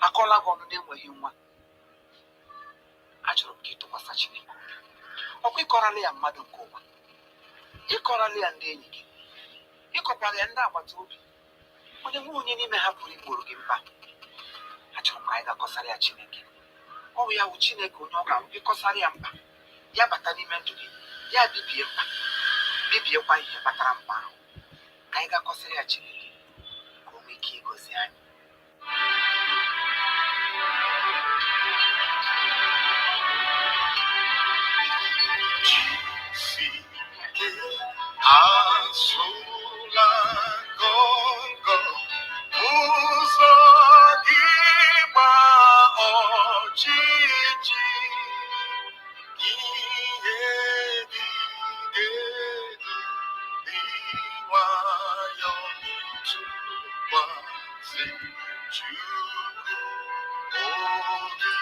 akọla gị ọnụ na-enweghị nwa. Achọrọ m ka ịtụkwasị Chineke obi. Ọkwa ịkọrala ya mmadụ nke ụwa, ịkọrala ya ndị enyi gị, ịkọkwara ya ndị agbata obi, onye nwe onye n'ime ha pụrụ igboro gị mkpa. Achọrọ m ka anyị ga-akọsara ya Chineke. Ọ bụ ya bụ Chineke onye ọ ga-abụ gị kọsara ya mkpa, ya bata n'ime ndụ gị, ya bibie mkpa, bibiekwa ihe kpatara mkpa ahụ. Ka anyị ga-akọsara ya Chineke ka o nwee ike ịgọzi anyị. Asụla ngọngọ ụzọ gị gba ọchịchị, ihe dị nwayọ tụkwasị Chukwu obi,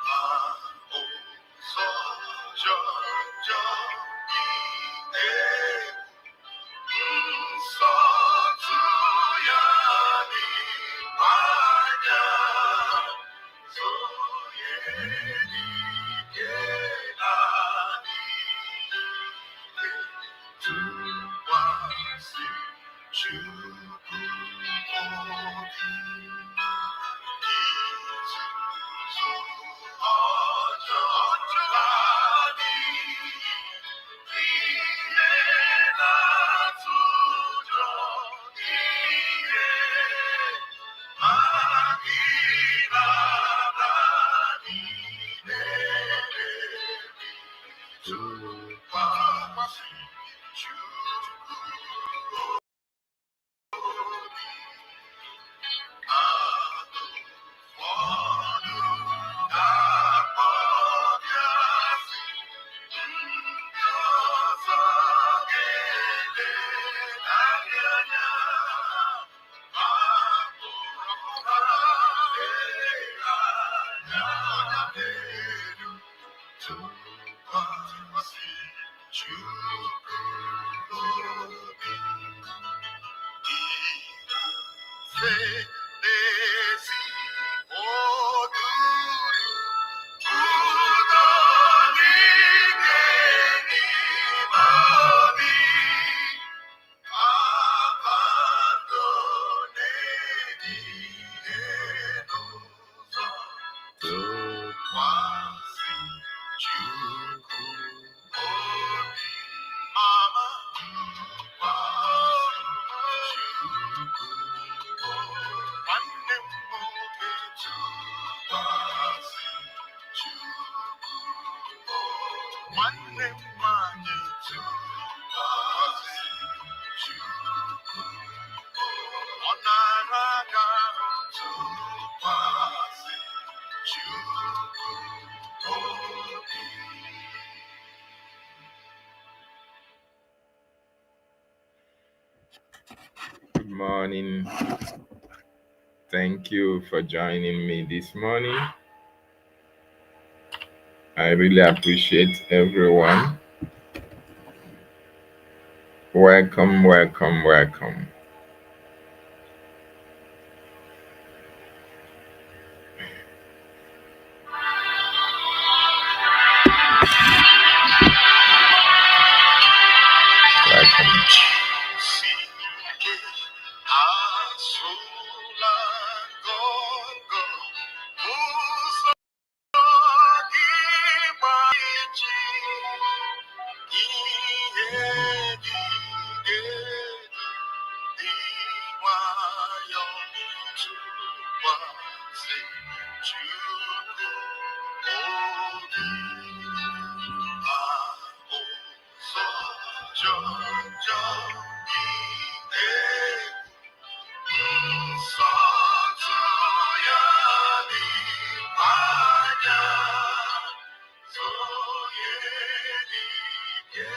ma ụzọ jọjọ nsọtụ ya dịkwanya, zonye dike adịghị tụkwasị Chukwu obi. Izuzu ọjọọ adịghị, ihe na-atụ ụjọ ihe adịghịla niile tụkwasị Chukwu obi. Ụfọdụ ga-akpọbịasị, ndị ọzọ ga-ele anya, ma ụra anya n'elu tụkwasị Chukwu obi. Ife n'ezi oduru ụdọ n'ike n'ime obi, kpakpando na-ehihie n'ụzọ tụkwasị Chukwu obi. Mama tụkwasị Chukwu obi. Nwanne m nwoke tụkwasị Chukwu obi. Nwanne m nwanyị tụkwasị Chukwu obi. Ọ nara aka ahụ tụkwasị Chukwu obi. Good morning. Thank you for joining me this morning. I really appreciate everyone. Welcome, welcome, welcome. Welcome. Asụla ngọngọ ụzọ gị gba iji, ihe dị nwayọ tụkwasị Chukwu obi, ma ụzọ jọjọ ihe nsọtụ ya dịkwanya, zonye dike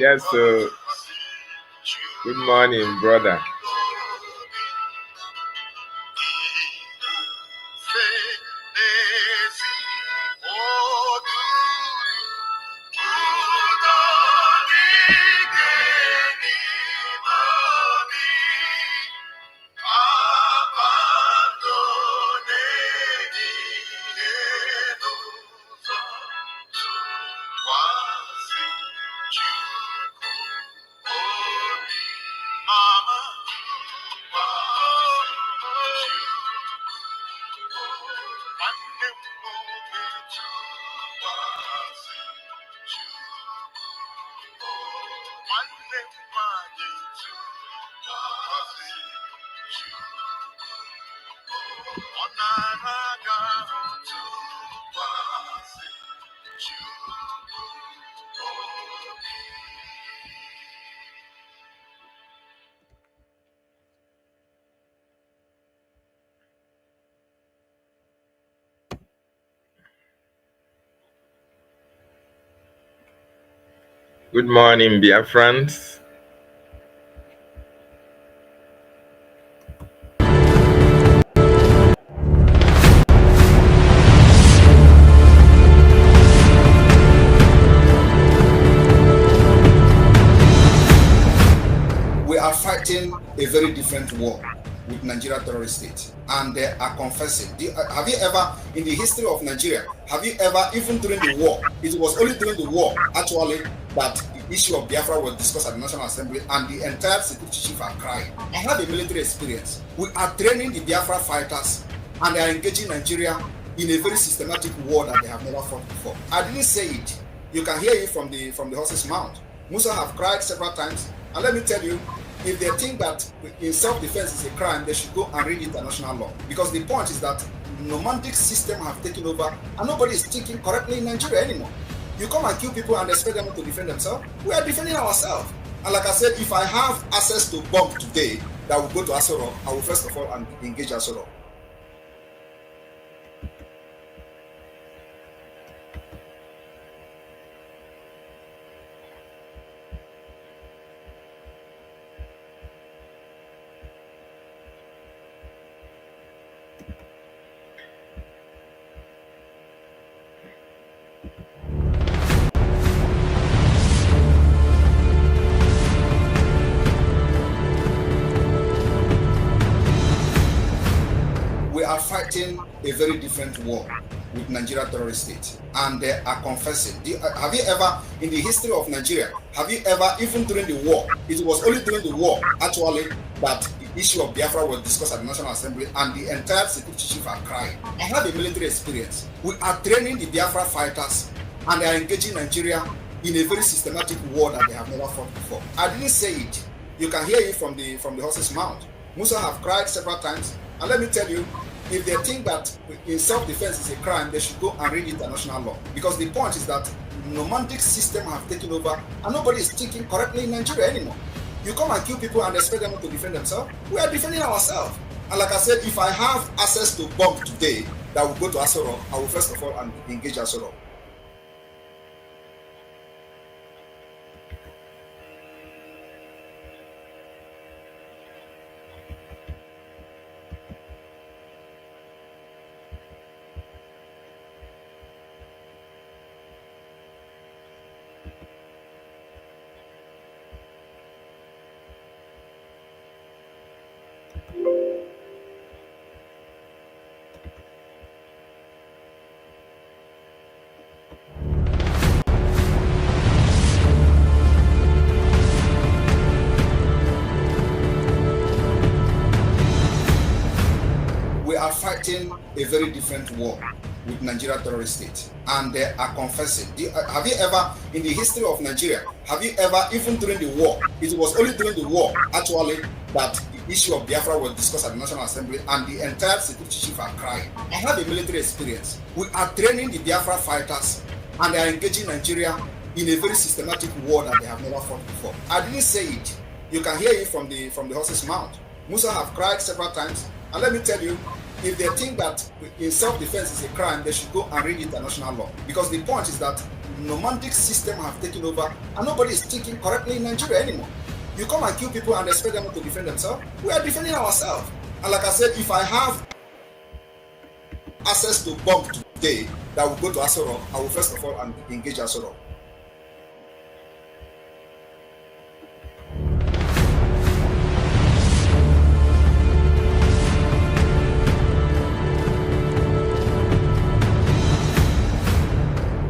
Yes, so good morning, brother. Good morning, Biafrans. We are fighting a very different war with Nigeria terrorist state, and they are confessing. Have you ever, in the history of Nigeria, have you ever, even during the war, it was only during the war actually that the issue of Biafra was discussed at the National Assembly, and the entire security chief are crying. I have a military experience. We are training the Biafra fighters, and they are engaging Nigeria in a very systematic war that they have never fought before. I didn't say it. You can hear it from the horse's mouth. Musa have cried several times, and let me tell you, if they think that in self-defense is a crime, they should go and read international law. Because the point is that nomadic system have taken over, and nobody is thinking correctly in Nigeria anymore. You come and kill people and expect them to defend themselves. We are defending ourselves. And like I said, if I have access to bomb today that will go to Asoro, I will first of all engage Asoro. We are fighting a very different war with Nigeria terrorist state, and they are confessing. Have you ever, in the history of Nigeria, have you ever, even during the war, it was only during the war actually that the issue of Biafra was discussed at the National Assembly, and the entire security chief are crying. I have a military experience. We are training the Biafra fighters, and they are engaging Nigeria in a very systematic war that they have never fought before. I didn't say it. You can hear it from the horse's mouth. Musa have cried several times, and let me tell you, if they think that in self-defense is a crime, they should go and read international law. Because the point is that nomadic system have taken over, and nobody is thinking correctly in Nigeria anymore. You come and kill people and expect them to defend themselves. We are defending ourselves. And like I said, if I have access to bomb today that will go to Asoro, I will first of all engage Asoro. We are fighting a very different war with Nigeria terrorist state, and they are confessing. Have you ever, in the history of Nigeria, have you ever, even during the war, it was only during the war actually that the issue of Biafra was discussed at the National Assembly, and the entire security chief are crying. I have a military experience. We are training the Biafra fighters, and they are engaging Nigeria in a very systematic war that they have never fought before. I didn't say it. You can hear it from the horse's mouth. Musa have cried several times, and let me tell you, if they think that in self-defense is a crime, they should go and read international law. Because the point is that nomadic system have taken over and nobody is thinking correctly in Nigeria anymore. You come and kill people and expect them to defend themselves. We are defending ourselves. And like I said, if I have access to bomb today that will go to Asoro, I will first of all engage Asoro.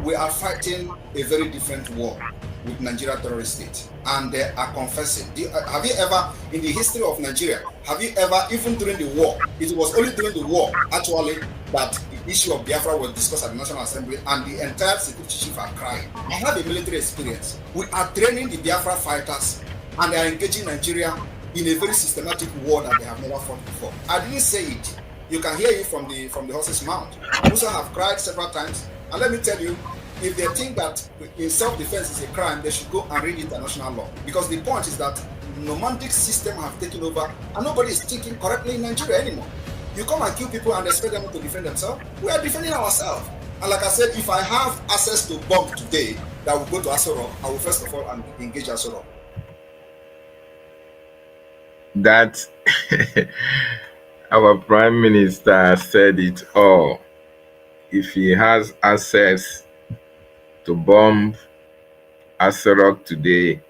We are fighting a very different war with Nigeria.WE state, and they are confessing. Have you ever, in the history of Nigeria, have you ever, even during the war, it was only during the war, actually, that the issue of Biafra was discussed at the National Assembly, and the entire security chief are crying. I have a military experience. We are training the Biafra fighters, and they are engaging Nigeria in a very systematic war that they have never fought before. I didn't say it. You can hear it from the horse's mouth. Musa have cried several times, and let me tell you, if they think that in self-defense is a crime, they should go and read international law. Because the point is that nomadic system have taken over and nobody is thinking correctly in Nigeria anymore. You come and kill people and expect them to defend themselves. We are defending ourselves. And like I said, if I have access to bomb today that will go to Asoro, I will first of all engage Asoro. That our Prime Minister said it all. If he has access to bomb Asarok today,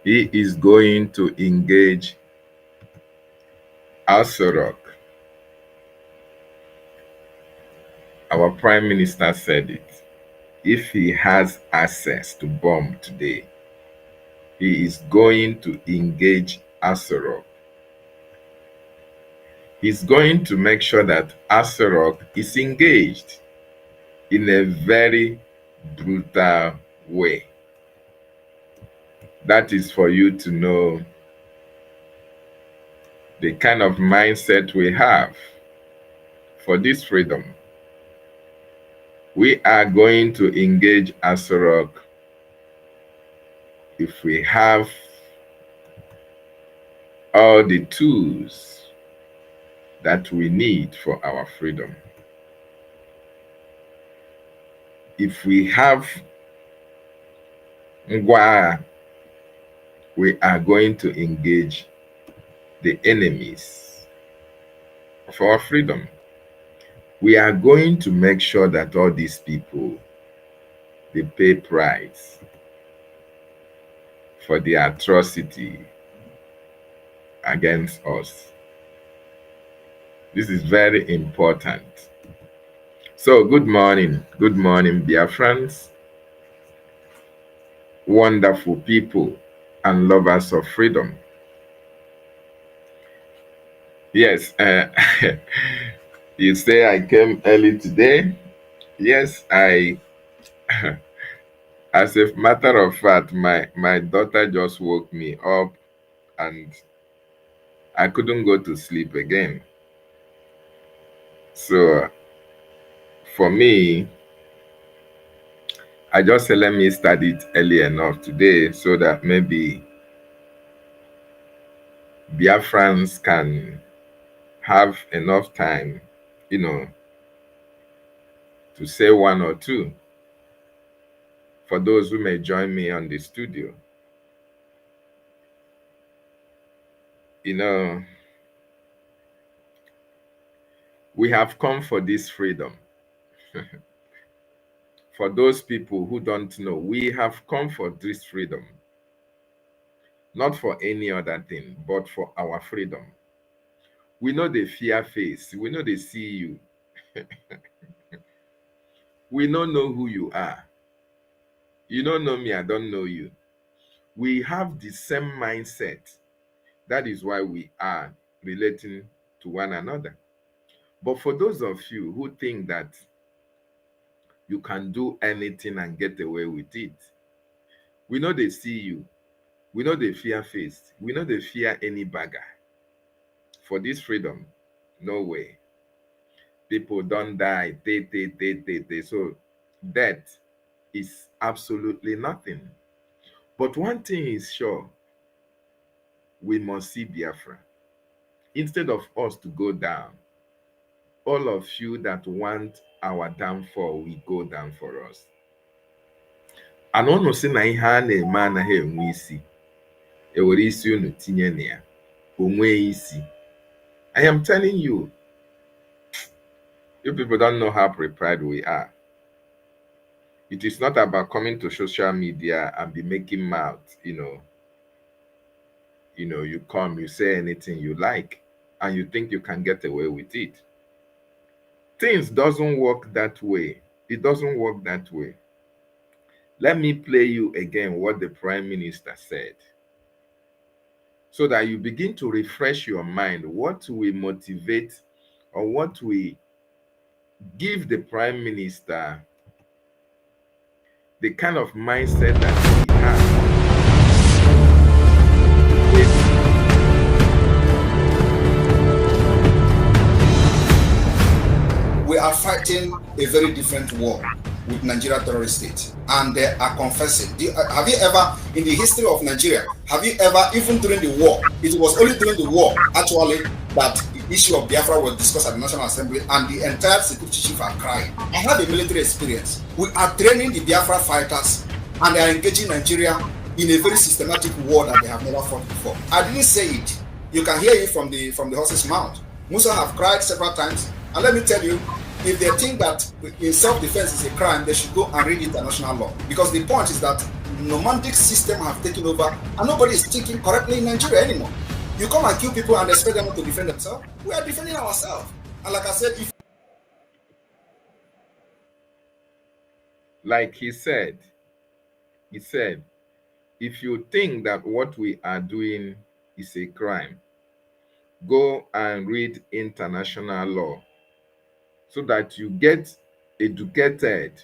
he is going to engage Asarok. Our Prime Minister said it. If he has access to bomb today, he is going to engage Asarok. He's going to make sure that Asarok is engaged in a very brutal way. That is for you to know the kind of mindset we have for this freedom. We are going to engage Asarok if we have all the tools that we need for our freedom. If we have Ngwa, we are going to engage the enemies of our freedom. We are going to make sure that all these people, they pay price for the atrocity against us. This is very important. So, good morning, Biafrans, wonderful people and lovers of freedom. Yes, you say I came early today. Yes, as a matter of fact, my daughter just woke me up and I couldn't go to sleep again. So for me, I just said, let me start it early enough today so that maybe Biafrans can have enough time, to say one or two for those who may join me on the studio. We have come for this freedom. For those people who don't know, we have come for this freedom. Not for any other thing, but for our freedom. We know the fear face. We know they see you. We don't know who you are. You don't know me, I don't know you. We have the same mindset. That is why we are relating to one another. But for those of you who think that you can do anything and get away with it, we know they see you. We know they fear face. We know they fear any bagger. For this freedom, no way. People don't die. So death is absolutely nothing. But one thing is sure, we must see Biafra. Instead of us to go down, all of you that want our downfall will go down for us. And unu si na ihe a na-eme anaghị enwe isi, ewere isi unu tinye na ya, onwe isi. I am telling you, you people don't know how prepared we are. It is not about coming to social media and be making mouth, you come, you say anything you like, and you think you can get away with it. Things doesn't work that way. It doesn't work that way. Let me play you again what the Prime Minister said, so that you begin to refresh your mind. What will motivate, or what will give the Prime Minister the kind of mindset that he has. We are fighting a very different war with Nigeria terrorist state, and they are confessing. Have you ever, in the history of Nigeria, have you ever, even during the war, it was only during the war actually that the issue of Biafra was discussed at the National Assembly, and the entire security chief are crying. I have a military experience. We are training the Biafra fighters, and they are engaging Nigeria in a very systematic war that they have never fought before. I didn't say it. You can hear it from the horse's mouth. Musa have cried several times, and let me tell you, if they think that in self-defense is a crime, they should go and read international law. Because the point is that nomadic system have taken over, and nobody is thinking correctly in Nigeria anymore. You come and kill people and expect them to defend themselves. We are defending ourselves. And like I said, he said, if you think that what we are doing is a crime, go and read international law, so that you get educated,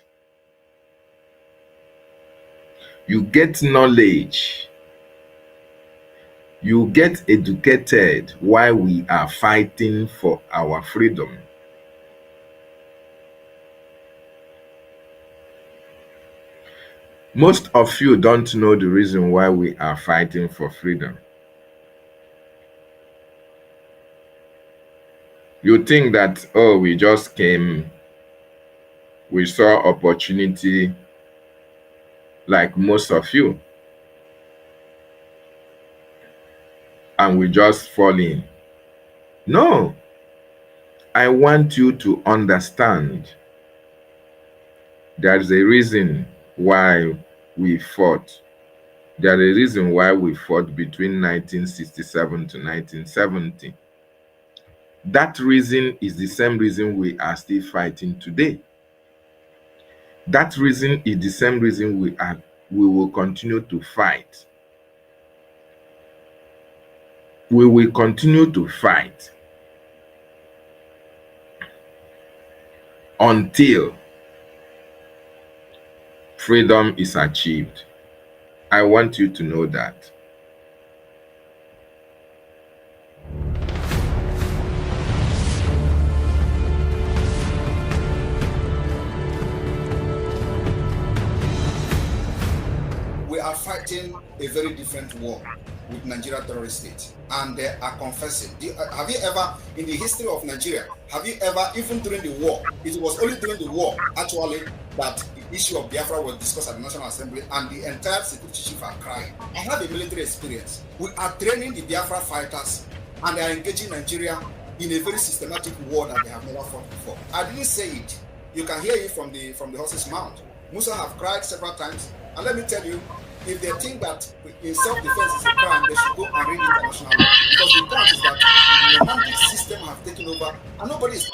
you get knowledge, you get educated while we are fighting for our freedom. Most of you don't know the reason why we are fighting for freedom. You think that, oh, we just came, we saw opportunity like most of you, and we just fall in. No, I want you to understand there is a reason why we fought. There is a reason why we fought between 1967 to 1970. That reason is the same reason we are still fighting today. That reason is the same reason we will continue to fight. We will continue to fight until freedom is achieved. I want you to know that. We are fighting a very different war with Nigeria terrorist state, and they are confessing. Have you ever, in the history of Nigeria, have you ever, even during the war, it was only during the war actually that the issue of Biafra was discussed at the National Assembly, and the entire security chief are crying. I have a military experience. We are training the Biafra fighters, and they are engaging Nigeria in a very systematic war that they have never fought before. I didn't say it. You can hear it from the horse's mouth. Musa have cried several times, and let me tell you, if they think that in self-defense is a crime, they should go and read international law. Because the point is that the nomadic system have taken over, and nobody is.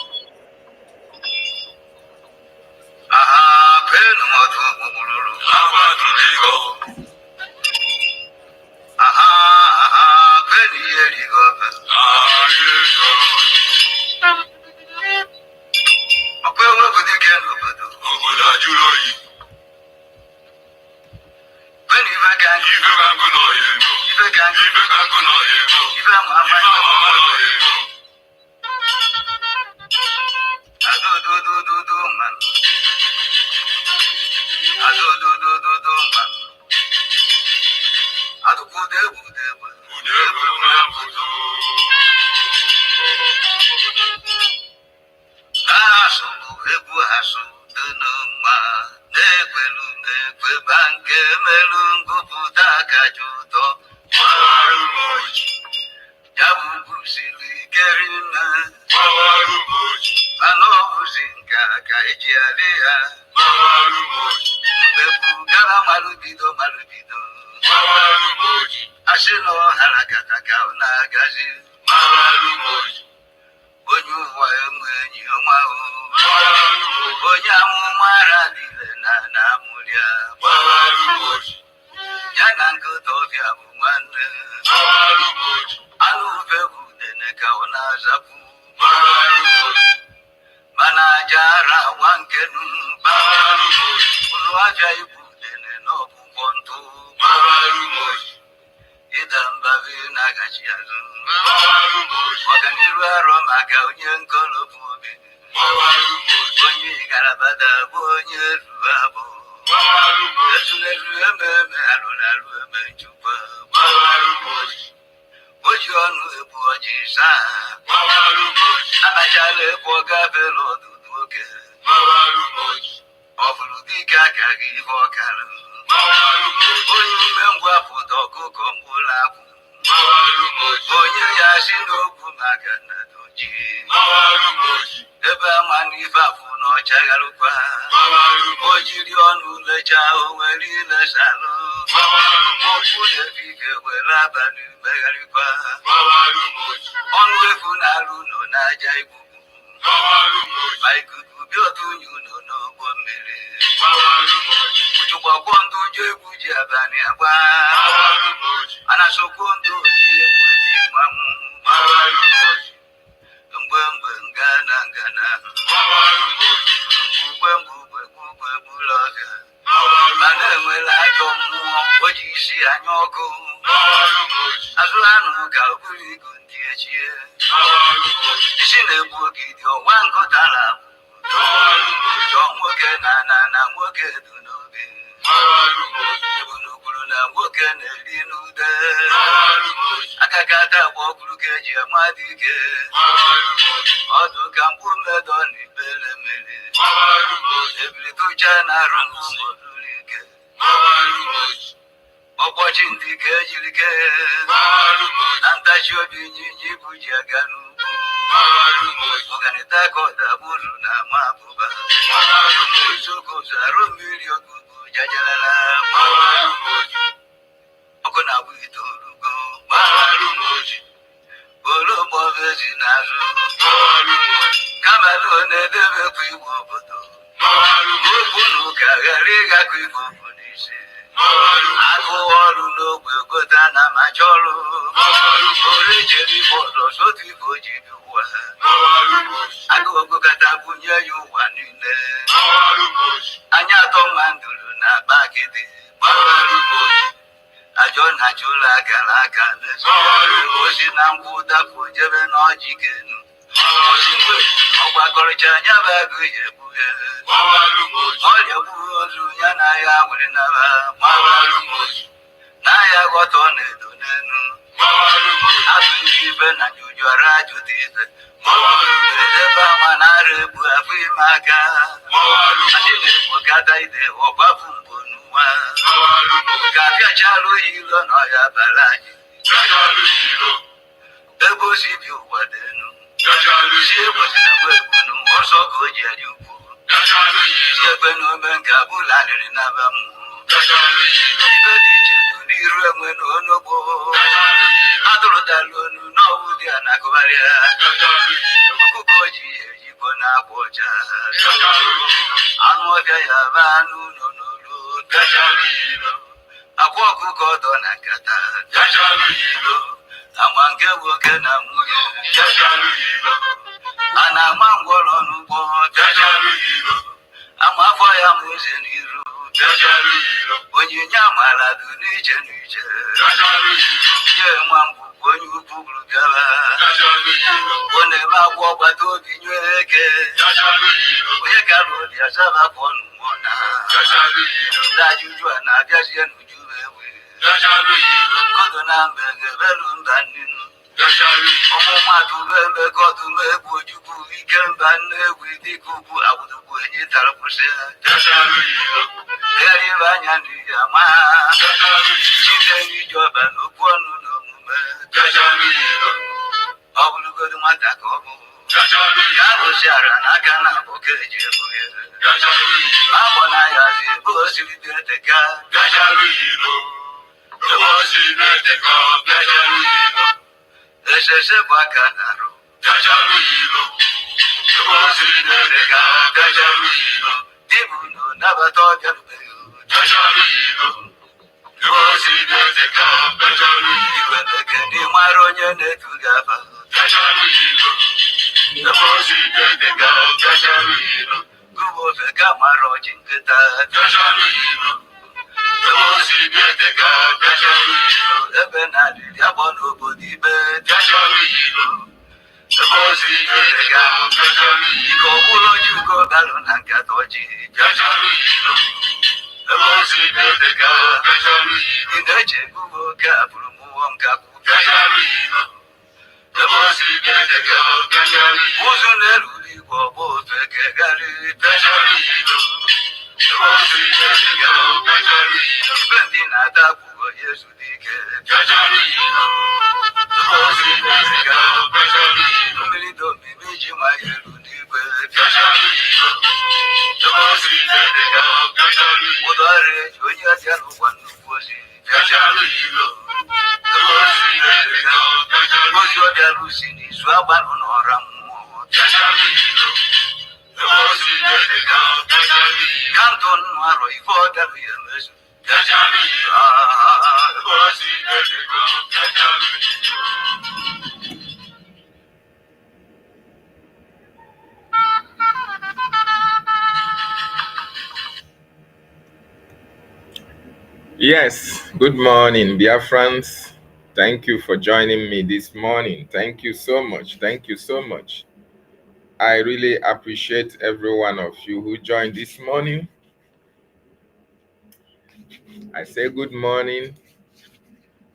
banke melungu puta kajuto Warumoji Yabu sili kerina Warumoji Anobuzinka kaijialia Warumoji Mbebu gara malubido Warumoji Ashino harakata kauna gazi Warumoji Onyu wa emwenyi omao Onyamu maradile na mulia Warumoji Yana nkutofya mwane Anu vebu deneka onazapu Manajara wankenu Uluwaja ibu dene no kumpontu Idamba vina gachiazu Waganiru aroma ka onye nkolopu obi Onye garabada bu onye ruabo Ezuleru ememe alụlarụ eme njukwa Oji ọnụ ebu ọjị saa Abachala ebu ọgafere ọdụdụ oge Ọ bụrụ dike aka gị ife ọkara Onye ume ngwa pụta ọkụkọ mgbụla akwụ Onye ya si n'okwu maka na doji Ebe ama n'ife afụ na ọchagharụkwa O jiri ọnụ lecha o nwere ilesalụ Okwu na-efife were abalị megharịkwa Ọnụ efu na-alụ nọ n'aja ikuku Ma ikuku bịa otu unyi ụlọ n'ụgbọ mmiri Ujugbakwo ndụ ji egwu ji abalị agba Anasokwo ndụ ji egwu eji mmanwụ Mgbe ngana Ugbe gburu ọbịa Mana enwere ajọ mmụọ o ji isi anya ọkụ Azụ anụ ka o buru igu ndị echie Isi na-egbu ogidi ọnwa nkụtara Chọọ nwoke na nwoke du n'obi Ebunu na nwoke na-eri n'ude Akakata agba ọkụrụ ka eji amadị ike Ọdụ ka mkpu mmedọ na ibere mmiri Ebili tụcha na arụ mgbọdụrụ ike Ọkpọchi ndị ka ejiri kee Na ntachi obi nyinyi ibu ji aga n'ugwu Ọganịta ka ọdagburu na ama abụba Sokozu arụ mmiri okuku jajalala Ọkụ na-agbụ itoolugo Ologbo bezi n'azụ Kamalụ na-edebekwa igwe obodo Okwu na ụka ghara ịgakọ igwe obodo n'isi Agụ ọrụ n'ogbe gota na macha ọrụ Ore jere ife ọzọ sotu ife o ji bi ụwa Agụ ogokata bunye ya ụwa niile Anya atọ mandụrụ na bakịdị Ajọ na chụlụ akara aka Osi na nkwụ dapụ jebe n'ọjị kenu Osi mgbe ọgbakọrịcha anya bụ agụ ya ebughe Ọrịa gburu ozu ya na ya nwere naba Na ya ghọta ọ na-edo n'enu Azụ isi ife na nyuju ara ajụta ife Ebe ama na-ara ebu afọ ime aka Adị na-ekpokata ide ọgbafu mgbo n'ụwa Ka apịachala oyi ilo na ọya bara anyị Ebe o si bi ụwa dị enu Si ebosi na mgbe ebunu ọsọ ka o ji eji ukwu Si ekpe n'ome nke abụla riri n'aba mmụọ Ibe dị iche dị n'iru enwe n'onogbo Atụrụdala onu n'ọwụ dị a na-akụgharịa Ọkụkọ ji ejikọ na-akwa ọcha Anụ ọbịa ya ba anụ nọ n'olu Akwa ọkụkọ ọdọ na nkata Ama nke nwoke na nwunye A na-ama ngwọrọ n'ugbo Ama afọ ya ma eze n'iru Onyinye amara dị n'iche n'iche Ye nwa mbụ onye ukwu bụrụ bịara Ọ na-eme agwa ọgbata obi nyue eke Onye gara obi asaba afọ n'ụmụ na Ndị ajụjụ a na-abịazie n'uju ewe Kodo na mbe ga-ebelu mba nnenu ọmụmadụ memegọdụ megbu ojukwu ike mba nnegwu dịka ugwu agbụdugbu enyi tara kwụsị eribe anya n'iyi ama site n'iji ọba n'okwu ọnụ na omume ọ bụrụgodu nwata ka ọ bụ ya rụziara n'aka na abụ ka eji ebu ya abọ na ya zi ebe o siri dị eteka esese bụ aka na-arụ dịbụ na nabata ọbịa igwe bekee mara onye na-etu gị afa gụba ofe ka mara ọchị nkịta ebe na-adịrị agbọ n'obodo ibe ike ọbụla onye ugo galụ na nkata ọjị ị na-eche ebubo oke abụrụ m ụwọ nkakwu ụzọ na-eruru igwe ọgba ofe kegharị ibe ndị na-ada kwuo Yesu dike mmiri dị omimi ji ma elu n'igwe ụdọọrụ eji onye ọbịa n'ụwa nnukwu ozi ozi ọbịa rusi n'izu agbanụ n'ọra mmụọ kanto nnụ arọ ife ọbịarụ ya emezu Yes, good morning, Biafrans. Thank you for joining me this morning. Thank you so much. Thank you so much. I really appreciate every one of you who joined this morning. I say good morning,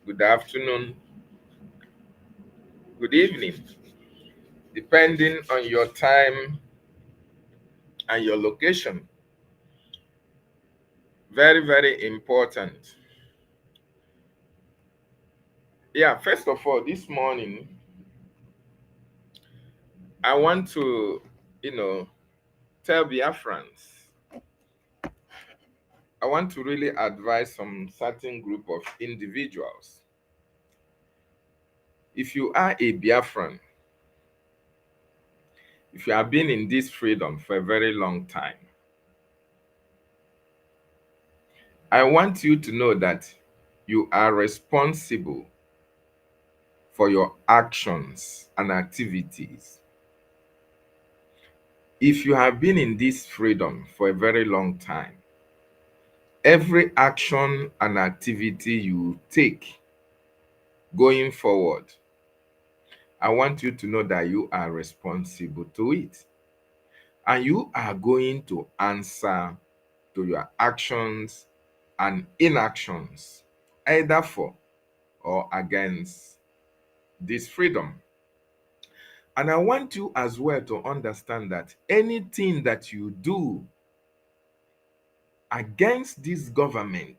good afternoon, good evening, depending on your time and your location. Very, very important. Yeah, first of all, this morning, I want to, tell Biafrans, I want to really advise some certain group of individuals. If you are a Biafran, if you have been in this freedom for a very long time, I want you to know that you are responsible for your actions and activities. If you have been in this freedom for a very long time, every action and activity you take going forward, I want you to know that you are responsible to it. And you are going to answer to your actions and inactions, either for or against this freedom. And I want you as well to understand that anything that you do against this government,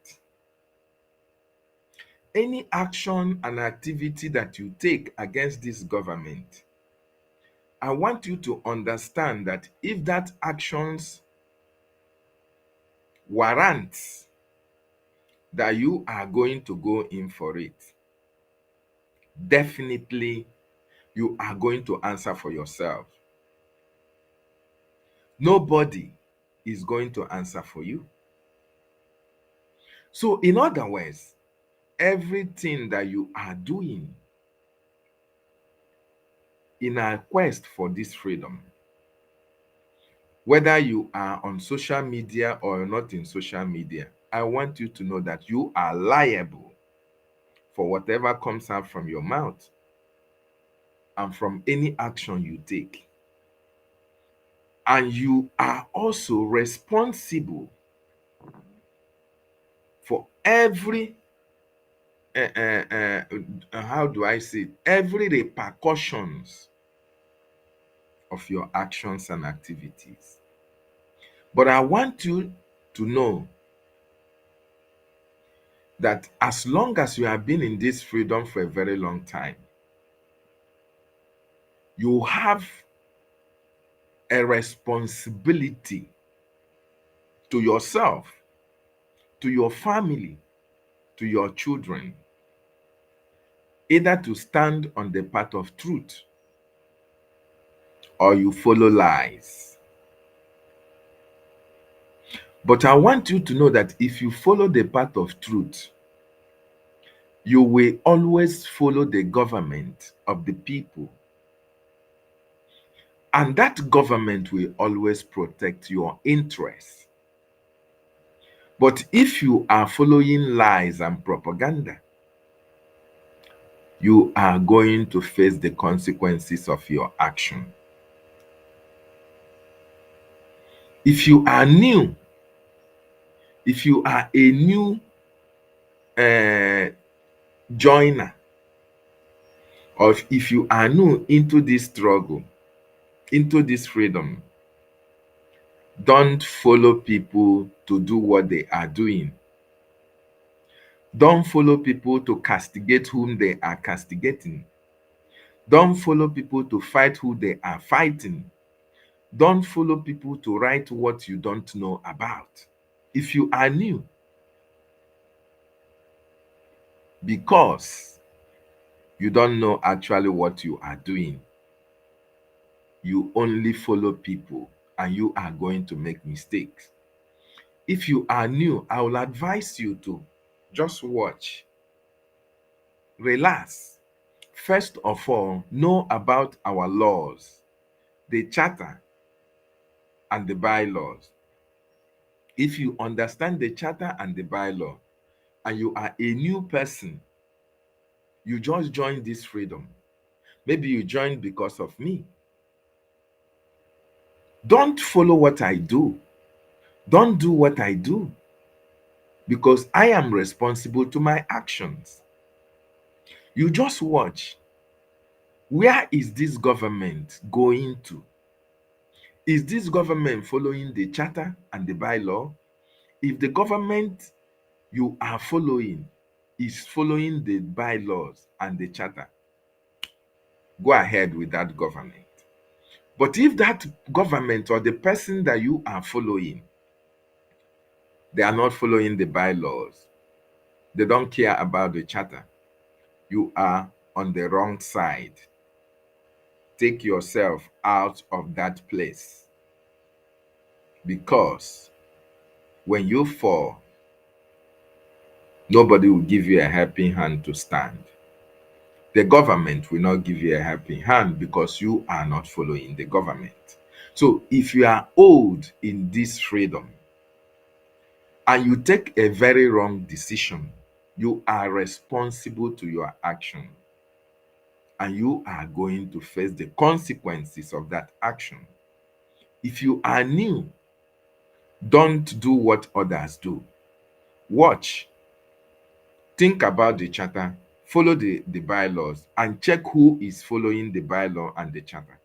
any action and activity that you take against this government, I want you to understand that if that actions warrants that you are going to go in for it, definitely you are going to answer for yourself. Nobody is going to answer for you. So in other words, everything that you are doing in our quest for this freedom, whether you are on social media or not in social media, I want you to know that you are liable for whatever comes out from your mouth and from any action you take. And you are also responsible for every how do I say it? Every repercussions of your actions and activities. But I want you to know that as long as you have been in this freedom for a very long time, you have a responsibility to yourself, to your family, to your children, either to stand on the path of truth or you follow lies. But I want you to know that if you follow the path of truth, you will always follow the government of the people. And that government will always protect your interests. But if you are following lies and propaganda, you are going to face the consequences of your action. If you are new, if you are a new joiner, or if you are new into this struggle, into this freedom, don't follow people to do what they are doing. Don't follow people to castigate whom they are castigating. Don't follow people to fight who they are fighting. Don't follow people to write what you don't know about. If you are new, because you don't know actually what you are doing, you only follow people and you are going to make mistakes. If you are new, I will advise you to just watch, relax. First of all, know about our laws, the charter and the bylaws. If you understand the charter and the bylaw and you are a new person, you just join this freedom. Maybe you joined because of me. Don't follow what I do. Don't do what I do, because I am responsible to my actions. You just watch. Where is this government going to? Is this government following the charter and the bylaw? If the government you are following is following the bylaws and the charter, go ahead with that government. But if that government or the person that you are following, they are not following the bylaws, they don't care about the charter, you are on the wrong side. Take yourself out of that place, because when you fall, nobody will give you a helping hand to stand. The government will not give you a helping hand because you are not following the government. So if you are old in this freedom and you take a very wrong decision, you are responsible to your action and you are going to face the consequences of that action. If you are new, don't do what others do. Watch, think about the charter, follow the bylaws, and check who is following the bylaw and the charter.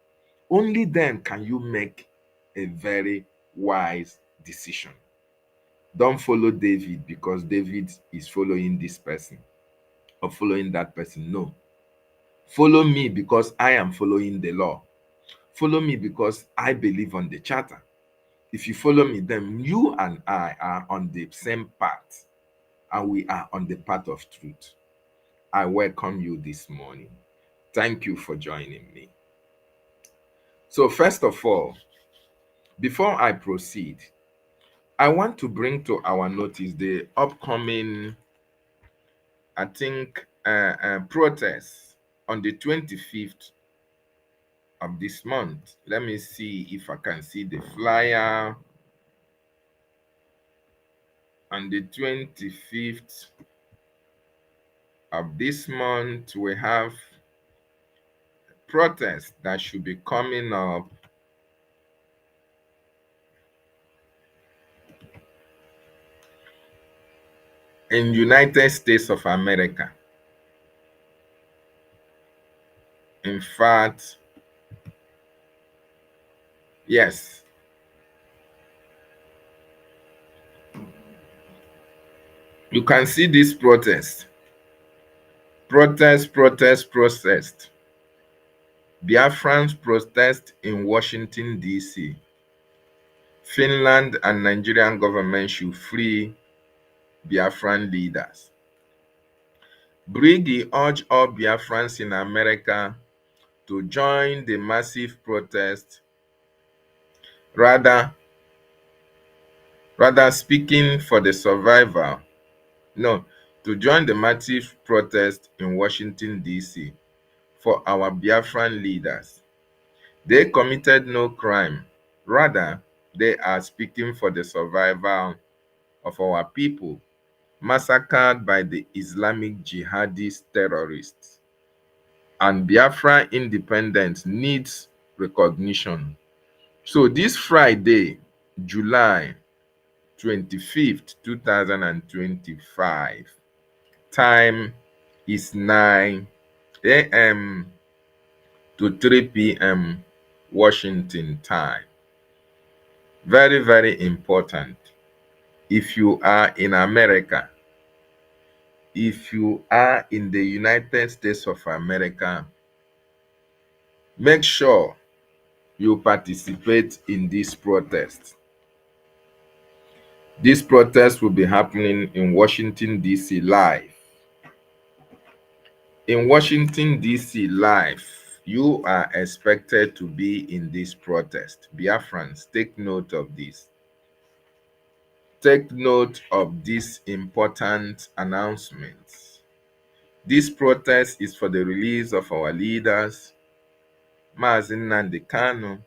Only then can you make a very wise decision. Don't follow David because David is following this person or following that person. No. Follow me because I am following the law. Follow me because I believe on the charter. If you follow me, then you and I are on the same path and we are on the path of truth. I welcome you this morning. Thank you for joining me. So first of all, before I proceed, I want to bring to our notice the upcoming, I think, protest on the 25th of this month. Let me see if I can see the flyer. On the 25th of this month, we have protest that should be coming up in United States of America. In fact, yes, you can see this protest. Protest. Biafrans protest in Washington, D.C. Finland and Nigerian government should free Biafran leaders. Brigi urge all Biafrans in America to join the massive protest, rather speaking for the survival. No, to join the massive protest in Washington, D.C. for our Biafran leaders. They committed no crime. Rather, they are speaking for the survival of our people massacred by the Islamic jihadist terrorists. And Biafra independence needs recognition. So this Friday, July 25th, 2025, time is 9 a.m. to 3 p.m. Washington time. Very, very important. If you are in America, if you are in the United States of America, make sure you participate in this protest. This protest will be happening in Washington, D.C. live. In Washington, D.C. live, you are expected to be in this protest. Biafrans, take note of this. Take note of this important announcement. This protest is for the release of our leaders, Mazi Nnamdi Kanu,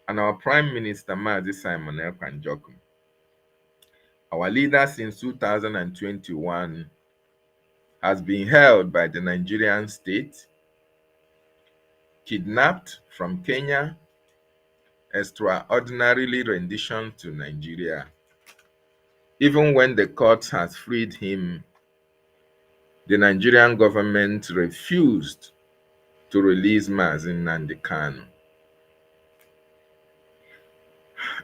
and our Prime Minister, Mazi Simon Ekpa. Our leader since 2021 has been held by the Nigerian state, kidnapped from Kenya, extraordinarily rendition to Nigeria. Even when the court has freed him, the Nigerian government refused to release Mazi Nnamdi Kanu.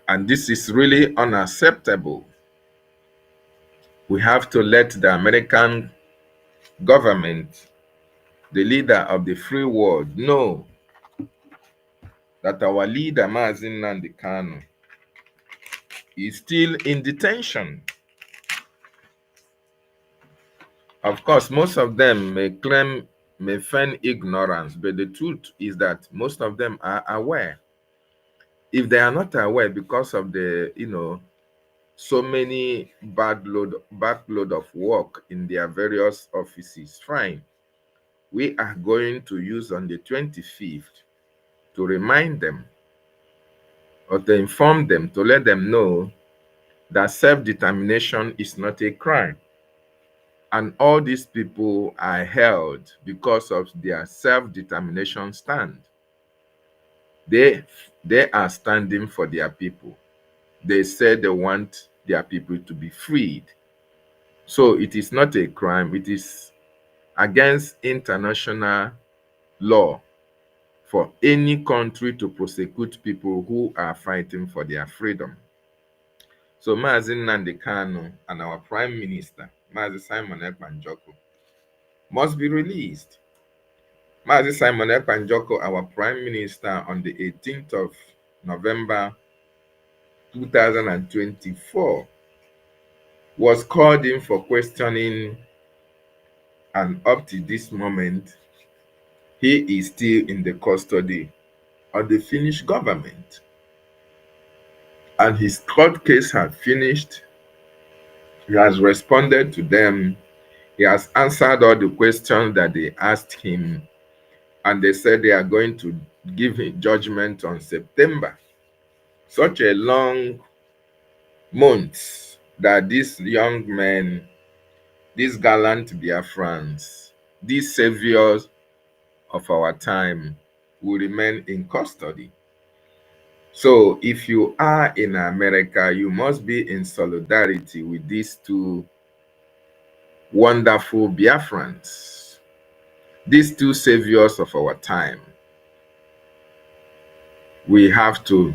And this is really unacceptable. We have to let the American government, the leader of the free world, know that our leader, Mazi Nnamdi Kanu, is still in detention. Of course, most of them may feign ignorance, but the truth is that most of them are aware. If they are not aware because of the, so many backload of work in their various offices, fine. We are going to use on the 25th to remind them or to inform them, to let them know that self-determination is not a crime. And all these people are held because of their self-determination stand. They are standing for their people. They say they want their people to be freed. So it is not a crime. It is against international law for any country to prosecute people who are fighting for their freedom. So Mazi Nnamdi Kanu and our Prime Minister, Mazi Simon Ekpa, must be released. Mazi Simon Ekpa, our Prime Minister, on the 18th of November 2024, was called in for questioning, and up to this moment, he is still in the custody of the Finnish government. And his court case has finished. He has responded to them. He has answered all the questions that they asked him. And they said they are going to give him judgment on September. Such a long month that these young men, these gallant Biafrans, these saviors of our time, will remain in custody. So if you are in America, you must be in solidarity with these two wonderful Biafrans. These two saviors of our time, we have to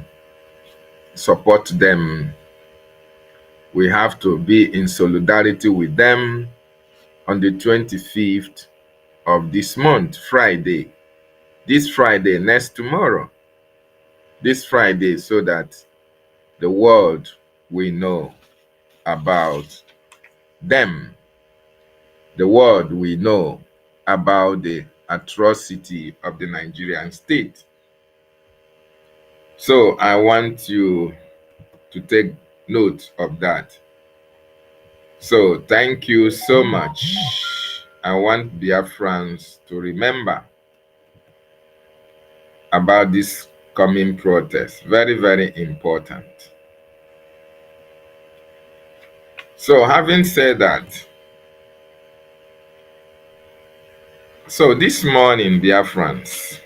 support them. We have to be in solidarity with them on the 25th of this month, Friday. This Friday, next tomorrow. This Friday, so that the world will know about them. The world will know about the atrocity of the Nigerian state. So I want you to take note of that. So thank you so much. I want Biafrans to remember about this coming protest. Very, very important. So having said that, so this morning, Biafrans,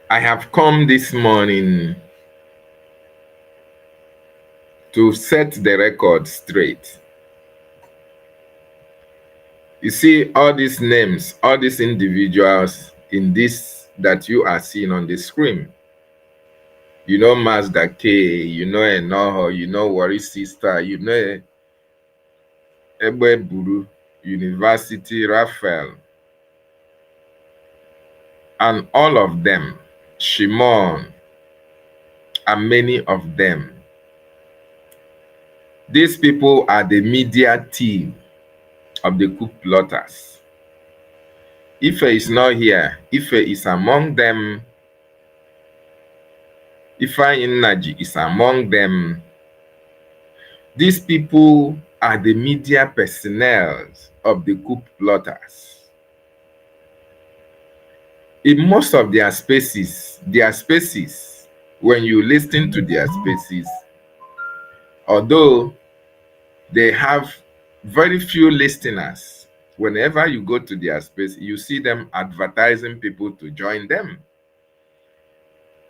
I have come this morning to set the record straight. You see, all these names, all these individuals in this that you are seeing on the screen. You know Mazda K, you know Enoho, you know Worry Sister, you know Ebe Buru, University, Raphael, and all of them, Shimon, and many of them. These people are the media team of the coup plotters. Ife is not here. Ife is among them. Ifeanyi Naji is among them. These people are the media personnel of the coup plotters. In most of their spaces, when you listen to their spaces, although they have very few listeners, whenever you go to their space, you see them advertising people to join them.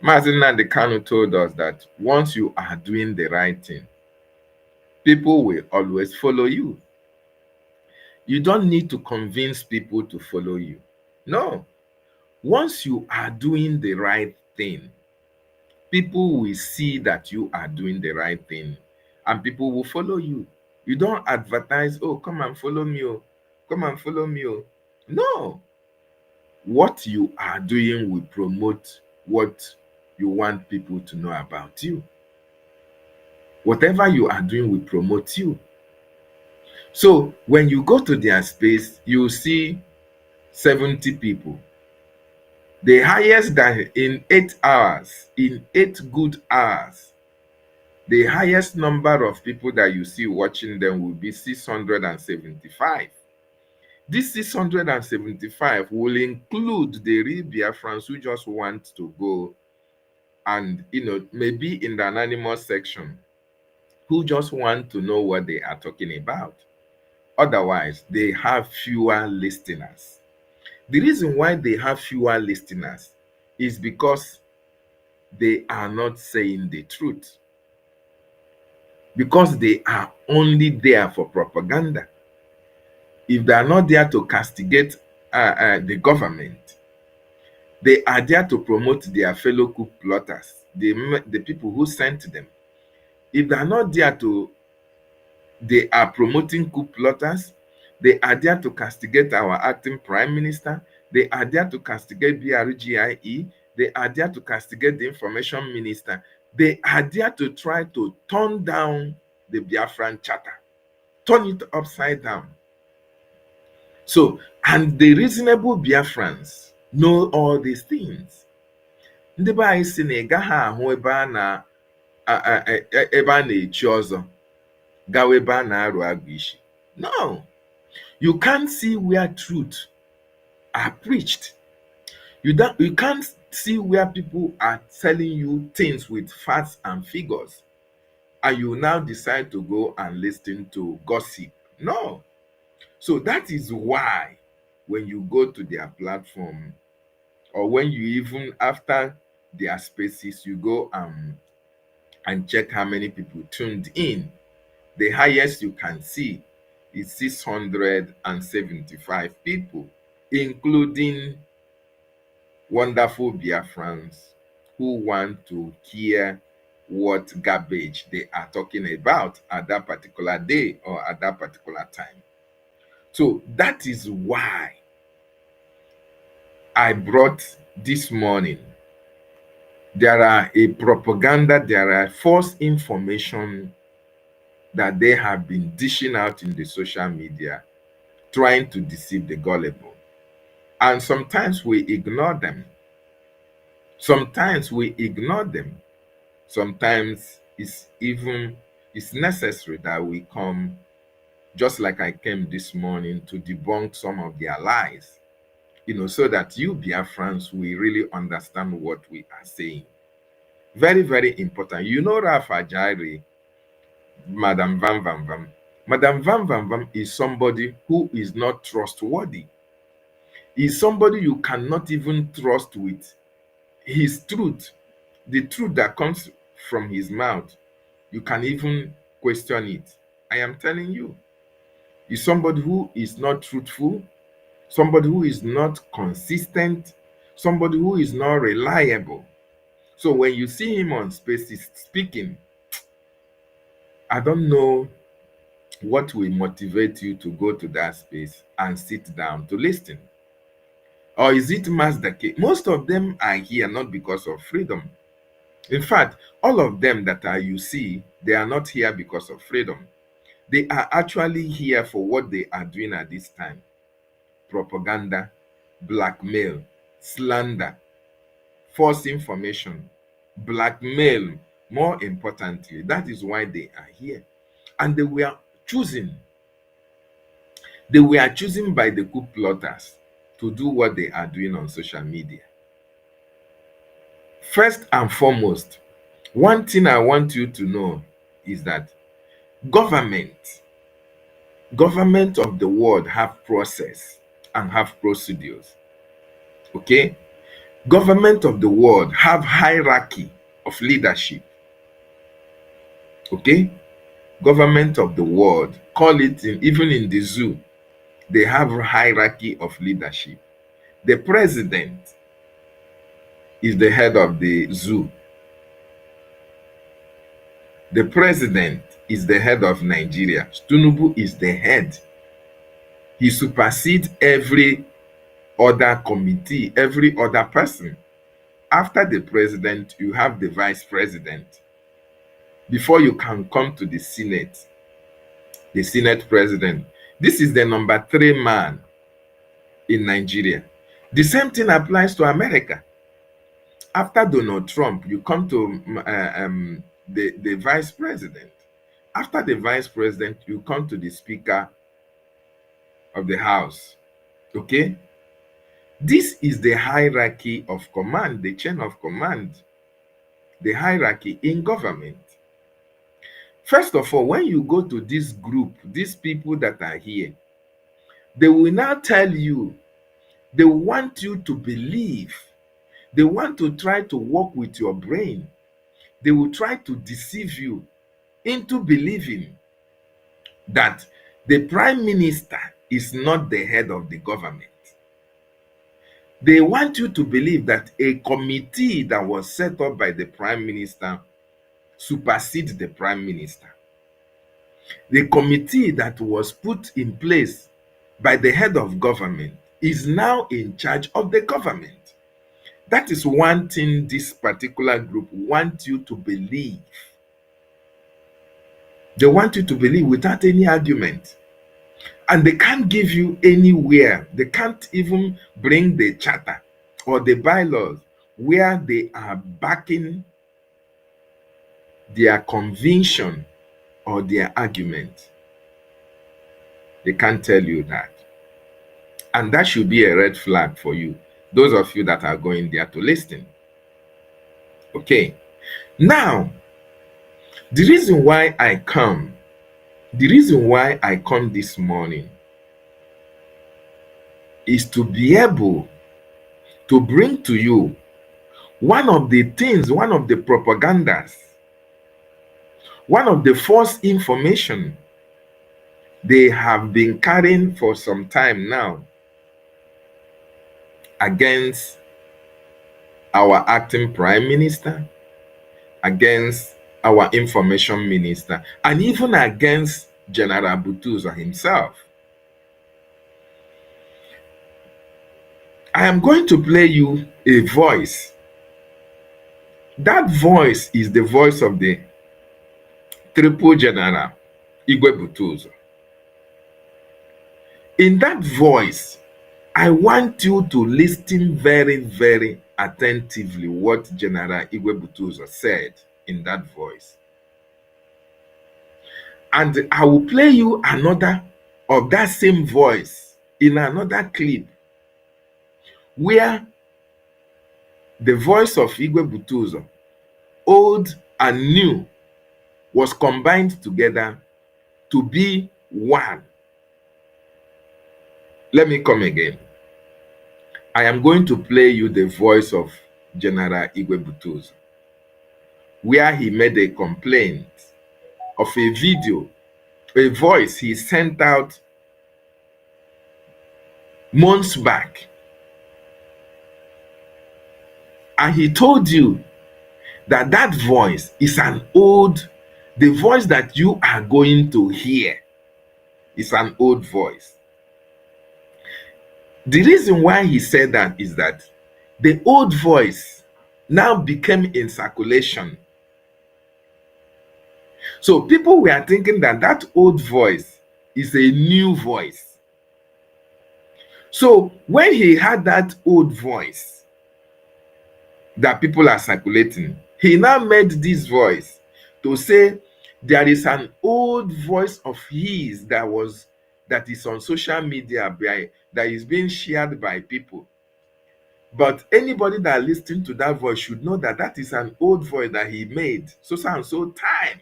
Mazi Nnamdi Kanu told us that once you are doing the right thing, people will always follow you. You don't need to convince people to follow you. No. Once you are doing the right thing, people will see that you are doing the right thing and people will follow you. You don't advertise, oh, come and follow me, oh, come and follow me. Oh. No. What you are doing will promote what you want people to know about you. Whatever you are doing will promote you. So when you go to their space, you see 70 people. The highest that in 8 hours, in 8 good hours, the highest number of people that you see watching them will be 675. This 675 will include the real Biafrans who just want to go and, maybe in the anonymous section, who just want to know what they are talking about. Otherwise, they have fewer listeners. The reason why they have fewer listeners is because they are not saying the truth. Because they are only there for propaganda. If they are not there to castigate the government, they are there to promote their fellow coup plotters, the people who sent them. If they are not there they are promoting coup plotters. They are there to castigate our acting prime minister. They are there to castigate BRGIE. They are there to castigate the information minister. They are there to try to turn down the Biafran charter, turn it upside down. So, and the reasonable Biafrans know all these things. Ndị be anyị si na ị gaghị ahụ ebe a na-echi ọzọ gawa ebe a na-arụ agụ isi. No, you can't see where truth are preached. You can't see where people are telling you things with facts and figures, and you now decide to go and listen to gossip. No. So that is why when you go to their platform, or when you even after their spaces, you go and check how many people tuned in. The highest you can see is 675 people, including wonderful Biafrans who want to hear what garbage they are talking about at that particular day or at that particular time. So that is why I brought this morning. There are a propaganda, there are false information that they have been dishing out in the social media, trying to deceive the gullible. And sometimes we ignore them. Sometimes we ignore them. Sometimes it's necessary that we come, just like I came this morning, to debunk some of their lies, so that you Biafrans will really understand what we are saying. Very, very important. Rafa Jairi, Madam Van Van Van. Madam Van Van Van is somebody who is not trustworthy. Is somebody you cannot even trust with his truth. The truth that comes from his mouth, you can even question it. I am telling you. Is somebody who is not truthful, somebody who is not consistent, somebody who is not reliable. So when you see him on spaces speaking, I don't know what will motivate you to go to that space and sit down to listen. Or is it Mazdake? Most of them are here not because of freedom. In fact, all of them that you see, they are not here because of freedom. They are actually here for what they are doing at this time. Propaganda, blackmail, slander, false information, blackmail. More importantly, that is why they are here. And they were chosen. They were chosen by the coup plotters to do what they are doing on social media. First and foremost, one thing I want you to know is that government of the world have process and have procedures. Okay? Government of the world have hierarchy of leadership. Okay? Government of the world, call it even in the zoo, they have a hierarchy of leadership. The president is the head of the zoo. The president is the head of Nigeria. Tinubu is the head. He supersedes every other committee, every other person. After the president, you have the vice president. Before you can come to the Senate president. This is the number 3 man in Nigeria. The same thing applies to America. After Donald Trump, you come to the vice president. After the vice president, you come to the speaker of the house. Okay? This is the hierarchy of command, the chain of command, the hierarchy in government. First of all, when you go to this group, these people that are here, they will now tell you, they want you to believe. They want to try to work with your brain. They will try to deceive you into believing that the prime minister is not the head of the government. They want you to believe that a committee that was set up by the prime minister supersedes the prime minister. The committee that was put in place by the head of government is now in charge of the government. That is one thing this particular group wants you to believe. They want you to believe without any argument. And they can't give you anywhere. They can't even bring the charter or the bylaws where they are backing their conviction or their argument. They can't tell you that. And that should be a red flag for you, those of you that are going there to listen. Okay. Now, the reason why I come this morning is to be able to bring to you one of the things, one of the propagandas, one of the false information they have been carrying for some time now against our acting prime minister, against our information minister, and even against General Butuzo himself. I am going to play you a voice. That voice is the voice of the Triple General Igwe Butuzo. In that voice, I want you to listen very, very attentively what General Igwe Butuzo said in that voice. And I will play you another of that same voice in another clip where the voice of Igwe Butuzo, old and new, was combined together to be one. Let me come again. I am going to play you the voice of General Igwe Butuzo, where he made a complaint of a video, a voice he sent out months back. And he told you that that voice is the voice that you are going to hear is an old voice. The reason why he said that is that the old voice now became in circulation. So people were thinking that that old voice is a new voice. So when he had that old voice that people are circulating, he now made this voice to say there is an old voice of his that is on social media that is being shared by people. But anybody that listening to that voice should know that that is an old voice that he made so and so time.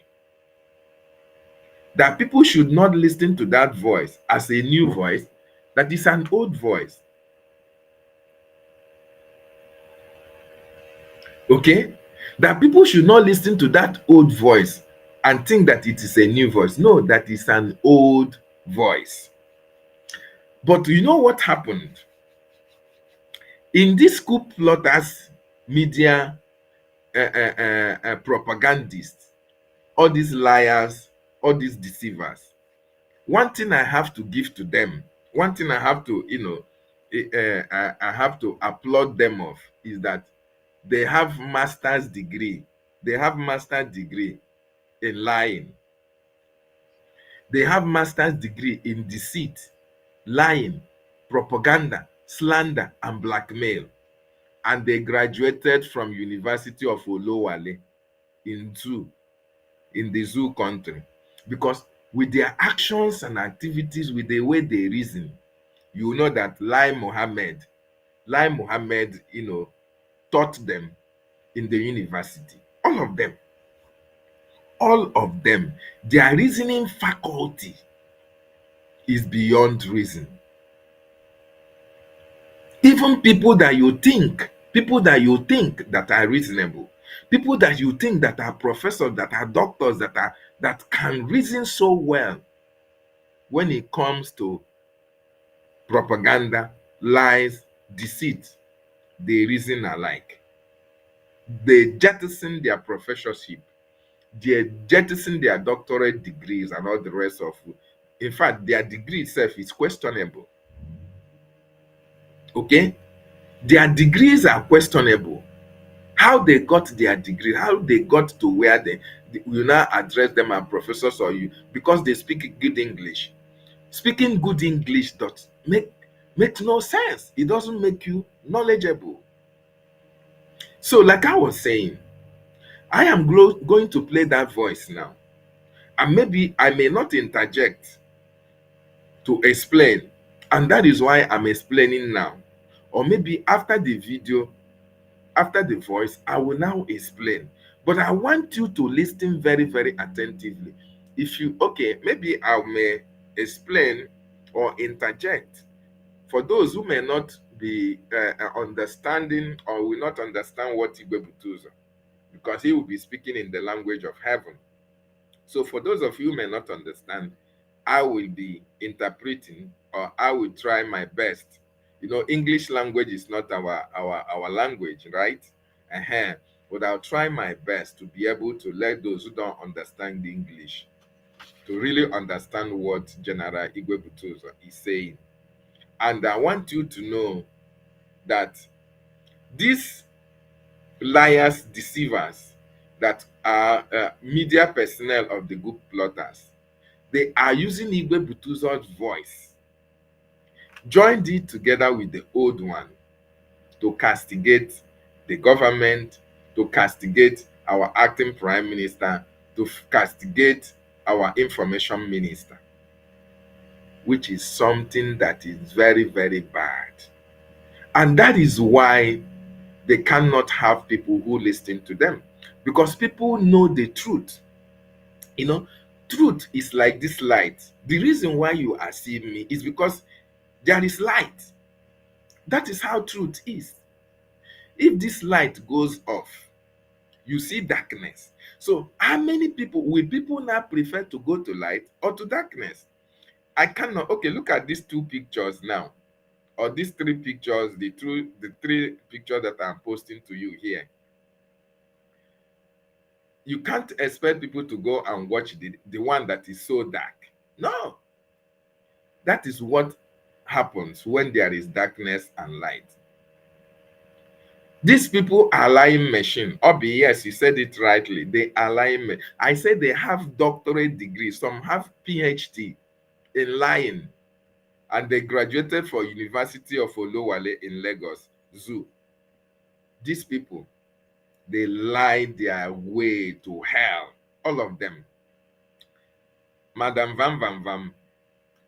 That people should not listen to that voice as a new voice, that is an old voice. Okay? That people should not listen to that old voice and think that it is a new voice. No, that is an old voice. But you know what happened? In this coup plotters media propagandists, all these liars, all these deceivers, one thing I have to give to them, one thing I have to, I have to applaud them of is that they have master's degree. They have master's degree in lying. They have master's degree in deceit, lying, propaganda, slander, and blackmail. And they graduated from University of Oluwale in the zoo country. Because with their actions and activities, with the way they reason, you know that Lai Mohammed, taught them in the university. All of them, their reasoning faculty is beyond reason. Even people that you think that are reasonable, people that you think that are professors, that are doctors, that can reason so well, when it comes to propaganda, lies, deceit, they reason alike. They jettison their professorship, they jettison their doctorate degrees and all the rest of it. In fact, their degree itself is questionable. Okay? Their degrees are questionable. How they got their degree, how they got to where you now address them as professors, or you because they speak good English. Speaking good English makes no sense. It doesn't make you knowledgeable. So, like I was saying, I am going to play that voice now. And maybe I may not interject to explain. And that is why I'm explaining now. Or maybe after the video, after the voice, I will now explain. But I want you to listen very, very attentively. Maybe I may explain or interject for those who may not be understanding or will not understand what Igwe Butuzo, because he will be speaking in the language of heaven. So for those of you who may not understand, I will be interpreting, or I will try my best. You know, English language is not our language, right? uh But I'll try my best to be able to let those who don't understand the English to really understand what General Igwebutozo is saying. And I want you to know that these liars, deceivers, that are media personnel of the good plotters, they are using Igwebutozo's voice, joined it together with the old one, to castigate the government, to castigate our acting prime minister, to castigate our information minister, which is something that is very, very bad. And that is why they cannot have people who listen to them, because people know the truth. You know, truth is like this light. The reason why you are seeing me is because there is light. That is how truth is. If this light goes off, you see darkness. So how many people will people now prefer to go to light or to darkness? I cannot. Okay, look at these two pictures now, or these three pictures, the three pictures that I'm posting to you here. You can't expect people to go and watch the one that is so dark. No. That is what happens when there is darkness and light. These people are lying machine. Obi, yes, you said it rightly. They are lying. I said they have doctorate degrees. Some have PhD in lying. And they graduated from University of Oluwale in Lagos Zoo. These people, they lie their way to hell. All of them. Madam Vam Vam Vam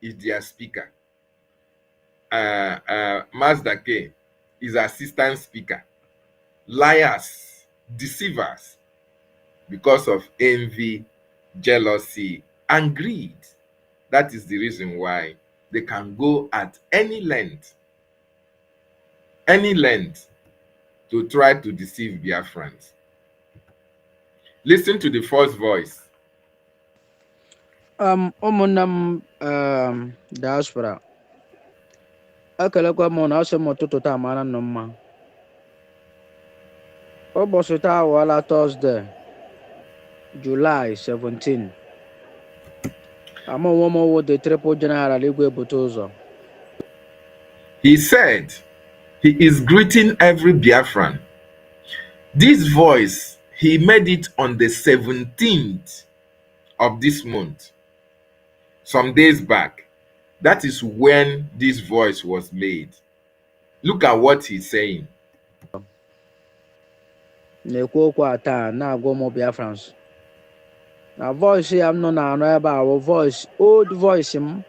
is their speaker. Mazda K is assistant speaker. Liars, deceivers, because of envy, jealousy, and greed. That is the reason why they can go at any length to try to deceive Biafrans. Listen to the first voice. Ụmụnne diaspora, ekelekwa m na asị m ụtụtụ taa mara nnọọ mma. Ụbọchị taa awụọla Thursday, July 17. Amụ nwa m the Triple General Igwebutozo. He said he is greeting every Biafran. This voice, he made it on the 17th of this month, some days back. That is when this voice was made. Look at what he's saying. Na-ekwu okwu a taa na-agwa ụmụ Biafrans na voice ya m nọ na-anụ ebe a bụ voice, old voice m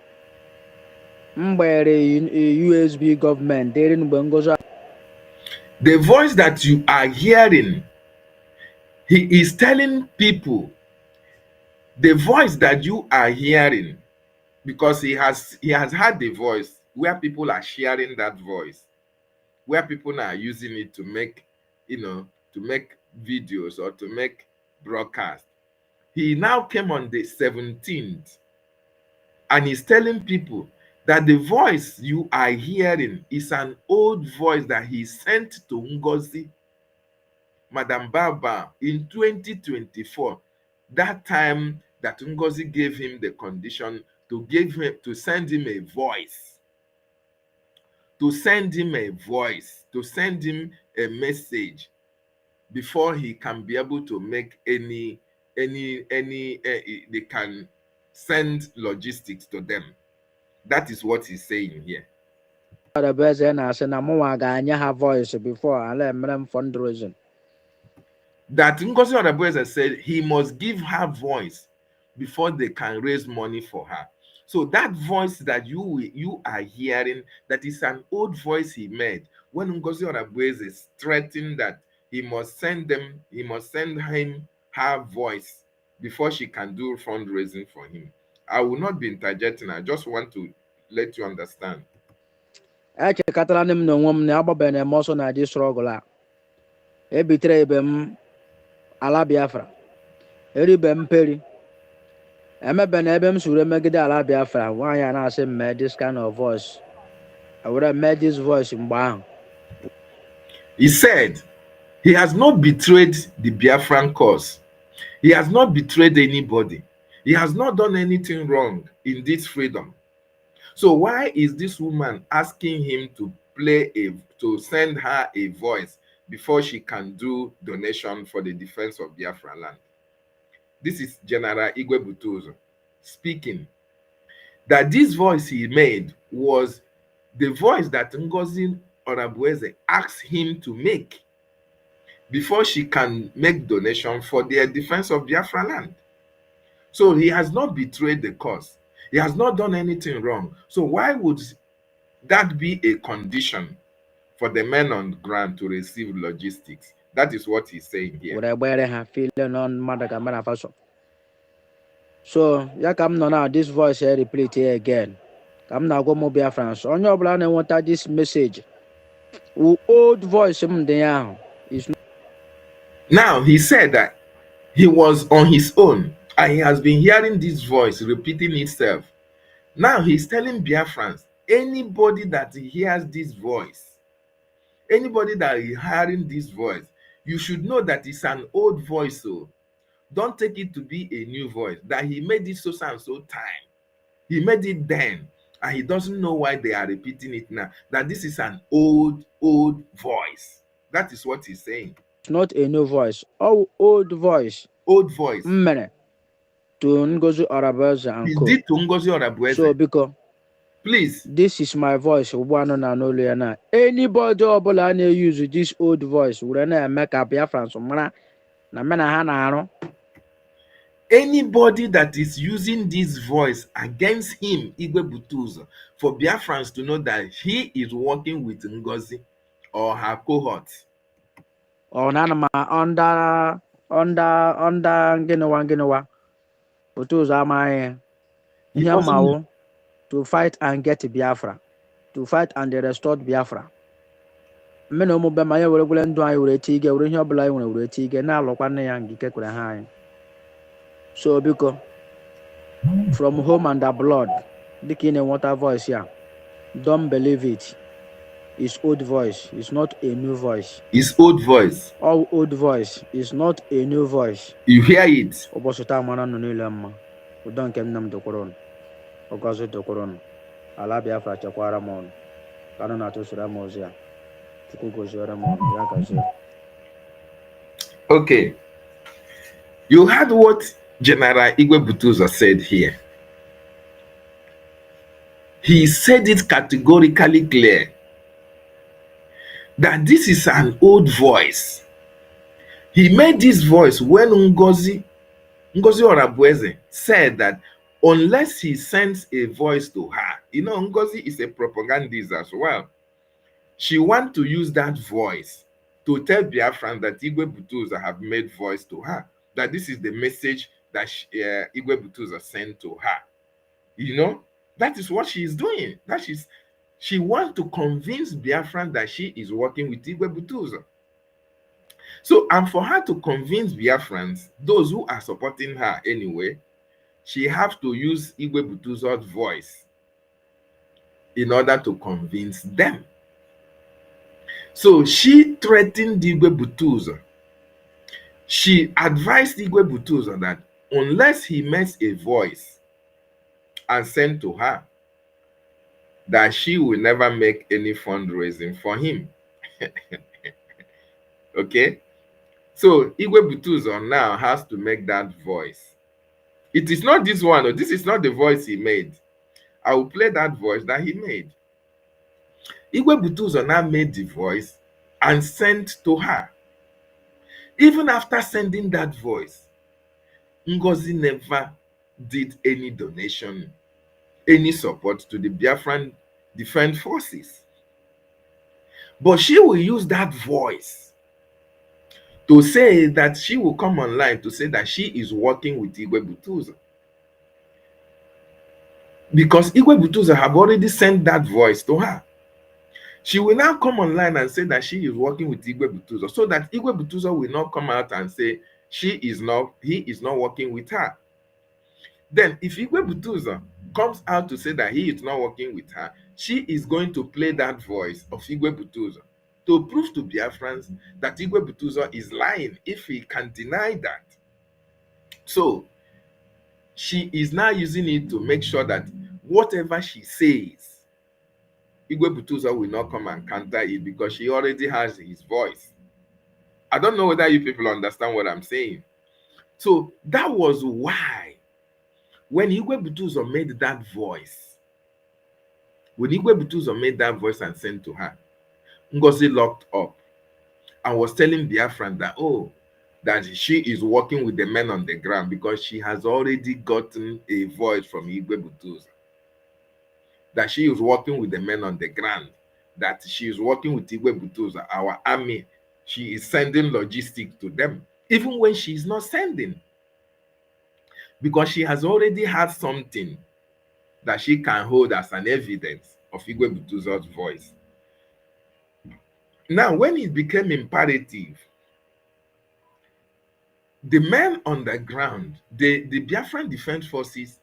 gbere USB government dịrị mgbe ngozi. The voice that you are hearing, he is telling people, the voice that you are hearing, because he has had the voice where people are sharing that voice, where people are using it to make, to make videos or to make broadcasts. He now came on the 17th and he's telling people that the voice you are hearing is an old voice that he sent to Ngozi, Madam Baba, in 2024. That time that Ngozi gave him the condition to send him a voice, to send him a message before he can be able to make any they can send logistics to them. That is what he's saying here. The best na-asị na mụnwa ga-anya ha voice before ala mere m fundraising. That Ngozi Odabueze said he must give her voice before they can raise money for her. So that voice that you are hearing, that is an old voice he made when Ngozi Odabueze threatened that he must send him her voice before she can do fundraising for him. I will not be interjecting. I just want to let you understand. Echekatara m na onwe m na agbabere m ọsọ na dị struggle a. Ebitere ibe m ala Biafra. Eribe m peri. Emebe na ebe m sure megide ala Biafra, nwaanyị a na-asị m mee this kind of voice. I would have made this voice mgbe ahụ. He said he has not betrayed the Biafran cause. He has not betrayed anybody. He has not done anything wrong in this freedom. So why is this woman asking him to send her a voice before she can do donation for the defense of Biafra land? This is General Igwe Butuzo speaking. That this voice he made was the voice that Ngozi Orabueze asked him to make before she can make donation for the defense of Biafra land. So he has not betrayed the cause. He has not done anything wrong. So why would that be a condition for the men on the ground to receive logistics? That is what he's saying here. So, ya ka m nọ na this voice here repeat here again. Ka m na-agwa ụmụ Biafrans, onye ọbụla na-enweta this message, old voice m dị ahụ. Now, he said that he was on his own and he has been hearing this voice repeating itself. Now, he's telling Biafrans, anybody that hears this voice, anybody that is hearing this voice, you should know that it's an old voice. So don't take it to be a new voice. That he made it so and so time. He made it then. And he doesn't know why they are repeating it now. That this is an old voice. That is what he's saying. It's not a new voice. Oh, old voice. Old voice. To Ngozi Orabueze and He Co. did to Ngozi Orabueze. So, because please, this is my voice. Anybody obula na use this old voice, we na make up Biafrans na mena ha na arụ. Anybody that is using this voice against him, Igwe Butuzo, for Biafrans to know that he is working with Ngozi or her cohort. Or nana under Ginawa. Butuzo amaye. Nyamawo to fight and get Biafra. To fight and restore Biafra. Meno mo be maye were gule ndu ayi were tige were ihe obula ayi were tige na alokwa nne ya ngike kwere ha ayi. So because from home and abroad, the king and water voice here, don't believe it. It's old voice. It's not a new voice. It's old voice. All old voice is not a new voice. You hear it. Obosota mana no nilemma. Udon kem nam dokoron. Ogazo dokoron. Ala Biafra chakwara mon. Kana na to sura mozia. Tukugo jora mon yakaje. Okay. You heard what General Igwe Butuzo said here. He said it categorically clear that this is an old voice. He made this voice when Ngozi Orabueze said that unless he sends a voice to her, you know, Ngozi is a propagandist as well. She wants to use that voice to tell Biafran that Igwe Butuzo have made voice to her, that this is the message that Igwe Butuzo sent to her. You know, that is what she is doing. She wants to convince Biafran that she is working with Igwe Butuzo. So, and for her to convince Biafrans, those who are supporting her anyway, she have to use Igwe Butuzo's voice in order to convince them. So she threatened Igwe Butuzo. She advised Igwe Butuzo that unless he makes a voice and send to her, that she will never make any fundraising for him. Okay? So Igwe Butuzo now has to make that voice. It is not this one, or this is not the voice he made. I will play that voice that he made. Igwe Butuzo now made the voice and sent to her. Even after sending that voice, Ngozi never did any donation, any support to the Biafran Defense Forces. But she will use that voice to say that she will come online to say that she is working with Igwe Butuzo. Because Igwe Butuzo have already sent that voice to her. She will now come online and say that she is working with Igwe Butuzo, so that Igwe Butuzo will not come out and say he is not working with her. Then if Igwe Butuzo comes out to say that he is not working with her, she is going to play that voice of Igwe Butuzo to prove to Biafrans that Igwe Butuzo is lying if he can deny that. So she is now using it to make sure that whatever she says, Igwe Butuzo will not come and counter it because she already has his voice. I don't know whether you people understand what I'm saying. So that was why when Igwe Butuzo made that voice, and sent to her, Ngozi locked up and was telling Biafran that, oh, that she is working with the men on the ground because she has already gotten a voice from Igwe Butuzo. That she is working with the men on the ground, that she is working with Igwe Butuzo, our army. She is sending logistics to them, even when she is not sending. Because she has already had something that she can hold as an evidence of Igwe Butuzo's voice. Now, when it became imperative, the men on the ground, the Biafran Defense Forces,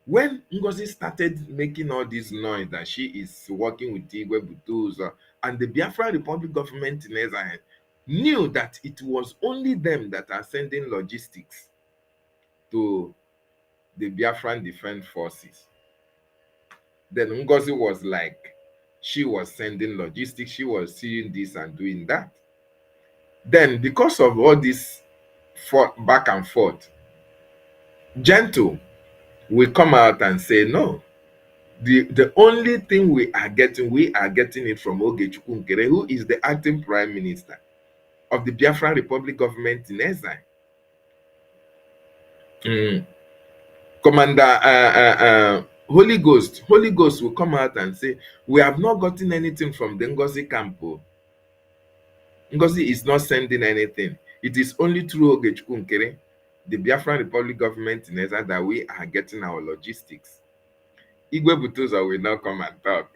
when Ngozi started making all this noise that she is working with Igwe Butuzo, and the Biafran Republic government in Israel knew that it was only them that are sending logistics to the Biafran Defense Forces, then Ngozi was like, she was sending logistics, she was seeing this and doing that. Then, because of all this back and forth, Gentle will come out and say, no, the only thing we are getting it from Ogechukwu Nkere, who is the acting prime minister of the Biafran Republic government in exile. Commander Holy Ghost will come out and say, we have not gotten anything from the Ngozi camp. Ngozi is not sending anything. It is only through Ogechukwu Nkere, the Biafran Republic government in exile, that we are getting our logistics. Igwe Butuzo will now come and talk.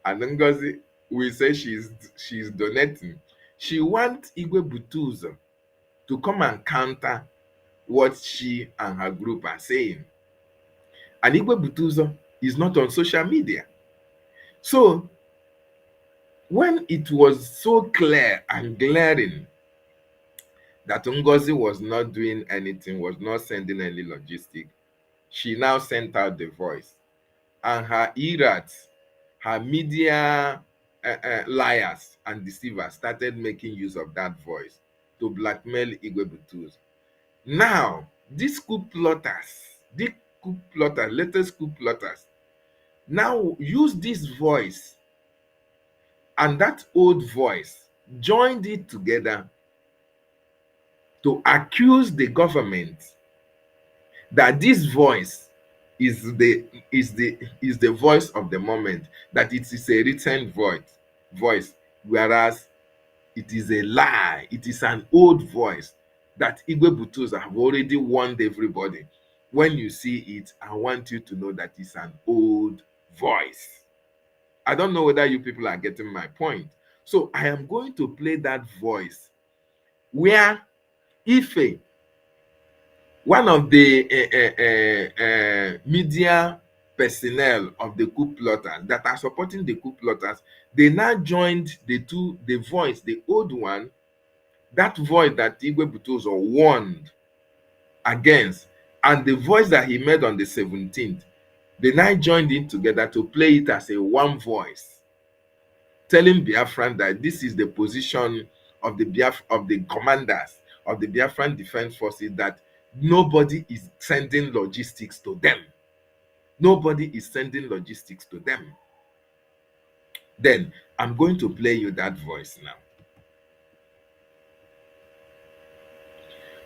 And Ngozi will say she's donating. She wants Igwe Butuzo to come and counter what she and her group are saying. And Igwe Butuzo is not on social media. So when it was so clear and glaring that Ngozi was not doing anything, was not sending any logistic, she now sent out the voice. And her irats, her media liars and deceivers started making use of that voice to blackmail Igwe Butuzo. Now, these coup plotters, latest coup plotters, now use this voice and that old voice, joined it together to accuse the government that this voice is the voice of the moment, that it is a written voice, whereas it is a lie. It is an old voice that Igwe Butuzo have already warned everybody. When you see it, I want you to know that it's an old voice. I don't know whether you people are getting my point. So I am going to play that voice where Ife, one of the media personnel of the coup plotters that are supporting the coup plotters, they now joined the voice, the old one, that voice that Igwe Butuzo warned against, and the voice that he made on the 17th, they now joined in together to play it as a one voice, telling Biafran that this is the position of the commanders of the Biafran Defense Forces, that nobody is sending logistics to them. Nobody is sending logistics to them. Then I'm going to play you that voice now,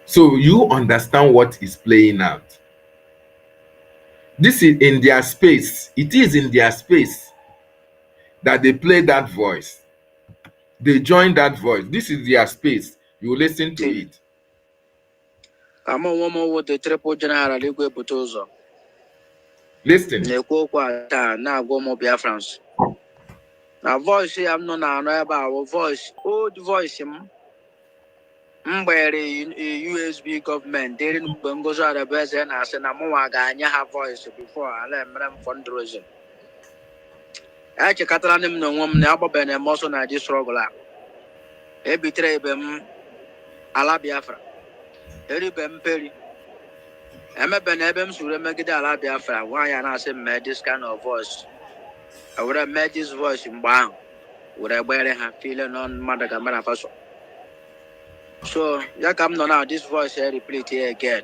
so you understand what is playing out. This is in their space. It is in their space that they play that voice. They join that voice. This is their space. You listen to it. I'm a woman with the triple general Igwe Butuzo. Listen. Now go more Biafrans. Now voice I'm not about voice, old voice him. USB government during Bongozo Arabese and Asenamawaga voice before I let them fundraising. Actually, Catalan no woman, Alba and Mosso na this struggle. E betray them ala Biafra. Eri bem peri. Emma Benebem should make it ala Biafra. Why and I say made this kind of voice. I would have made this voice in Bang. Would I wear her feeling on Madagamara Faso? So, ya come now, this voice here repeat here again.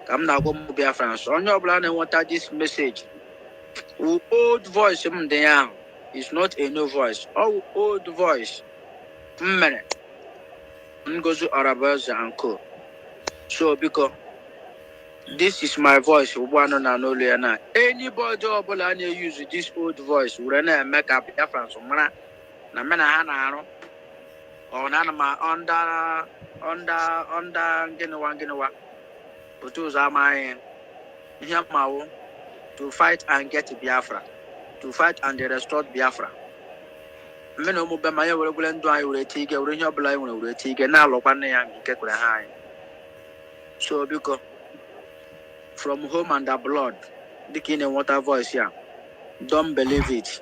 Come now, go to Biafra. So, on your plan, I want this message. Old voice, there is not a new voice. Oh, old voice. Minute. Ngozu Arabas and Coup. So, because this is my voice, one and only. Anybody who use this old voice, will make up Biafra. So, na mena hana or nanama under Ginawa. But those are my Yamawo to fight and get Biafra. To fight and restore Biafra. Meno Mubamaya will go and do I will take a original blind will take a now look on and get with a high. So because from home and the blood, the king and water voice here. Don't believe it.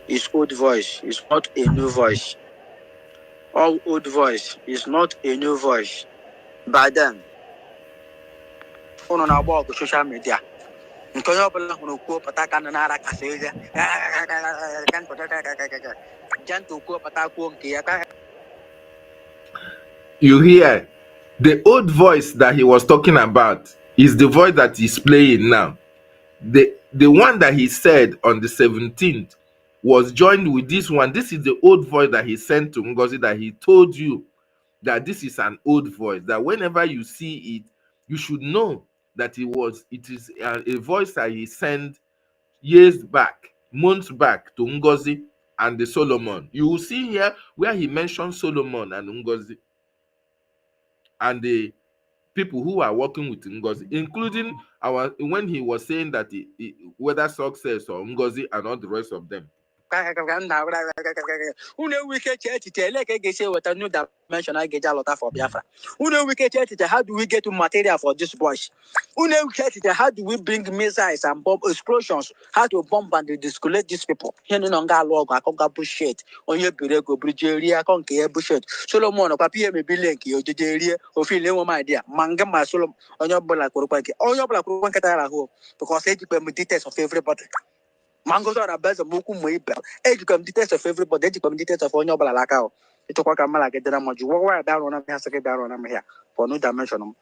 It's old voice. It's not a new voice. All old voice is not a new voice. By then, on our walk social media. You hear? The old voice that he was talking about is the voice that he's playing now. The one that he said on the 17th was joined with this one. This is the old voice that he sent to Ngozi, that he told you that this is an old voice, that whenever you see it, you should know that it is a voice that he sent years back, months back, to Ngozi and the Solomon. You will see here where he mentioned Solomon and Ngozi and the people who are working with Ngozi, including when he was saying that whether success or Ngozi and all the rest of them. We can like I say what a new dimension I get a lot for Biafra. We can how do we get to material for this boys? We can how do we bring missiles and bomb explosions? How to bomb and discolate these people? Here no longer log, I can't bullshit. On your Birego bridge area, I can't care bullshit. Solomon or Papia may be link you to the area or feeling my idea. Manga my Solomon on your black or all your black one catara home because they depend details of everybody. Mangoes are a best of Buku Mabel. Educate details of everybody, educate details of on your balacao. It took a Kamala get the Ramoju. Why down on a second down on here for no dimension.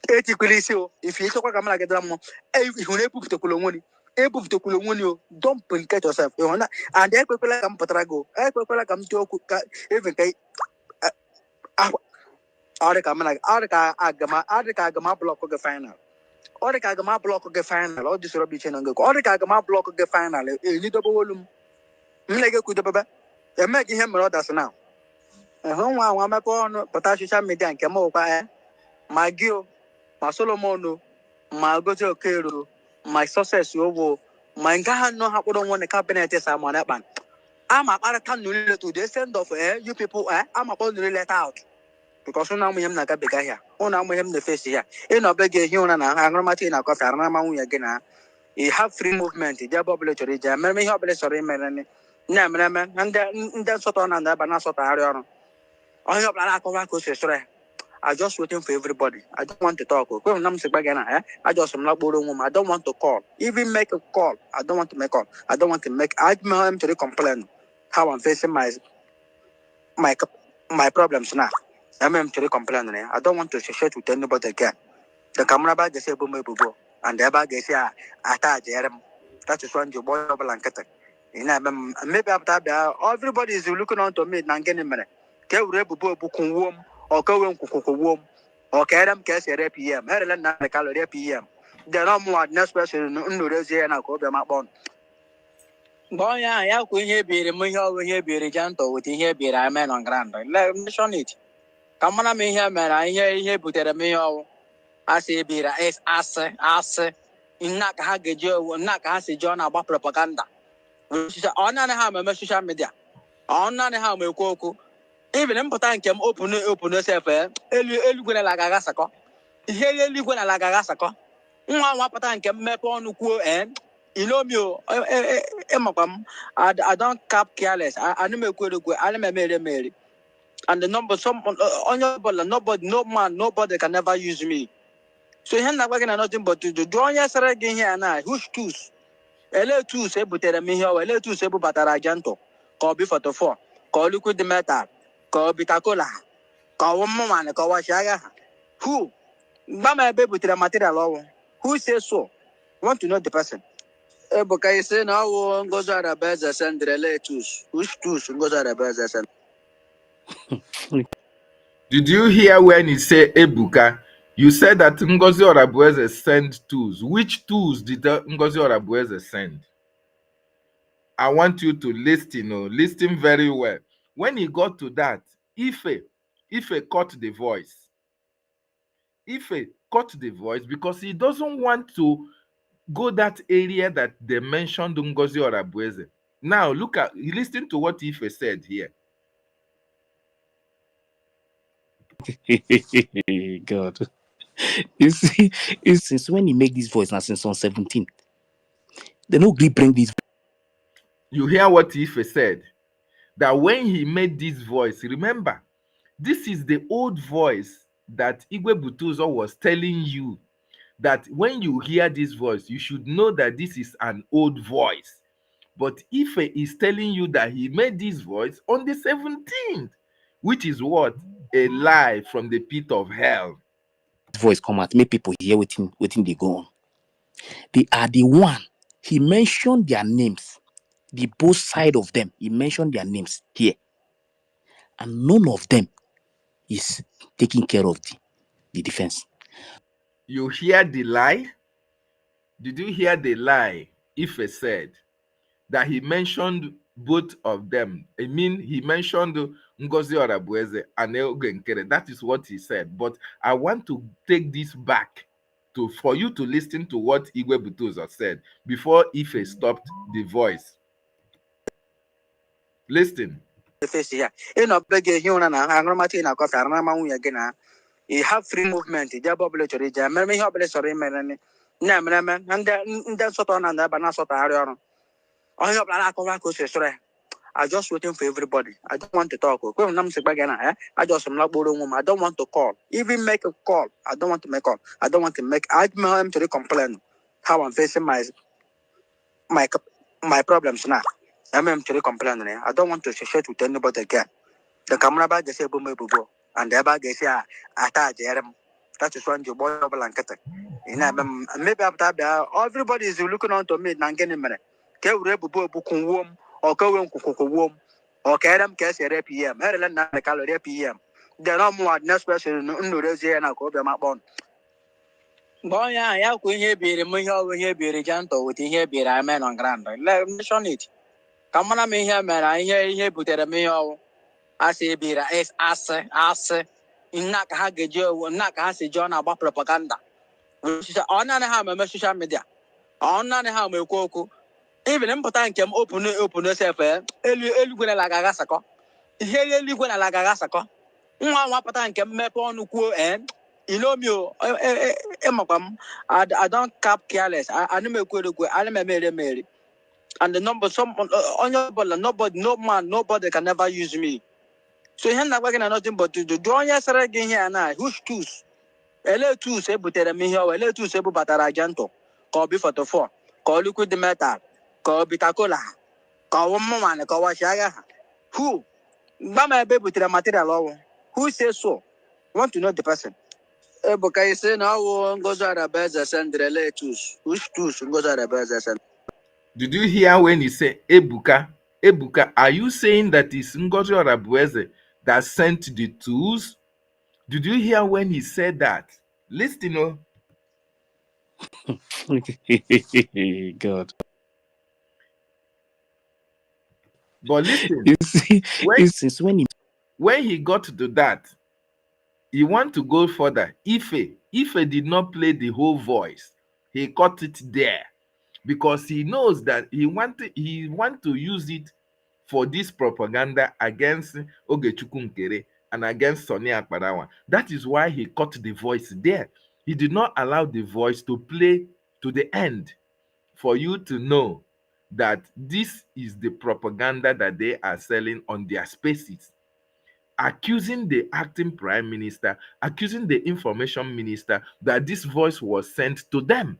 Ethically, so if you talk a Kamala get Ramo, if you able to Kulomoni, able to Kulomoni, don't pincate yourself. And they people like Patrago, I people like even Arca Agama block of the final. Or the Kagama block of the final, or this rubbish and go. Or the Kagama block of the final, a little volume. Like a good baba. They're making him rodas now. A home one upon potassium media and Camo, my Gil, my Solomono, my Gojo Kero, my success over, my God, no, how don't want the cabinet is I'm on that man. I'm a Paracan to the send of you people, I'm upon the let out. Because now we have not big here. Oh, now we have the face here. In a big human and Agromatina coffee, and again. You have free movement. You have obligatory. You may have obligatory. And then sort on and banana sort of area. I have a cover. I just waiting for everybody. I don't want to talk. I just am not borrowing. I don't want to call. Even make a call. I don't want to make call. I don't want to make. I am to complain how I'm facing my problems now. I'm to complain. I don't want to share with anybody again. The camera bag is able to go. And the bag is here. That is one you boy blanket. Maybe after that, everybody is looking on to me and getting a minute. Tell Rebu Bookum warm or going warm or Kadam Cass at PM. Maryland, not a calorie PM. There are no more next person in Indonesia and I call them up on. Boy, I have here be a here be a gentle with here be a man on grand. Let me show it. Come on, I may hear man. I hear here put a mail. I say be as in not Hagajo, not has a John about propaganda. Which is on and have a social media. On and have a cocoa. Even important kem open yourself elu gwe na la gaga sako. Ihe elu gwe na la gaga sako. Nwa pata nke mmepe ọnụ kwuo you know me I don't cap careless. I know me kwe I know me and the number some on your ball nobody no man nobody can never use me. So here na working nothing but to do onye sere gị here na who's tools. Ele tools ebutere m ihe o ele tools ebubatara janto ka obi photo 4 ka o liquid metal ka obi takola ka o mman ka o washaga who Mama ebutere material ọwụ. Who says so? Want to know the person. Ebuka you say now Ngozi Arabeze send relay tools. Which tools Ngozi Arabeze send? Did you hear when he said Ebuka? You said that Ngozi Arabeze sent tools. Which tools did Ngozi Arabeze send? I want you to listen very well. When he got to that, Ife cut the voice. Ife cut the voice because he doesn't want to go that area that they mentioned Ngozi Arabeze. Now listen to what Ife said here. God. You see, it's since when he make this voice now since on 17. They no gree bring this. You hear what Ife said? That when he made this voice, remember, this is the old voice that Igwe Butuzo was telling you that when you hear this voice, you should know that this is an old voice. But Ife is telling you that he made this voice on the 17th, which is what? A lie from the pit of hell. Voice come out, make people hear waiting they go on. They are the one. He mentioned their names. The both side of them. He mentioned their names here. And none of them is taking care of the defense. You hear the lie? Did you hear the lie Ife said? That he mentioned both of them. I mean, he mentioned Ngozi Arabeze and Eoge Nkere. That is what he said. But I want to take this back for you to listen to what Igwe Butuzo said before Ife stopped the voice. Listen. You have free movement. I just waiting for everybody. I don't want to talk. I just am not borrowing. I don't want to call. Even make a call. I don't want to make call. I don't want to make. I'm to complain how I'm facing my problems now. I'm to complain. I don't want to share with anybody again. The camera bag is a boom and the bag is attached. That is one you boy blanket. Maybe after that, everybody is looking on to me. Nangeni minute. Or go womb or carry them cash at PM. Maryland, not the calorie PM. They're not more next person, no, and I'll go them up on. Boy, I have to hear be a gentle with here be a man on grand. Let me show it. Come on, I may hear man, I hear put at a meal. I say be a ass, in Nakahage, Nakahasi John about propaganda. Which is on and how my social media. On and how my cocoa. Even important kem open yourself elu gwe na la gaga sako. Ihe elu gwe na la gaga sako. Nwa pata nke mmepe ọnụ kwuo you know me I don't cap careless. I know me kwe I know me and the number some on your ball nobody no man nobody can never use me. So here na working nothing but to do onye sere gị here na who's tools. Ele tools ebutere m ihe o ele tools ebubatara janto ka obi photo 4 ka o liquid metal ka obi takola ka o mman ka o washaga who Mama ebutere material ọwụ. Who says so? Want to know the person. Ebuka you say now Ngozi Arabeze send relay tools. Which tools Ngozi Arabeze send? Did you hear when he said Ebuka? Ebuka, are you saying that it's Ngozi Arabeze that sent the tools? Did you hear when he said that? Listen, God. But listen, You see, since when he got to that, he want to go further. Ife did not play the whole voice. He cut it there because he knows that he want to use it for this propaganda against Ogechukwu Nkere and against Sonny Akparawa. That is why he cut the voice there. He did not allow the voice to play to the end for you to know that this is the propaganda that they are selling on their spaces, accusing the acting prime minister, accusing the information minister that this voice was sent to them,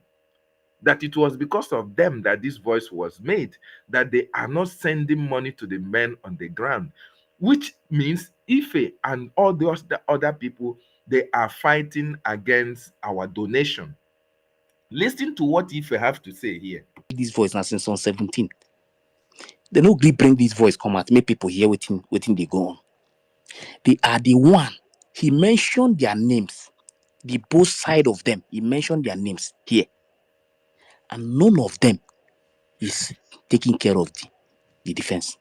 that it was because of them that this voice was made, that they are not sending money to the men on the ground, which means Ife and all those the other people, they are fighting against our donation. Listen to what Ife have to say here. This voice now since on 17. They no gree bring this voice come out, make people hear waiting they go on. They are the one. He mentioned their names, the both side of them. He mentioned their names here, and none of them is taking care of the defense.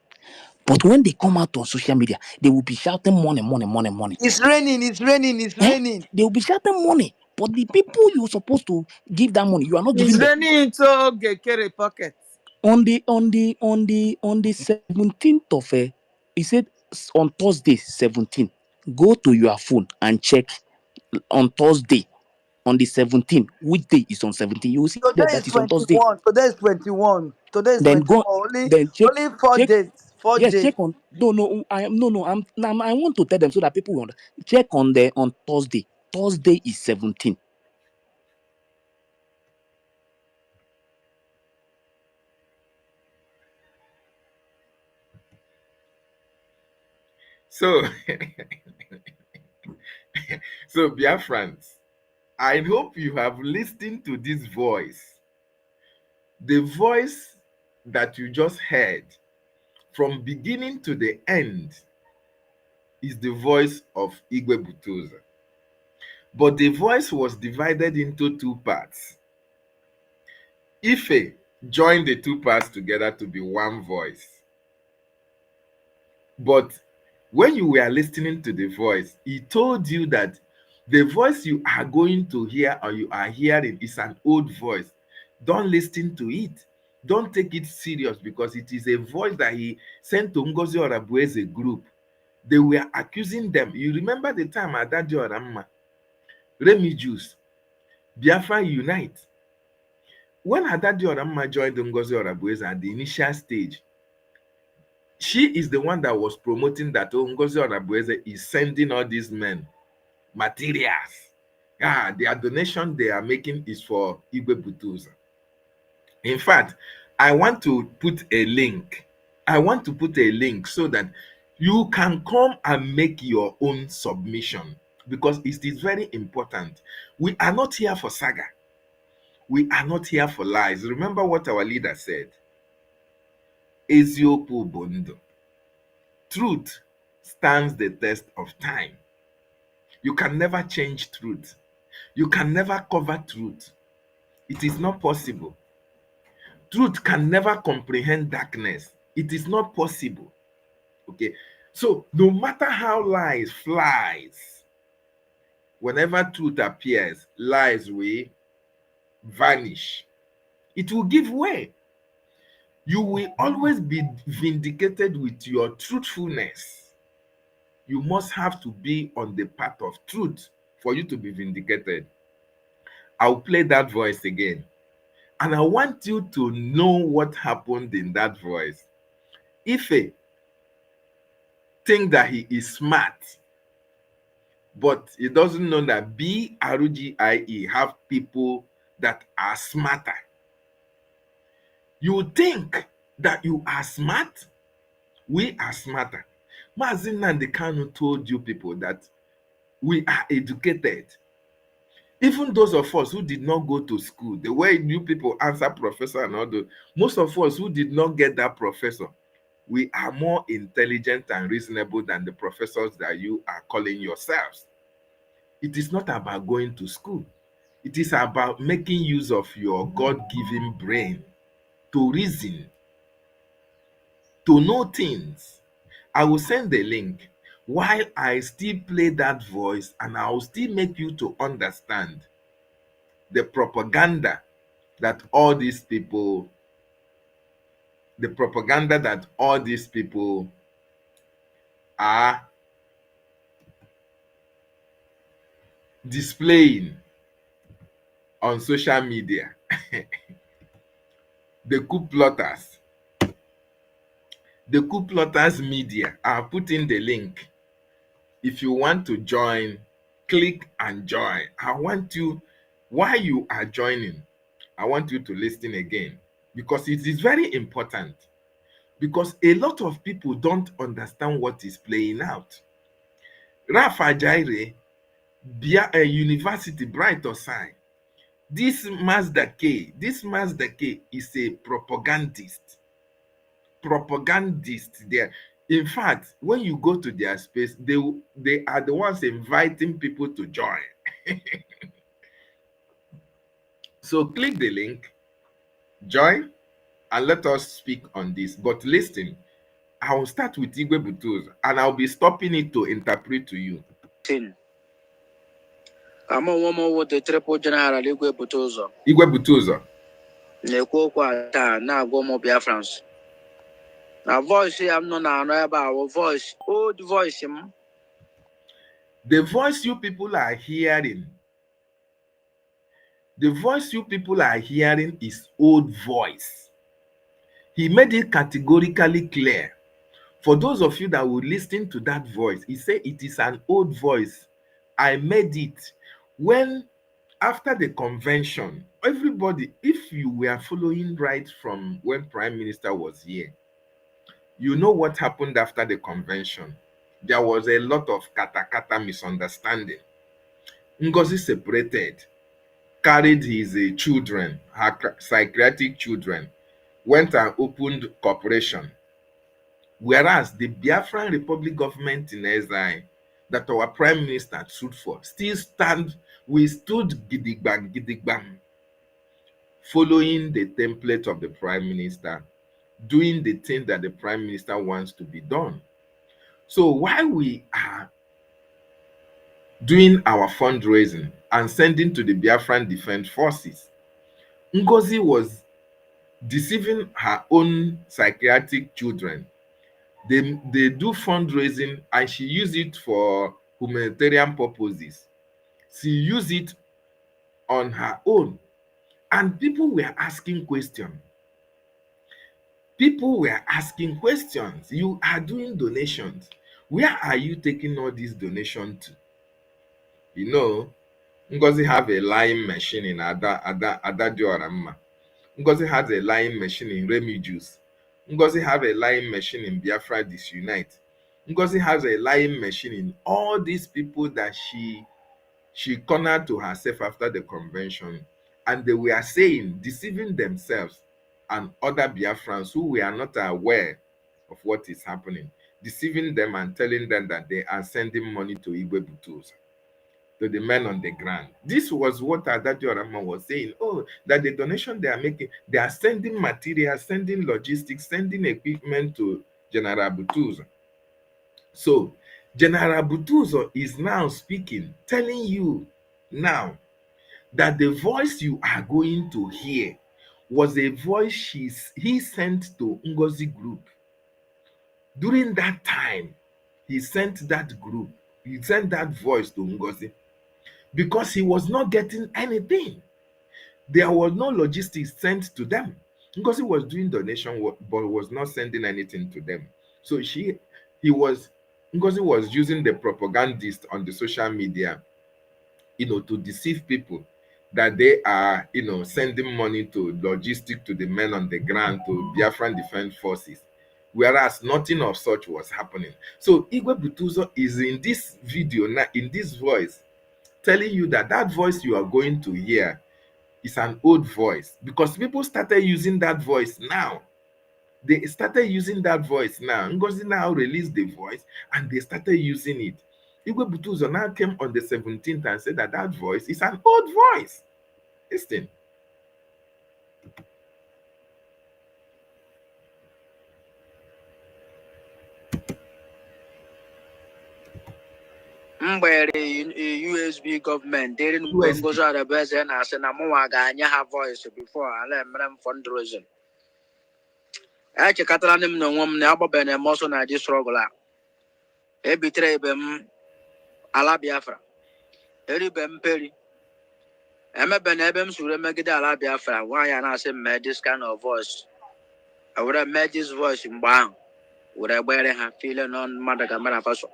But when they come out on social media, they will be shouting money, money, money, money. It's raining, it's raining, it's raining. They will be shouting money. But the people you're supposed to give that money, you are not It's giving them. raining into Gekere pocket. On the 17th of he said on Thursday 17, go to your phone and check on Thursday on the 17th. Which day is on 17? You will see Today that is is on Thursday. 21. Today is 21. Today is Then 21. go, then check, Only 4 check. days. 4 Yes, days. check on. No. I am no. I'm now. I want to tell them so that people will check on Thursday. Thursday is 17. So, so Biafrans, I hope you have listened to this voice. The voice that you just heard from beginning to the end is the voice of Igwe Butoza. But the voice was divided into two parts. Ife joined the two parts together to be one voice. But when you were listening to the voice, he told you that the voice you are going to hear or you are hearing is an old voice. Don't listen to it. Don't take it serious because it is a voice that he sent to Ngozi Orabueze group. They were accusing them. You remember the time Adadio Ramma, Remi Juice, Biafra Unite. When Adadio Ramma joined Ngozi Orabueze at the initial stage, she is the one that was promoting that Ngozi Orabueze is sending all these men materials. Their donation they are making is for Igwe Butoza. In fact, I want to put a link. I want to put a link so that you can come and make your own submission because it is very important. We are not here for saga. We are not here for lies. Remember what our leader said. Eziokwu Bondo. Truth stands the test of time. You can never change truth. You can never cover truth. It is not possible. Truth can never comprehend darkness. It is not possible. Okay. So no matter how lies flies, whenever truth appears, lies will vanish. It will give way. You will always be vindicated with your truthfulness. You must have to be on the path of truth for you to be vindicated. I'll play that voice again. And I want you to know what happened in that voice. Ife think that he is smart, but he doesn't know that BRGIE have people that are smarter. You think that you are smart? We are smarter. Mazin Nnamdi Kanu told you people that we are educated. Even those of us who did not go to school, the way you people answer professor and all those, most of us who did not get that professor, we are more intelligent and reasonable than the professors that you are calling yourselves. It is not about going to school. It is about making use of your God-given brain to reason, to know things. I will send the link while I still play that voice and I will still make you to understand the propaganda that all these people the propaganda that all these people are displaying on social media. The coup plotters. The coup plotters media are putting the link. If you want to join, click and join. I want you, while you are joining, I want you to listen again because it is very important. Because a lot of people don't understand what is playing out. Rafa Jaire, University, Bright or Sign. This Mazda K is a propagandist. There. In fact, when you go to their space, they are the ones inviting people to join. So click the link, join, and let us speak on this. But listen, I will start with Igwe Butuzo, and I'll be stopping it to interpret to you. I'm a woman with the triple general Igwe Butuzo. Igwe Butuzo. Na go mo Biafrans. Na voice I'm not about voice, old voice him. The voice you people are hearing, is old voice. He made it categorically clear. For those of you that will listen to that voice, he said it is an old voice. I made it when, after the convention, everybody, if you were following right from when Prime Minister was here, you know what happened after the convention. There was a lot of kata misunderstanding. Ngozi separated, carried his children, her psychiatric children, went and opened corporation. Whereas the Biafran Republic government in exile that our Prime Minister stood for still stand, we stood gidigbam, following the template of the Prime Minister, doing the thing that the Prime Minister wants to be done. So while we are doing our fundraising and sending to the Biafran Defense Forces, Ngozi was deceiving her own psychiatric children. They do fundraising and she used it for humanitarian purposes. She used it on her own. And people were asking questions. You are doing donations. Where are you taking all these donations to? You know, Ngozi have a lying machine in Ada Dioramma. Ngozi has a lying machine in Remy Juice. Ngozi have a lying machine in Biafra Disunite. Ngozi has a lying machine in all these people that she cornered to herself after the convention. And they were saying, deceiving themselves and other Biafrans who were not aware of what is happening, deceiving them and telling them that they are sending money to Igwe Butuzo, to the men on the ground. This was what Adadio Rama was saying. Oh, that the donation they are making, they are sending materials, sending logistics, sending equipment to General Butuzo. So, General Butuzo is now speaking, telling you now that the voice you are going to hear was a voice he sent to Ngozi group. During that time, he sent that voice to Ngozi because he was not getting anything. There was no logistics sent to them. Ngozi was doing donation work, but was not sending anything to them. So Ngozi was using the propagandist on the social media, to deceive people that they are, sending money to logistics to the men on the ground, to Biafran Defense Forces, whereas nothing of such was happening. So Igwe Butuzo is in this video now, in this voice, telling you that voice you are going to hear is an old voice because people started using that voice now. They started using that voice now. Ngozi now released the voice and they started using it. Igwe Butuzo now came on the 17th and said that voice is an old voice. Listen. USB government didn't go to the best and I said, I'm going to have voice before I let them fundraising. I check Catalan no woman, Alba and Mosso, I just struggle. A betray them ala Biafra. Eri bem peri. Emma Benebem should make it ala Biafra. Why and I say made this kind of voice? I would have made this voice in Bang. Would I wear her feeling on Madagamara Faso?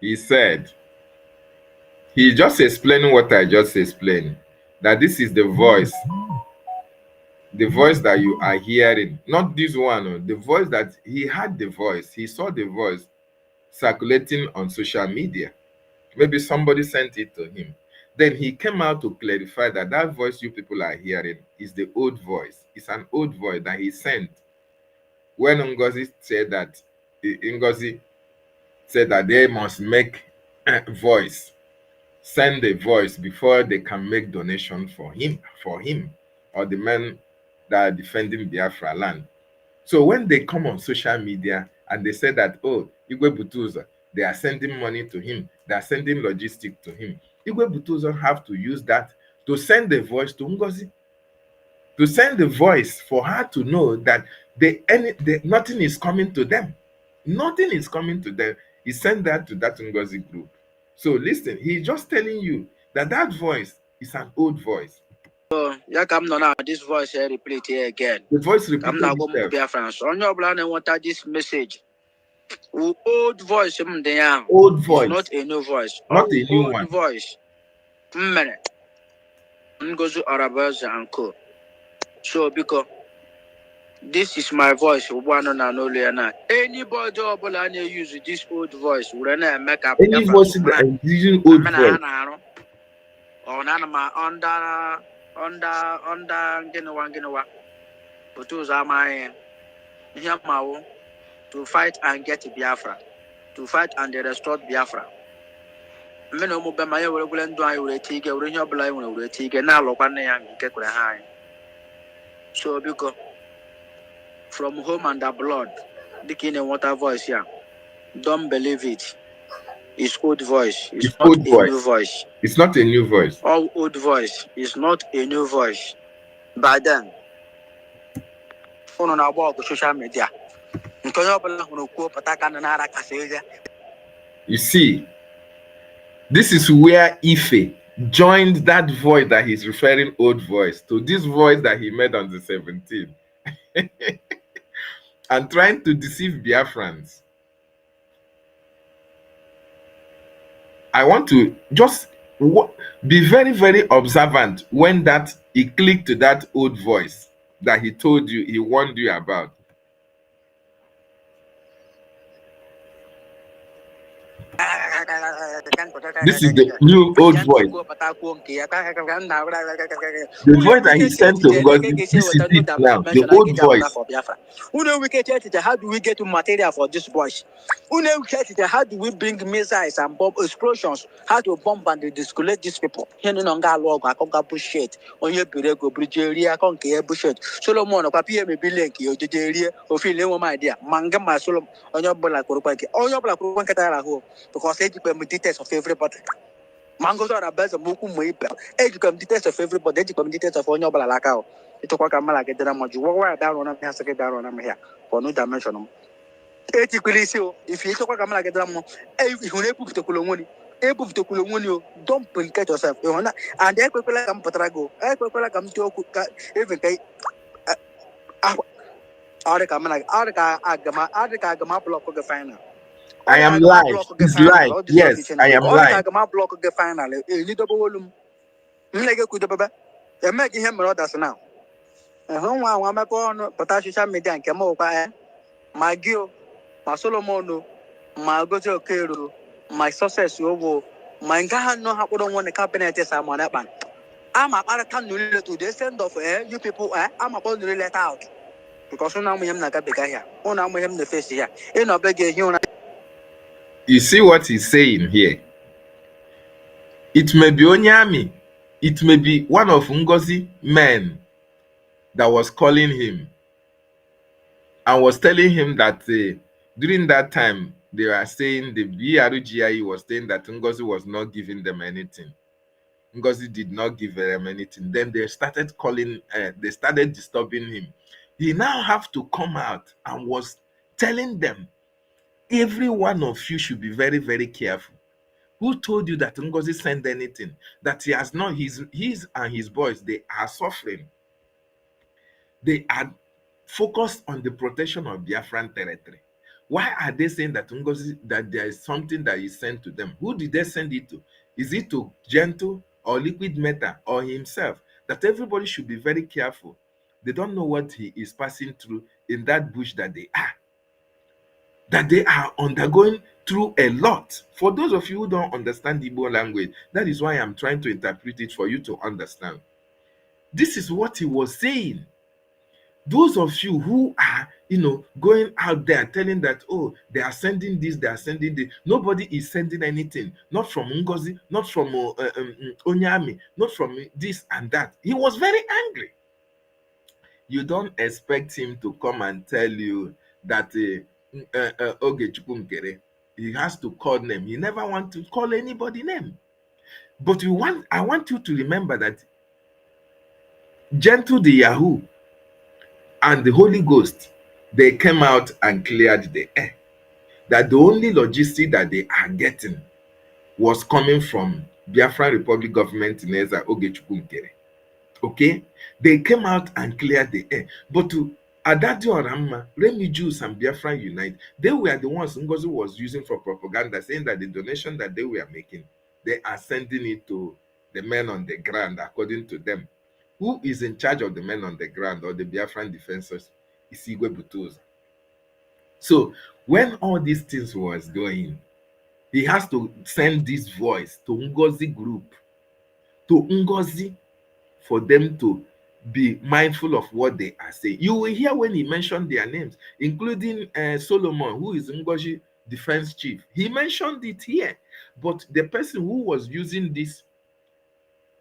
He said, he just explaining what I just explained, that this is the voice that you are hearing, not this one, the voice that he had, the voice, he saw the voice circulating on social media. Maybe somebody sent it to him. Then he came out to clarify that that voice you people are hearing is the old voice. It's an old voice that he sent when Ngozi said that they must make voice, send a voice before they can make donation for him or the men that are defending Biafra land. So when they come on social media and they say that, oh, Igwe Butuzo, they are sending money to him, they are sending logistics to him, Igwe Butuzo have to use that to send the voice to Ngozi, to send the voice for her to know that nothing is coming to them. Nothing is coming to them. He sent that to that Ngozi group. So listen, he's just telling you that that voice is an old voice. So, yeah, come now, this voice here, repeat it here again. The voice repeated come now, itself. Go France. On your plan, and what this message? Old voice, old voice. It's not a new voice. Not a new old one. Voice. Minute. Ngozi Arabaza and Co. So, because this is my voice, one and only, and anybody who use this old voice, will make up any voice that is using old voice. Or Nanama under Genoa. But those are my Yamao to fight and get Biafra, to fight and restore Biafra. Meno Mobamaya will go and do I will take a renewal blind will take a now and get high. So because from home and the blood, the king and water voice here. Don't believe it. It's old voice. It's not a new voice. It's not a new voice. All old voice is not a new voice. By then, on our social media. You see, this is where Ife joined that voice that he's referring old voice to this voice that he made on the 17th and trying to deceive Biafrans. I want to just be very, very observant when he clicked to that old voice that he told you, he warned you about. This is the new old voice. The voice that he sent to Ngozi, this is it now, the old voice. How do we get material for this voice? How do we bring missiles and bomb explosions? How to bomb and discourage these people? Bullshit. On your Pirego bridge area, bullshit. Solomon, Papia may be link you to the area of feeling my idea. Manga my Solomon on your black on your black because they become details of everybody. Mangoes are a best of Muku Muipa. Educate details of everybody, educate details of Onyo Balakao. It took a man like a drama. You were down on a second down on here for no dimension. If you talk about like a drama, if you able to Kulomuni, able to Kulomuni, don't implicate yourself. And then people like Patrago, people like even Arca block of the final. I am live. It's live. Yes, I am live. My block of the final. You double volume. You're making him brothers now. And home one my phone, potassium media and Kamoka, my Gil, my Solomono, my Gojo Kero, my success over, my God, no, how don't want the cabinet is I'm on that man. I'm a Arakan to the send of you people, I'm about to let out. Because now we am not a big here. Oh, now we am the face here. In a big you. You see what he's saying here? It may be Onyami. It may be one of Ngozi men that was calling him and was telling him that during that time, they were saying the BRGIE was saying that Ngozi was not giving them anything. Ngozi did not give them anything. Then they started calling, they started disturbing him. He now have to come out and was telling them, every one of you should be very, very careful. Who told you that Ngozi sent anything? That he has not, his and his boys, they are suffering. They are focused on the protection of Biafran territory. Why are they saying that Ngozi, that there is something that is sent to them? Who did they send it to? Is it to Gentle or Liquid Metal or himself? That everybody should be very careful. They don't know what he is passing through in that bush that they are. That they are undergoing through a lot. For those of you who don't understand Igbo language, that is why I'm trying to interpret it for you to understand. This is what he was saying. Those of you who are, going out there telling that, oh, they are sending this, they are sending this. Nobody is sending anything. Not from Ngozi, not from Onyami, not from this and that. He was very angry. You don't expect him to come and tell you that Oge Chukwumkere, he has to call name. He never want to call anybody name. But I want you to remember that Gentle the Yahoo and the Holy Ghost, they came out and cleared the air. That the only logistic that they are getting was coming from Biafra Republic government in Eza Oge Chukwumkere. Okay? They came out and cleared the air. But to Adadi Oramma, Remi Jews and Biafra Unite, they were the ones Ngozi was using for propaganda, saying that the donation that they were making, they are sending it to the men on the ground, according to them. Who is in charge of the men on the ground or the Biafran defenders? Is Igwe Butoza. So when all these things was going, he has to send this voice to Ngozi group, to Ngozi, for them to be mindful of what they are saying. You will hear when he mentioned their names, including Solomon, who is Ngozi defense chief. He mentioned it here, but the person who was using this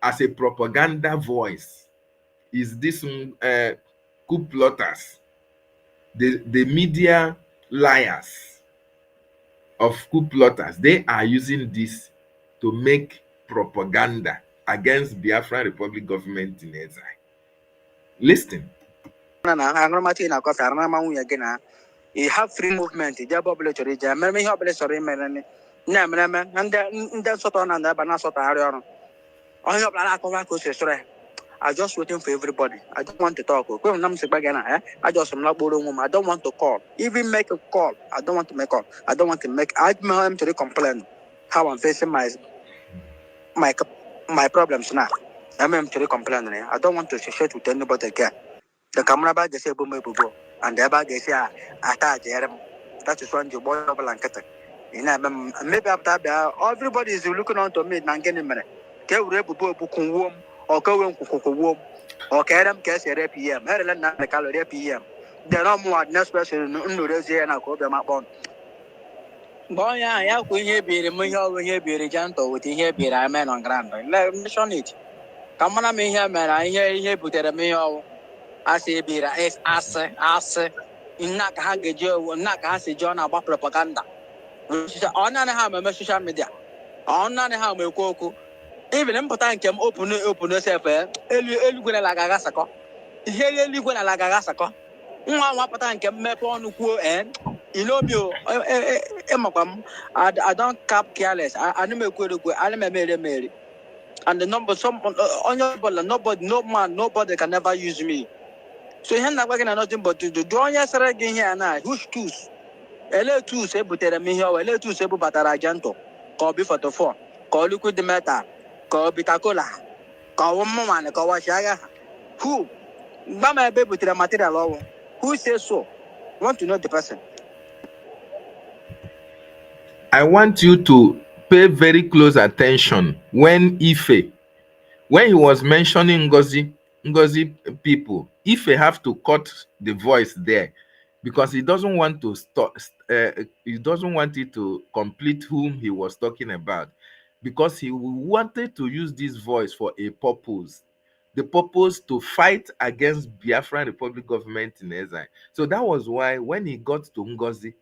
as a propaganda voice is this coup plotters, the media liars of coup plotters. They are using this to make propaganda against Biafra Republic government in exile. Listen. You have free movement. You have ability to reach. Maybe you have ability to reach. No, and then sort on and but not sort of area. I have a lot of I just waiting for everybody. I don't want to talk. I just am not borrowing. I don't want to call. Even make a call. I don't want to make call. I don't want to make. I am to complain how I'm facing my problems now. I'm to complain. I don't want to share with anybody again. The camera bag is able to and the bag is attached. That is one you boy blanket. Maybe after that, everybody is looking on to me and getting money. Tell Rebu Book or go in Kuku or Kadam Cass at PM. Maryland, not the color PM. There are more next person in Indonesia and I call them up on. Boy, I have we here be the Muyo, we here be the gentle with here be a man on ground. Let me show it. Come on, I mean here, man. I hear put at a meal. I say be the ass. In Naka Joe, Naka has a John about propaganda. On and have a social media. On and have a cocoa. Even important came open yourself. Eluguna like a gasako. Here, Luguna like a gasako. One patan came map on who and you know, I don't cap careless. I never could go. I never made a marry. And the number some on your ball, nobody, no man, nobody can never use me. So you're not working on nothing but to do. Join us again here and I. Who's choose? L2 say, but tell me here, L2 say, but Arajanto. Call before the phone. Call liquid the matter. Call Bitacola. Call woman, call Washaga. Who? Mama baby to the material. Who says so? Want to know the person? I want you to pay very close attention when he was mentioning Ngozi people, Ife have to cut the voice there because he doesn't want to stop. He doesn't want it to complete whom he was talking about, because he wanted to use this voice for a purpose. The purpose to fight against Biafra Republic government in exile. So that was why when he got to Ngozi,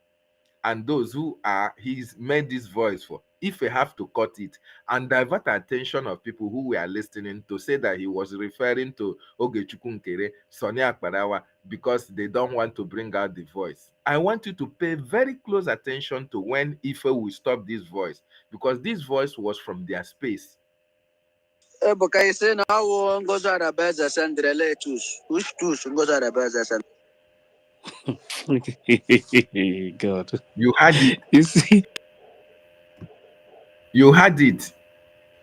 and those who are he's made this voice for, if we have to cut it and divert attention of people who were listening to say that he was referring to Ogechukwu Nkere, Sonia Akparawa, because they don't want to bring out the voice. I want you to pay very close attention to when Ife will stop this voice, because this voice was from their space. Ebuka ise na awo ngozi arabeza sendrele tus ngozi arabeza send. God. You had it. You see, You had it.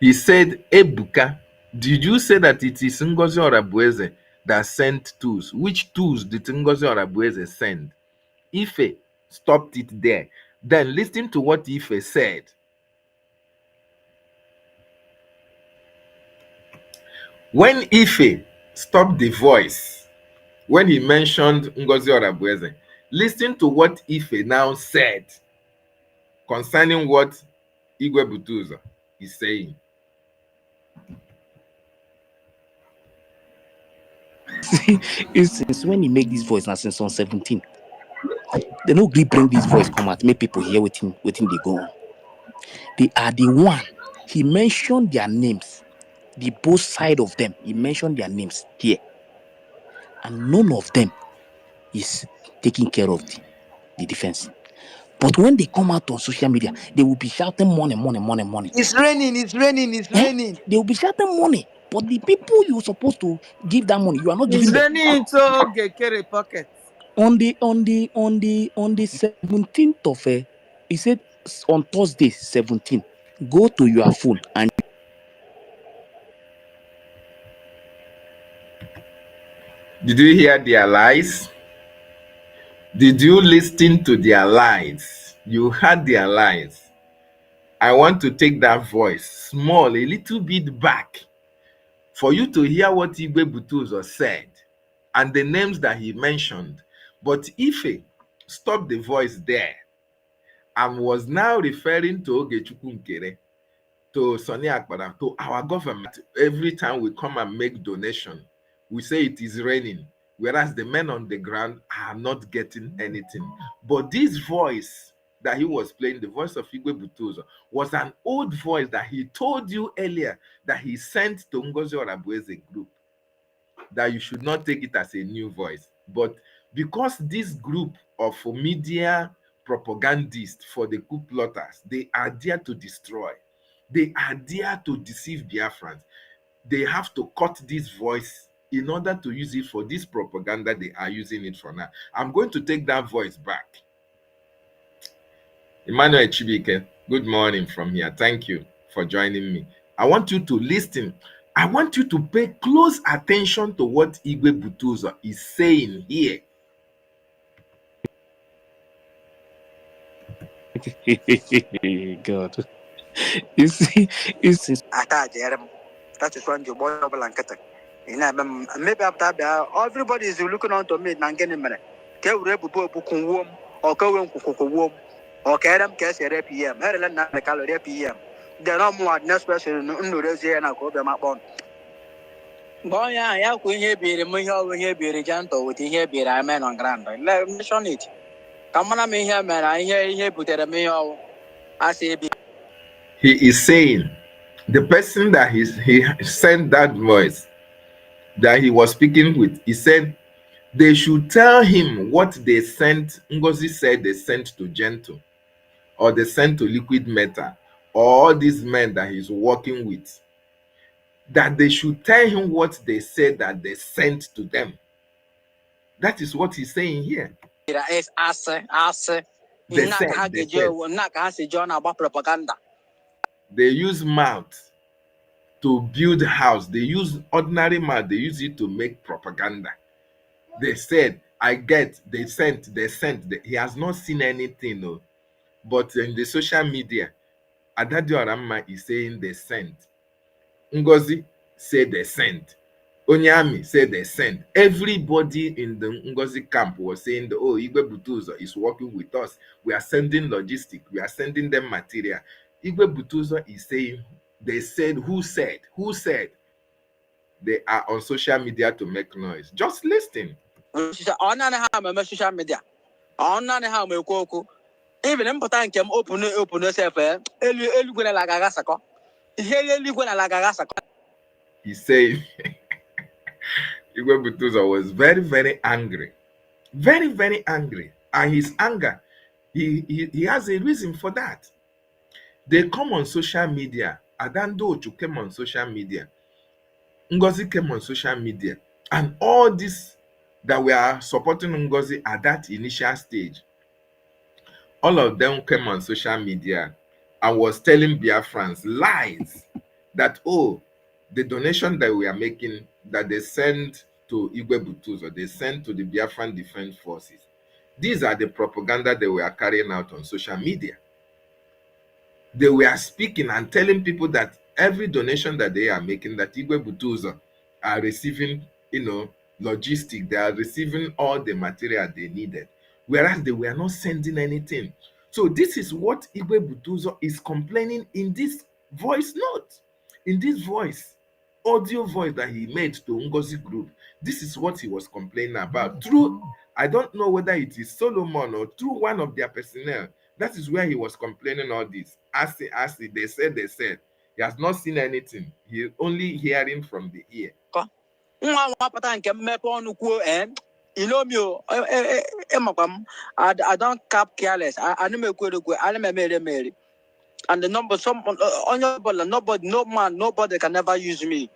He said, Ebuka, did you say that it is Ngozi Orabueze that sent tools? Which tools did Ngozi Orabueze send? Ife stopped it there. Then listen to what Ife said. When Ife stopped the voice, when he mentioned Ngozi Orabueze, listen to what Ife now said concerning what Igwe Butuzo is saying. since when he make this voice now, since on 17, they no gree bring this voice come out, make people hear waiting they go on. They are the one. He mentioned their names, the both side of them. He mentioned their names here, and none of them is taking care of the defense. But when they come out on social media, they will be shouting money. It's raining, it's raining, it's raining. They will be shouting money. But the people you're supposed to give that money, you are not It's giving them. raining so Gekere pocket. On the 17th of he said on Thursday 17, go to your phone and Did you hear their lies? Did you listen to their lies? You heard their lies. I want to take that voice small, a little bit back, for you to hear what Igwe Butuzo said and the names that he mentioned. But Ife stopped the voice there and was now referring to Ogechukwu Nkere, to Sonia Akpara, to our government. Every time we come and make donation, we say it is raining, whereas the men on the ground are not getting anything. But this voice that he was playing, the voice of Igwe Butuzo, was an old voice that he told you earlier that he sent to Ngozi Orabueze group, that you should not take it as a new voice. But because this group of media propagandists for the coup plotters, they are there to destroy. They are there to deceive Biafrans. They have to cut this voice in order to use it for this propaganda they are using it for now. I'm going to take that voice back. Emmanuel Chibike, good morning from here. Thank you for joining me. I want you to listen. I want you to pay close attention to what Igwe Butuzo is saying here. God. You see, That is when you boy blanket. Maybe after that, everybody is looking on to me and getting money. Can we book warm or go warm or carry them cash at PM? Maryland, not the calorie PM. They're not more next person, no, and I'll go them up on. Boy, I have when he be the Mohio when he be the gentle with here be a man on ground. Let me show it. Come on, I mean here, man. I hear he put a mayo. I say, He is saying, the person that he sent that voice that he was speaking with, he said they should tell him what they sent. Ngozi said they sent to Gentle, or they sent to Liquid Metal, or all these men that he's working with, that they should tell him what they said that they sent to them. That is what he's saying here. They said. They use mouth to build house. They use ordinary mouth. They use it to make propaganda. They said, they sent. He has not seen anything, no. But in the social media, Adadio Aramma is saying they sent. Ngozi said they sent. Onyami said they sent. Everybody in the Ngozi camp was saying, oh, Igwe Butuzo is working with us. We are sending logistics. We are sending them material. Igwe Butuzo is saying, they said, who said? Who said? They are on social media to make noise. Just listen. On social media. On Even important kem open self elu gwena la gaga sako. Ihe elu gwena la gaga sako. He said Igwe Butuzo was very, very angry. Very, very angry. And his anger, he has a reason for that. They come on social media. Adando Ochu came on social media. Ngozi came on social media. And all this that we are supporting Ngozi at that initial stage, all of them came on social media and was telling Biafrans lies that, oh, the donation that we are making, that they send to Igwe Butuzo, they send to the Biafran Defense Forces. These are the propaganda they were carrying out on social media. They were speaking and telling people that every donation that they are making, that Igwe Butuzo are receiving, logistic, they are receiving all the material they needed, whereas they were not sending anything. So this is what Igwe Butuzo is complaining in this voice note, in this audio voice that he made to Ngozi Group. This is what he was complaining about. Through, I don't know whether it is Solomon or through one of their personnel. That is where he was complaining all this. As they said. He has not seen anything. He is only hearing from the ear. You know me, I don't cap careless. I never I never made. And the number on your ball, nobody can never use me.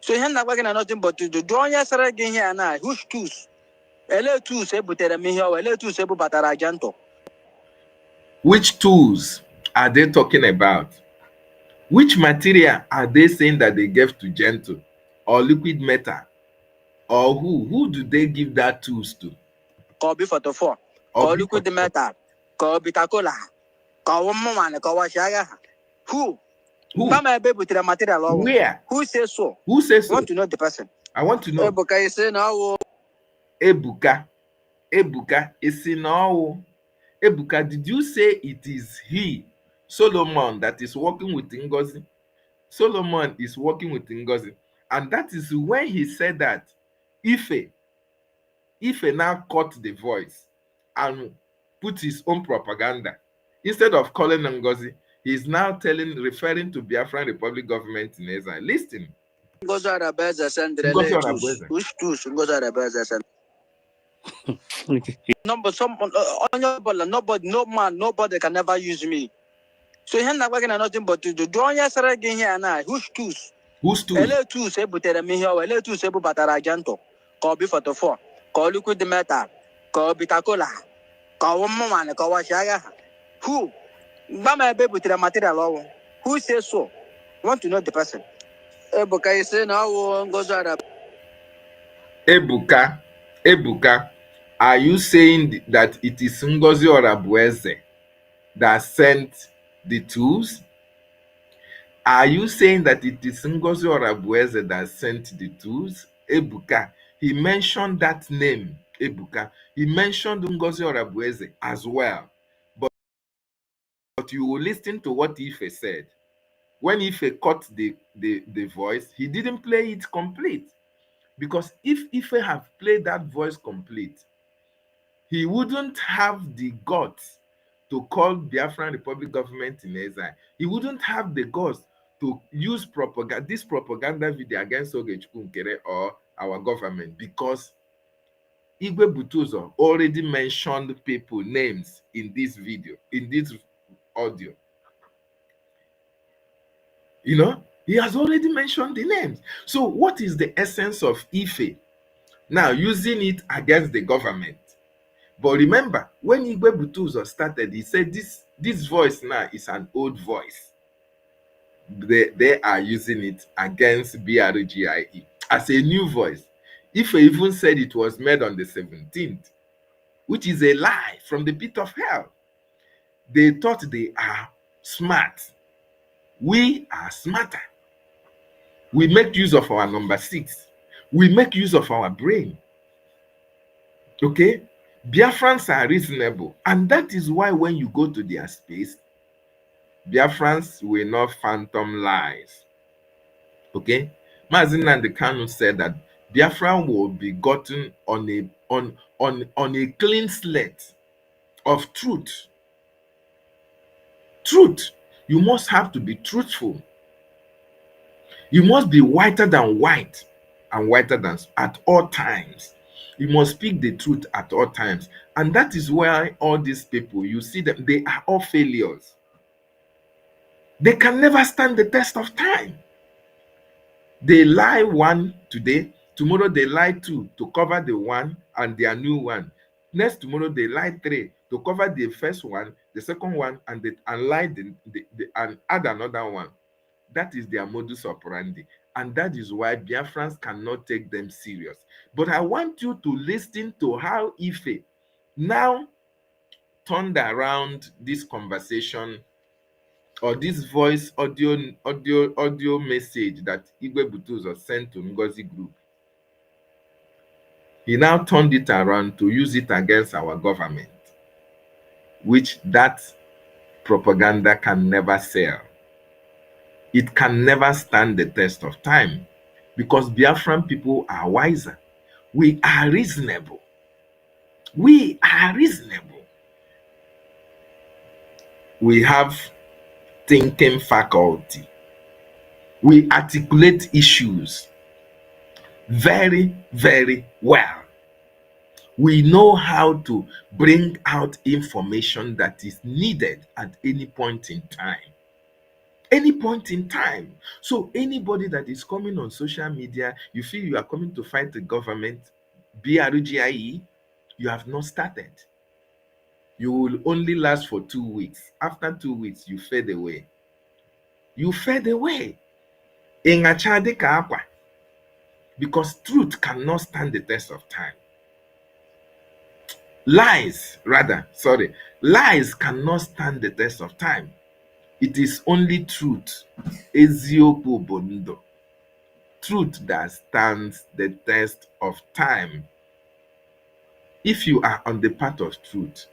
So he not working nothing but to do. Don't yesterday again here and I. Who's tools? Ele tools butere me here. Ele tools batara janto. Which tools are they talking about? Which material are they saying that they gave to Gento or liquid metal? Or who? Who do they give that tools to? Call be for the four. Call liquid metal. Call bitacola. Call woman. Call washaga. Who? Mama baby to the material. Where? Who says so? Who says so? I want to know the person. I want to know. Ebuka is saying now. Ebuka is in now. Ebuka, did you say it is he, Solomon, that is working with Ngozi? Solomon is working with Ngozi. And that is when he said that Ife now caught the voice and put his own propaganda. Instead of calling Ngozi, he is now referring to Biafran Republic government in exile. Listen. Ngozi Arabeza send number on your ball, nobody can never use me. So he not working nothing but to do. Don't yesterday again here and I. Who's tools? Who's tools? Ele tools butere me here. Ele tools batara janto. Call be for the four. Call liquid metal. Call bitacola. Call woman. Call washaga. Who? Mama baby to the material. Who says so? Want to know the person. Ebuka is saying now Ngozi Arabeza. Ebuka, are you saying that it is Ngozi Arabueze that sent the tools? Are you saying that it is Ngozi Arabueze that sent the tools? Ebuka, he mentioned that name, Ebuka. He mentioned Ngozi Arabueze as well. But you will listen to what Ife said. When Ife cut the voice, he didn't play it complete. Because if Ife had played that voice complete, he wouldn't have the guts to call Biafran Republic government in exile. He wouldn't have the guts to use this propaganda video against Ogechukwu Nkere or our government, because Igwe Butuzo already mentioned people names in this video, in this audio. He has already mentioned the names. So what is the essence of Ife now using it against the government? But remember, when Igwe Butuzo started, he said this voice now is an old voice. They are using it against BRGIE as a new voice. Ife even said it was made on the 17th, which is a lie from the pit of hell. They thought they are smart. We are smarter. We make use of our number 6. We make use of our brain. Okay? Biafrans are reasonable. And that is why when you go to their space, Biafrans will not phantom lies. Okay? Mazi Nnamdi Kanu said that Biafra will be gotten on a clean slate of truth. Truth. You must have to be truthful. You must be whiter than white and whiter than at all times. You must speak the truth at all times. And that is why all these people, you see them, they are all failures. They can never stand the test of time. They lie one today, tomorrow they lie two to cover the one and their new one. Next tomorrow they lie three to cover the first one, the second one, and lie and add another one. That is their modus operandi. And that is why Biafrans cannot take them serious. But I want you to listen to how Ife now turned around this conversation or this voice audio message that Igwe Butuzo sent to Ngozi Group. He now turned it around to use it against our government, which that propaganda can never sell. It can never stand the test of time because Biafran people are wiser. We are reasonable. We are reasonable. We have thinking faculty. We articulate issues very, very well. We know how to bring out information that is needed at any point in time. Any point in time. So anybody that is coming on social media, you feel you are coming to fight the government, BRGIE, you have not started. You will only last for 2 weeks. After 2 weeks, you fade away. You fade away. Because truth cannot stand the test of time. Lies cannot stand the test of time. It is only truth, eziokwu bụ ndụ, truth that stands the test of time. If you are on the path of truth,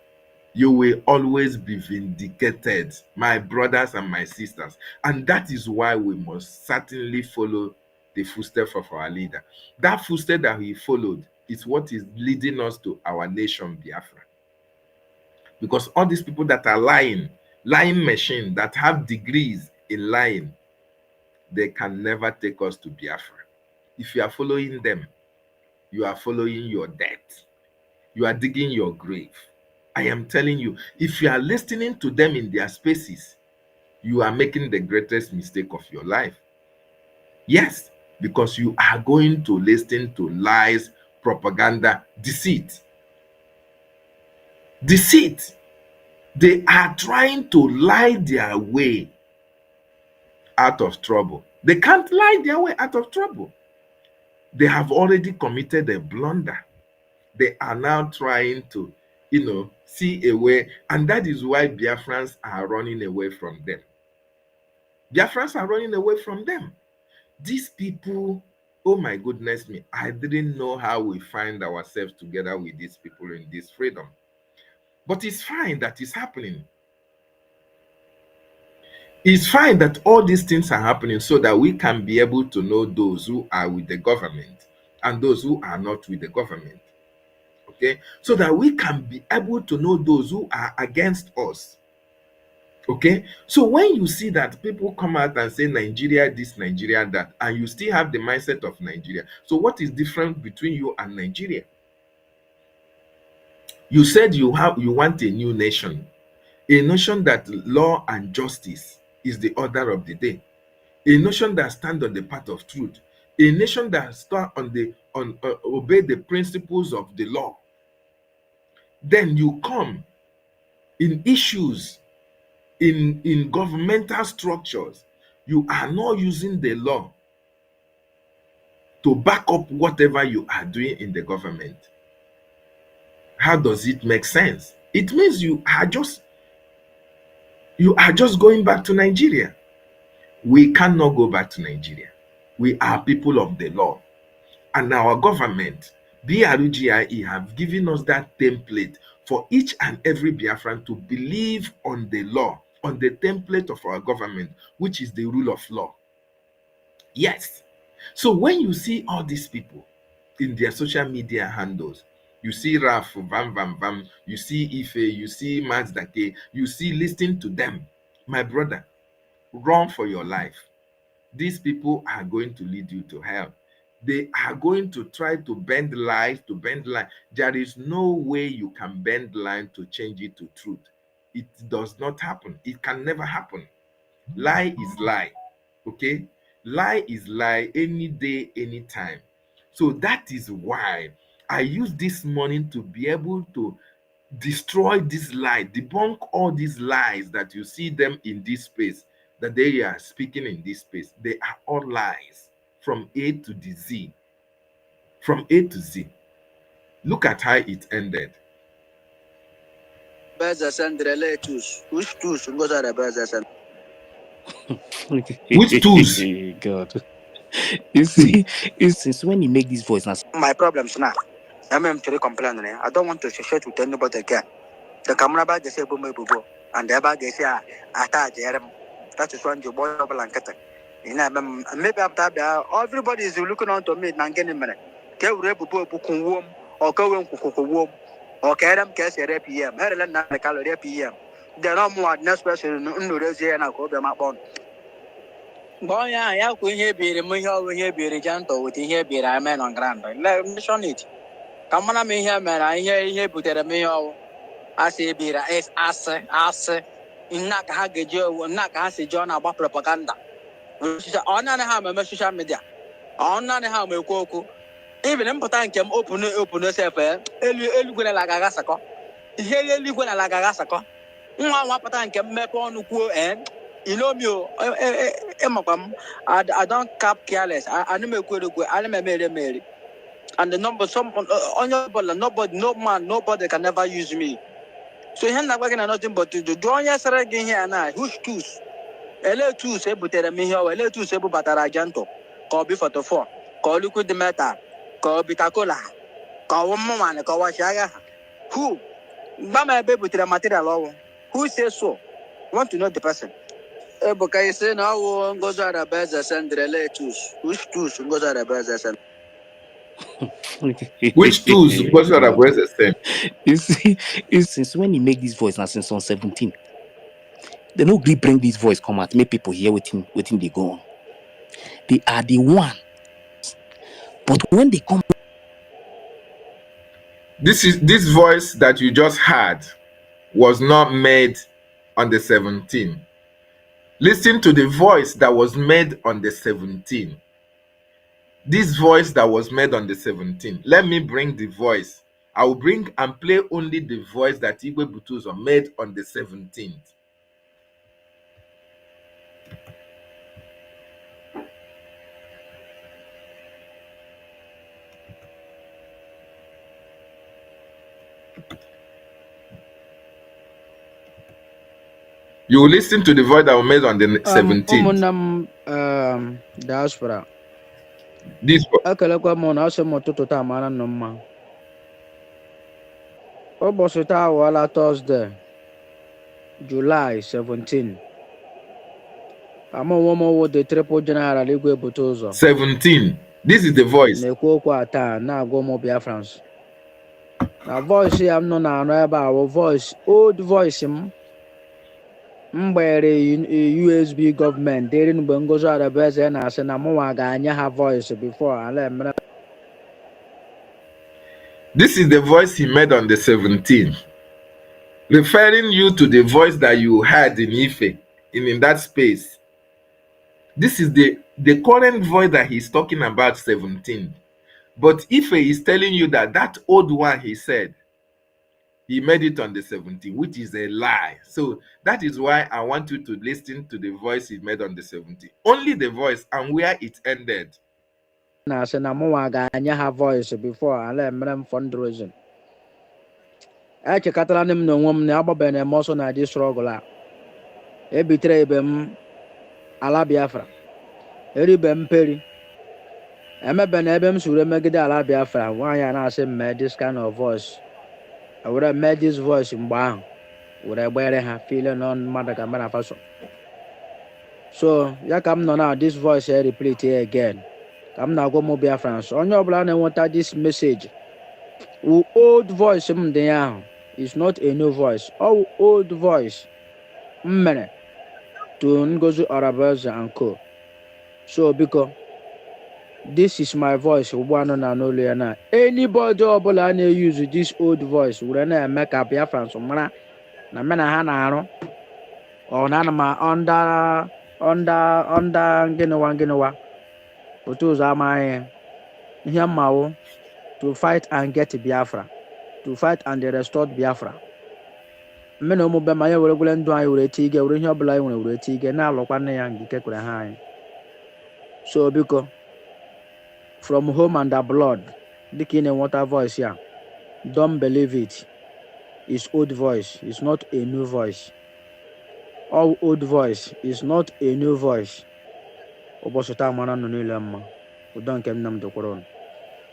you will always be vindicated, my brothers and my sisters. And that is why we must certainly follow the footsteps of our leader. That footstep that he followed is what is leading us to our nation, Biafra. Because all these people that are lying machine, that have degrees in lying, they can never take us to Biafra. If you are following them, you are following your death. You are digging your grave. I am telling you, if you are listening to them in their spaces, you are making the greatest mistake of your life. Yes, because you are going to listen to lies, propaganda, deceit. Deceit. They are trying to lie their way out of trouble. They can't lie their way out of trouble. They have already committed a blunder. They are now trying to, see a way, and that is why Biafrans are running away from them. Biafrans are running away from them. These people, oh my goodness me, I didn't know how we find ourselves together with these people in this freedom. But it's fine that it's happening. It's fine that all these things are happening so that we can be able to know those who are with the government and those who are not with the government. Okay? So that we can be able to know those who are against us. Okay? So when you see that people come out and say Nigeria this, Nigeria that, and you still have the mindset of Nigeria, so what is different between you and Nigeria? You said you want a new nation, a nation that law and justice is the order of the day, a nation that stands on the path of truth, a nation that stands obey the principles of the law. Then you come in issues, in governmental structures, you are not using the law to back up whatever you are doing in the government. How does it make sense? It means you are just going back to Nigeria. We cannot go back to Nigeria. We are people of the law. And our government, BRGIE, have given us that template for each and every Biafran to believe on the law, on the template of our government, which is the rule of law. Yes. So when you see all these people in their social media handles, you see Raf, Vam, you see Ife, you see Mazdake, you see, listen to them. My brother, run for your life. These people are going to lead you to hell. They are going to try to bend lies, to bend line. There is no way you can bend line to change it to truth. It does not happen. It can never happen. Lie is lie. Okay? Lie is lie any day, anytime. So that is why I use this morning to be able to destroy this lie, debunk all these lies that you see them in this space, that they are speaking in this space. They are all lies from A to the Z. From A to Z. Look at how it ended. Which tools? God. You see, it's since when he make this voice now. My problems now. I'm actually complaining. I don't want to share with anybody again. The camera bag is a boom, and the bag is a Jerem. That is one you boy of blanket. Maybe after that, everybody is looking on to me, Nangan minute. Tell Rebu Bukun womb, or Cowan Kuku womb, or Kadam Cass at PM, Maryland, the calorie PM. There are more next person, no, and I'll call them up on. Boy, I could hear be the Mohio here be Rejanto with here be a man on ground. Let me show it. Come on, me here, man. I hear put a mayo. I say, be a ass, in Nakahagajo, Nakasi John about propaganda. On and how my social media. On and how my cocoa. Even important came open yourself, Eluguela Lagasaco. Here, Eluguela Lagasaco. One patan came map on Coup and. You know me, I don't cap careless. I never go. I never made. And the number some on your ball, nobody, no man, nobody can never use me. So you're not working on nothing but to do. Don't you say again here now? Who's choose? Ele two say butere me here. Ele two say bu batara janto. Call be 44. Call liquid the metal. Call bitacola. Call one man. Call washaga. Who? Mama be butere material. Who says so? Want to know the person? Because you say now goes out of best and relay choose. Which choose goes out of best and Which tools supposed to have the same? You see, it's since when he make this voice now since on 17. They no gree bring this voice come out, make people hear waiting they go on. They are the one. But when they come, This voice that you just heard was not made on the 17th. Listen to the voice that was made on the 17th. This voice that was made on the 17th. Let me bring the voice. I will bring and play only the voice that Igwe Butuzo made on the 17th. You will listen to the voice that was made on the 17th. Diaspora. This voice. Akalakwa mo na ase mo tututa mara no ma. Obosita wala Thursday, July 17. Amo womo wo the triple general Igwe Butuzo. 17. This is the voice. Na-ekwu okwu ata na agwa mo Biafrans. Na voice ya m nọ na anọ ebe a wo voice, old voice m. Mgbere USB government deri mgbe Ngozi Adebeze na-asị na mụnwa ga-anye ha voice before ala emere. This is the voice he made on the 17th, referring you to the voice that you heard in Ife, in that space. This is the current voice that he's talking about 17. But Ife is telling you that old one he said, he made it on the 17th, which is a lie. So that is why I want you to listen to the voice he made on the 17th. Only the voice and where it ended. Na say na mụnwa ga-anye ha voice before ala emere m fundraising. Echekatara m na onwe m na agbabere m ọsọ na dị struggle a. Ebitere ibe m ala Biafra. Eribe m peri. Emebe na ebe m suru emegide ala Biafra. Nwaanyị na-asị m mee this kind of voice. I would have made this voice in Bang. Would I wear her feeling on Madagamara Faso? So, Yakam no now, this voice I repeat here again. Come now, go Mobile France. On your plan, I want this message. Old voice, it's not a new voice. Oh, old voice. to Ngozi Orabaza and Co. So because this is my voice, one na no na anybody ọbụla na-use this old voice were na-eme ka Biafra so mara na me na ha na-arụ ọ na ma under gịnịwa otu ụzọ amaghị ihe mmawo to fight and get Biafra, to fight and restore Biafra. Me na ụmụ be ma anyị weregwere ndụ anyị were tige were ihe ọbụla anyị nwere were tige na-alụkwa nne ya nke kwere ha anyị. So biko from home and abroad dịka ị na-enweta voice ya, don't believe it. It's old voice, it's not a new voice. All old voice is not a new voice. Ụbọchị taa mara nụ niile mma, udo nke nna m dịkwara unu,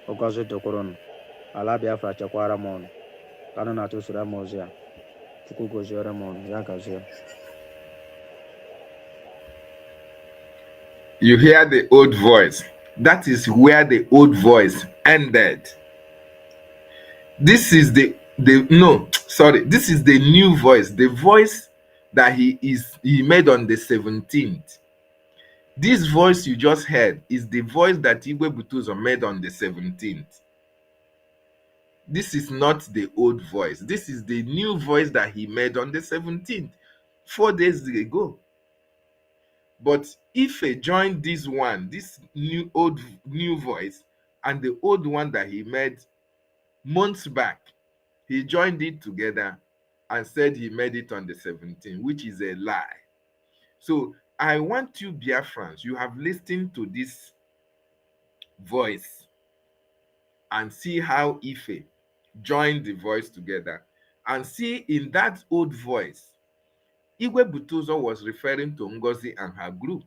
ọgọzi dịkwara unu, ala Biafra chekwara m unu, ka nụ na-atụsoro m ozi ya, Chukwu goziere m unu, ya gazie. You hear the old voice. That is where the old voice ended. This is this is the new voice, the voice that he made on the 17th. This voice you just heard is the voice that Igwe Butuzo made on the 17th. This is not the old voice. This is the new voice that he made on the 17th, 4 days ago. But if he joined this one, this new voice, and the old one that he made months back, he joined it together and said he made it on the 17th, which is a lie. So I want you Biafrans, you have listened to this voice and see how Ife joined the voice together, and see in that old voice, Igwe Butuzo was referring to Ngozi and her group.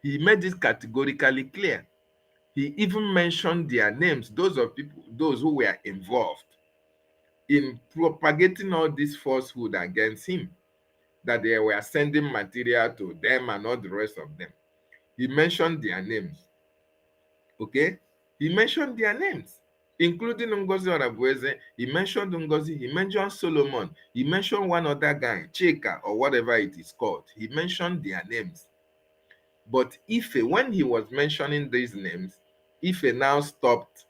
He made it categorically clear. He even mentioned their names, those who were involved in propagating all this falsehood against him, that they were sending material to them and all the rest of them. He mentioned their names. Okay? He mentioned their names, including Ngozi Orabueze. He mentioned Ngozi. He mentioned Solomon. He mentioned one other guy, Cheka, or whatever it is called. He mentioned their names. But Ife, when he was mentioning these names, Ife now stopped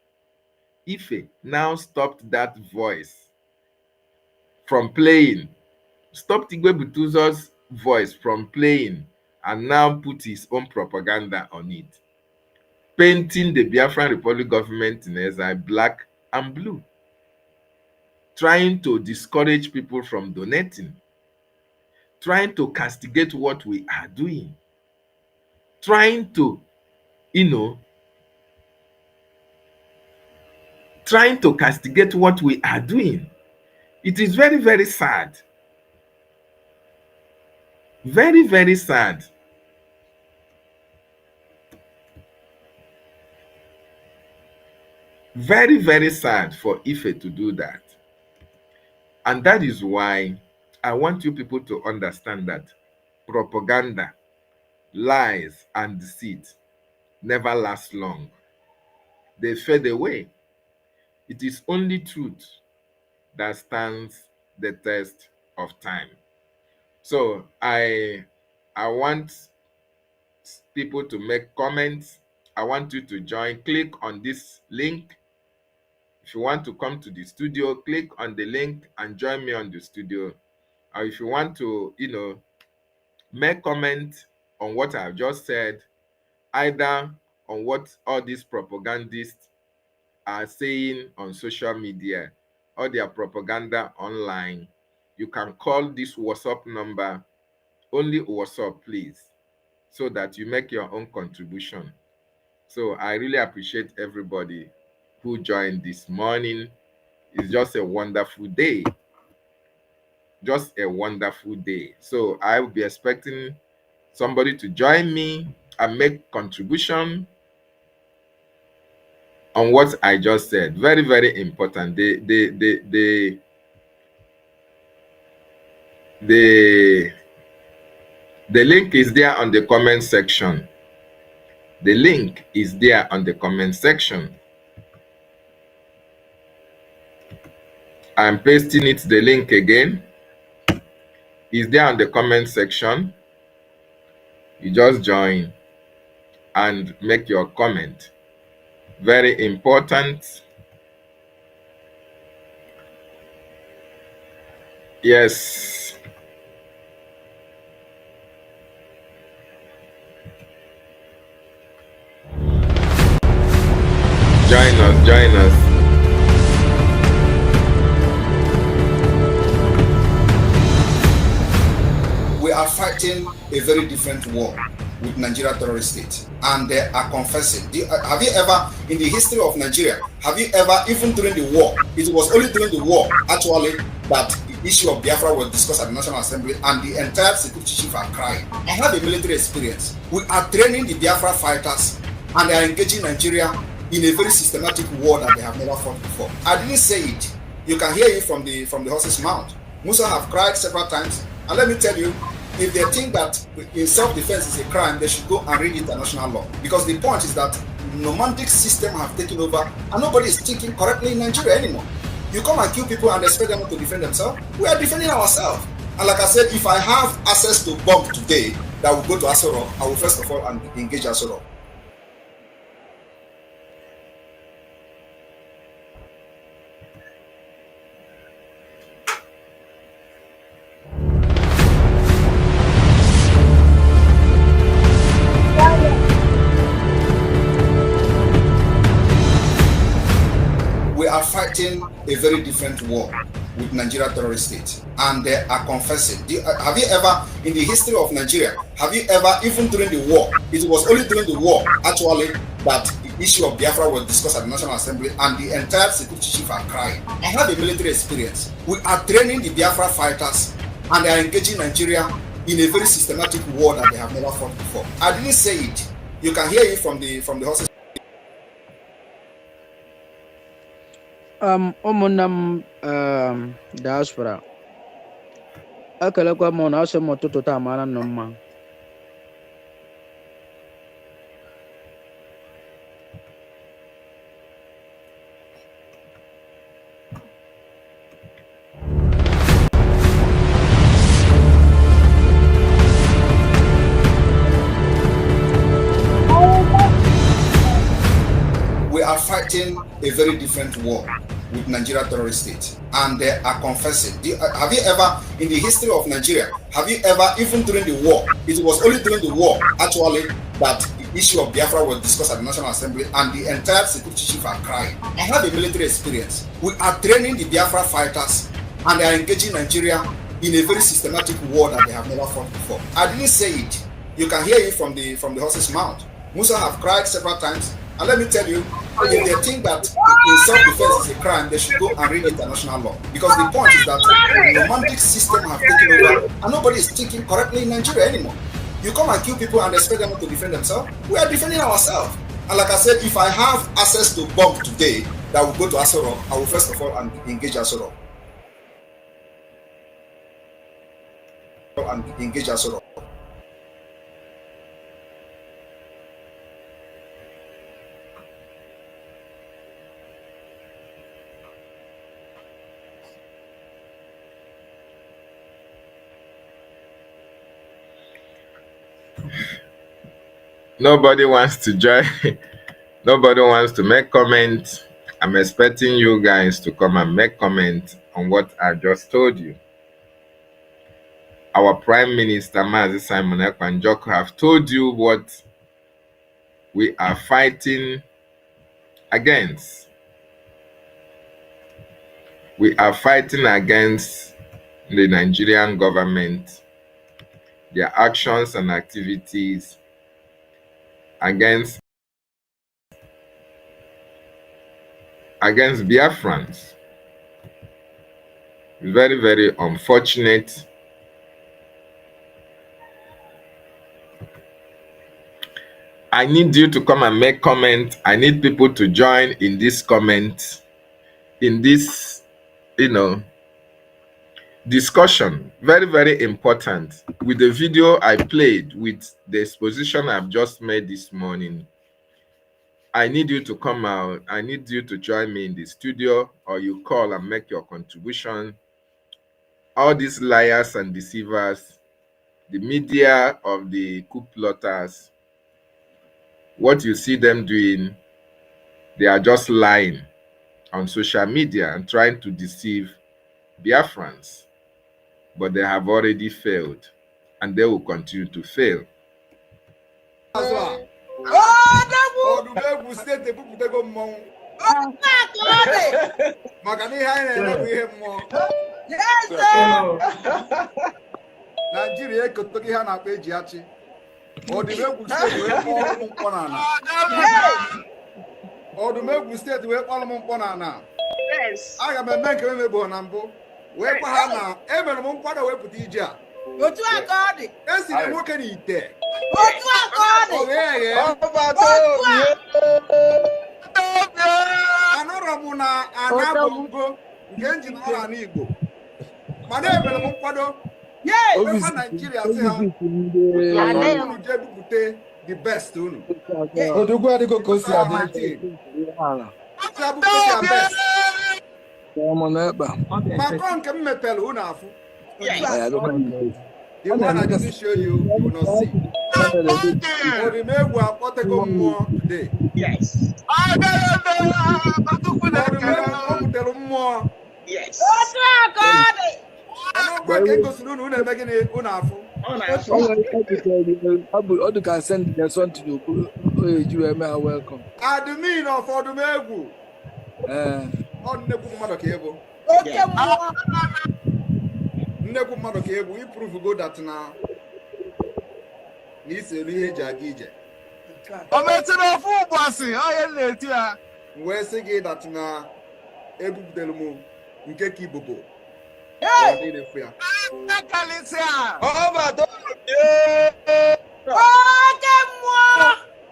that voice from playing, stopped Igwe Butuzo's voice from playing, and now put his own propaganda on it, painting the Biafran Republic government in exile black and blue, trying to discourage people from donating, trying to castigate what we are doing, trying to, castigate what we are doing. It is very, very sad. Very, very sad. Very, very sad for Ife to do that. And that is why I want you people to understand that propaganda, lies, and deceit never last long. They fade away. It is only truth that stands the test of time. So I want people to make comments. I want you to join. Click on this link. If you want to come to the studio, click on the link and join me on the studio. Or if you want to, make comment on what I've just said, either on what all these propagandists are saying on social media or their propaganda online, you can call this WhatsApp number, only WhatsApp, please, so that you make your own contribution. So I really appreciate everybody who joined this morning. It's just a wonderful day. Just a wonderful day. So I will be expecting somebody to join me and make contribution on what I just said. Very, very important. The link is there on the comment section. The link is there on the comment section. I'm pasting it, the link again. is there on the comment section. You just join and make your comment. Very important. Yes. Join us, join us. We are fighting a very different war with Nigeria terrorist state, and they are confessing. Have you ever, in the history of Nigeria, have you ever, even during the war, it was only during the war, actually, that the issue of Biafra was discussed at the National Assembly, and the entire security chief are crying. I have a military experience. We are training the Biafra fighters, and they are engaging Nigeria in a very systematic war that they have never fought before. I didn't say it. You can hear it from the horse's mouth. Musa have cried several times, and let me tell you, if they think that in self-defense is a crime, they should go and read international law. Because the point is that nomadic system have taken over, and nobody is thinking correctly in Nigeria anymore. You come and kill people and expect them to defend themselves. We are defending ourselves. And like I said, if I have access to bomb today that will go to Asoro, I will first of all engage Asoro. We are fighting a very different war with Nigeria terrorist state, and they are confessing. Have you ever, in the history of Nigeria, have you ever, even during the war, it was only during the war, actually, that the issue of Biafra was discussed at the National Assembly, and the entire security chief are crying. I have a military experience. We are training the Biafra fighters, and they are engaging Nigeria in a very systematic war that they have never fought before. I didn't say it. You can hear it from the horses. Ụmụnne diaspora, ekelekwa m na asị m ụtụtụ taa mara nnọọ mma. We are fighting a very different war with Nigeria terrorist state, and they are confessing. Have you ever, in the history of Nigeria, have you ever, even during the war, it was only during the war, actually, that the issue of Biafra was discussed at the National Assembly, and the entire security chief are crying. I have a military experience. We are training the Biafra fighters, and they are engaging Nigeria in a very systematic war that they have never fought before. I didn't say it. You can hear it from the horse's mouth. Musa have cried several times. And let me tell you, if they think that in self-defense is a crime, they should go and read international law. Because the point is that the nomadic system have taken over, and nobody is thinking correctly in Nigeria anymore. You come and kill people and expect them to defend themselves. We are defending ourselves. And like I said, if I have access to bomb today that will go to Asoro, I will first of all engage Asoro. And engage Asoro. Nobody wants to join. Nobody wants to make comment. I'm expecting you guys to come and make comment on what I just told you. Our Prime Minister, Mazi Simon Ekwanjoko, have told you what we are fighting against. We are fighting against the Nigerian government, their actions and activities, against Biafrans. Very, very unfortunate. I need you to come and make comment. I need people to join in this comment, in this, discussion. Very, very important. With the video I played, with the exposition I've just made this morning, I need you to come out. I need you to join me in the studio, or you call and make your contribution all these liars and deceivers, the media of the coup plotters, what you see them doing, they are just lying on social media and trying to deceive Biafrans. But they have already failed, and they will continue to fail. Odumegwu steeti ebupụtago mmọnwụ maka na ihe anyị na-eme bụ ihe mmụọ. Naijiria ekotogo ihe a na-akpọ eji achị. Odumegwu steeti wee kpọọ ụmụ mkpọ n'ala. Odumegwu steeti wee kpọọ ụmụ mkpọ n'ala. Aga m eme nke emegbo na mbụ wee gwa ha na emere m nkwado wepụta ije a. Otu aka ọ dị. Esiri nwoke n'ite. Otu aka ọ dị. Anọrọ m na anabụgo nke njin ọha n'Igbo mana emere m nkwado wekwa Naijiria sị ha unu jee bupute the best unu. Odogwu adịgo ka o si adị. Sị abupute ya best. Maka nke m mepere unu afụ. The one I just show you will not see. Odumegwu akpọtego mmụọ today. Yes. Odumegwu mmụọ. Yes. Ọnụgwa ka egosiri unu eme gịnị unu afụ. Ọ dị ka send the son to you. Welcome. Admin of Odumegwu. Ọ nnekwu mmadụ ka ịbụ. Nnekwu mmadụ ka egwu iprove go that na isi elu ihe eji aga ije. O metụrụ ofu ụbọchị onye na-eti ya. Wee sị gị that na ebupụtara m nke ka ibobo.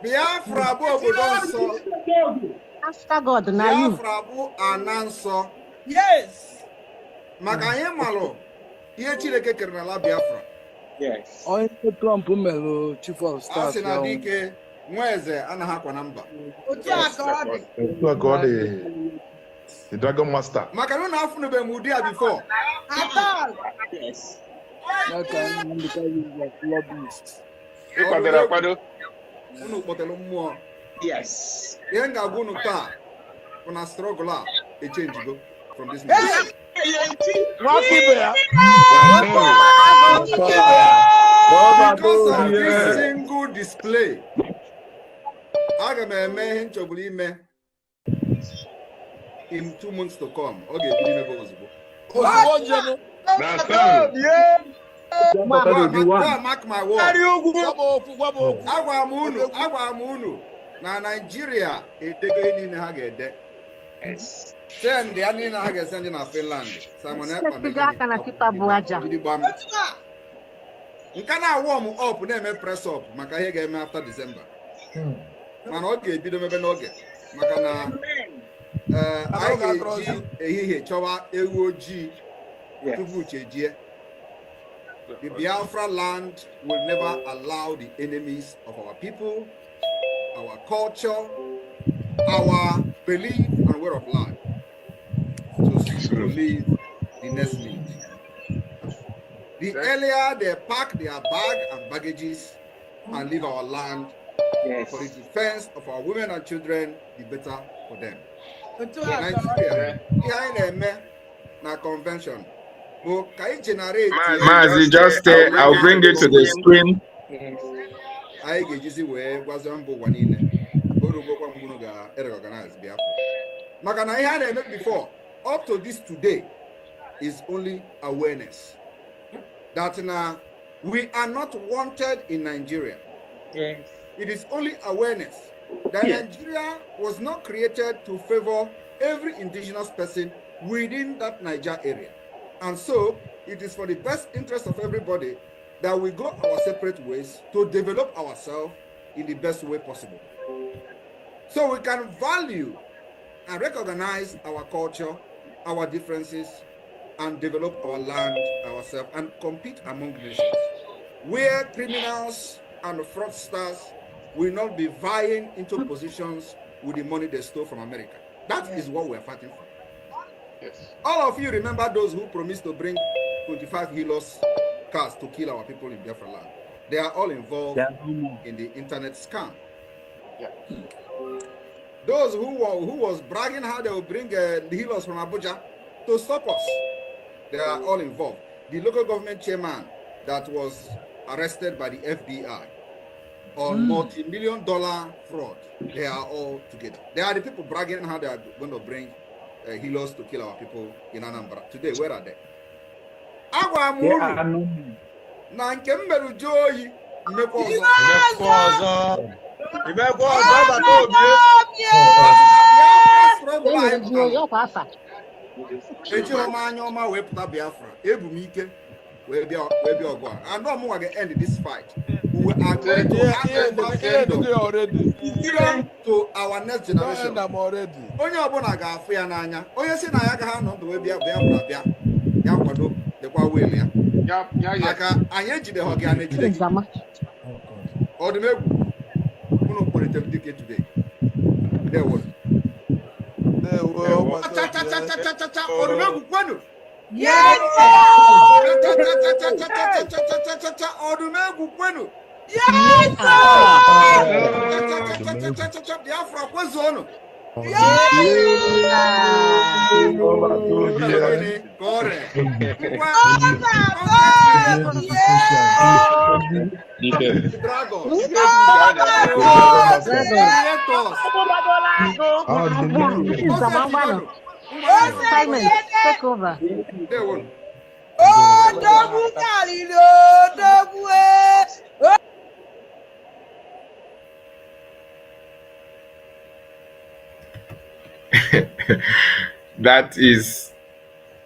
Biafra bụ obodo nsọ. Biafra bụ ana nsọ. Yes. Maka anyị malụ ihe Chineke kere n'ala Biafra. Yes. Onye Trump melụ chief of staff. Asị na dike nwa eze anaghị akwa na mba. Otu aka ọ dị. Otu aka ọ dị. The Dragon Master. Maka na unu afụnube m ụdị a before. Yes. Unu kpọtara mmụọ. Yes. Ihe m ga-agwa unu taa bụ na struggle a echange from this moment. Because of this single display, aga m eme ihe nchọburu ime in 2 months to come. Ọ ga-ebido imebe ozugbo. Mark my word. Agwa m unu na Nigeria edego ihe niile ha ga-ede. Send ya niile ha ga-esend na Finland. Nke na-awọ m up na-eme press up maka ihe ga-eme after December. Mana ọ ga-ebido mebe n'oge maka na anyị ga-eji ehihie chọwa ewu ojii tupu chejie. The Biafra land will never allow the enemies of our people, our culture, our belief and way of life to live the next minute. The earlier they pack their bag and baggages and leave our land for the defense of our women and children, the better for them. Nigeria, na convention. Mazi, just stay. I'll bring it to the screen. I get where was one in organize Biafra. Makana I had met before. Up to this today is only awareness that now we are not wanted in Nigeria. Yes. It is only awareness that Nigeria was not created to favor every indigenous person within that Niger area. And so it is for the best interest of everybody that we go our separate ways to develop ourselves in the best way possible. So we can value and recognize our culture, our differences, and develop our land ourselves and compete among nations. Where criminals and fraudsters will not be vying into positions with the money they stole from America. That is what we're fighting for. Yes. All of you remember those who promised to bring 25 helos cars to kill our people in Biafra land. They are all involved in the internet scam. Yeah. Those who was bragging how they will bring the helos from Abuja to stop us, they are all involved. The local government chairman that was arrested by the FBI on multi-million-dollar fraud, they are all together. They are the people bragging how they are going to bring helos to kill our people in Anambra. Today, where are they? Na nke mmerụ ju oyi mmekwa ọzọ eji ọma anya ọma wee pụta Biafra ebu m ike wee bịa ọgụ a and ọmụnwa ga-end this fight. We are going to to our next generation. Onye ọbụla ga-afụ ya n'anya. Onye si na ya agaghị anọ ndụ wee bịa Biafra bịa ya kwado dịkwa wil ya maka anyị ejideghị ọgị a na-ejide gị ọdụmegwu unu kpọlitere dike today. Ọdụmegwu kwenu ọdụmegwu kwenu Biafra kwezuo ọnụ Simon, take over.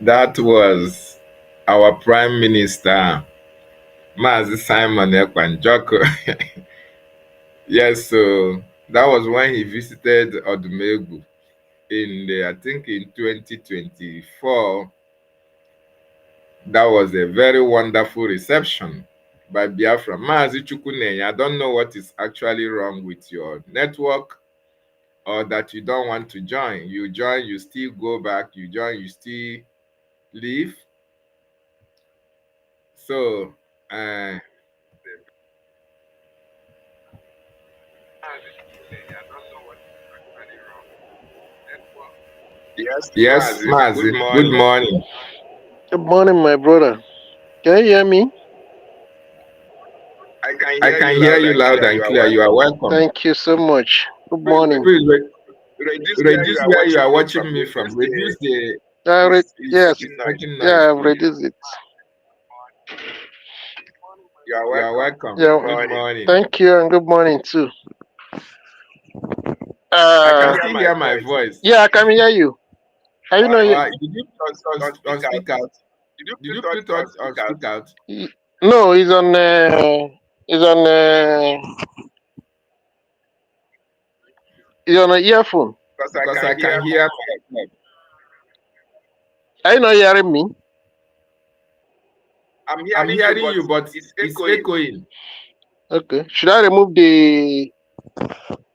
That was our Prime Minister, Mazi Simon Ekwanjoko. Yes, so that was when he visited Odumegwu I think in 2024. That was a very wonderful reception by Biafra. Mazi Chukwunenya, I don't know what is actually wrong with your network, or that you don't want to join. You join, you still go back. You join, you still leave. So, yes, Mazi. Good morning. Good morning, my brother. Can you hear me? I can hear you loud and clear. You are welcome. Thank you so much. Good morning. Please reduce where you are watching me from. Reduce the. Yes. Yeah, I've reduced it. You are welcome. Yeah. Good morning. Thank you, and good morning too. I can still hear my voice. Yeah, I can hear you. How you know you? Did you on speak out? Did you put on speak out? No, it's on. It's on an earphone. Because I can hear myself. Are you not hearing me? I'm hearing you, but it's echoing. Okay. Should I remove the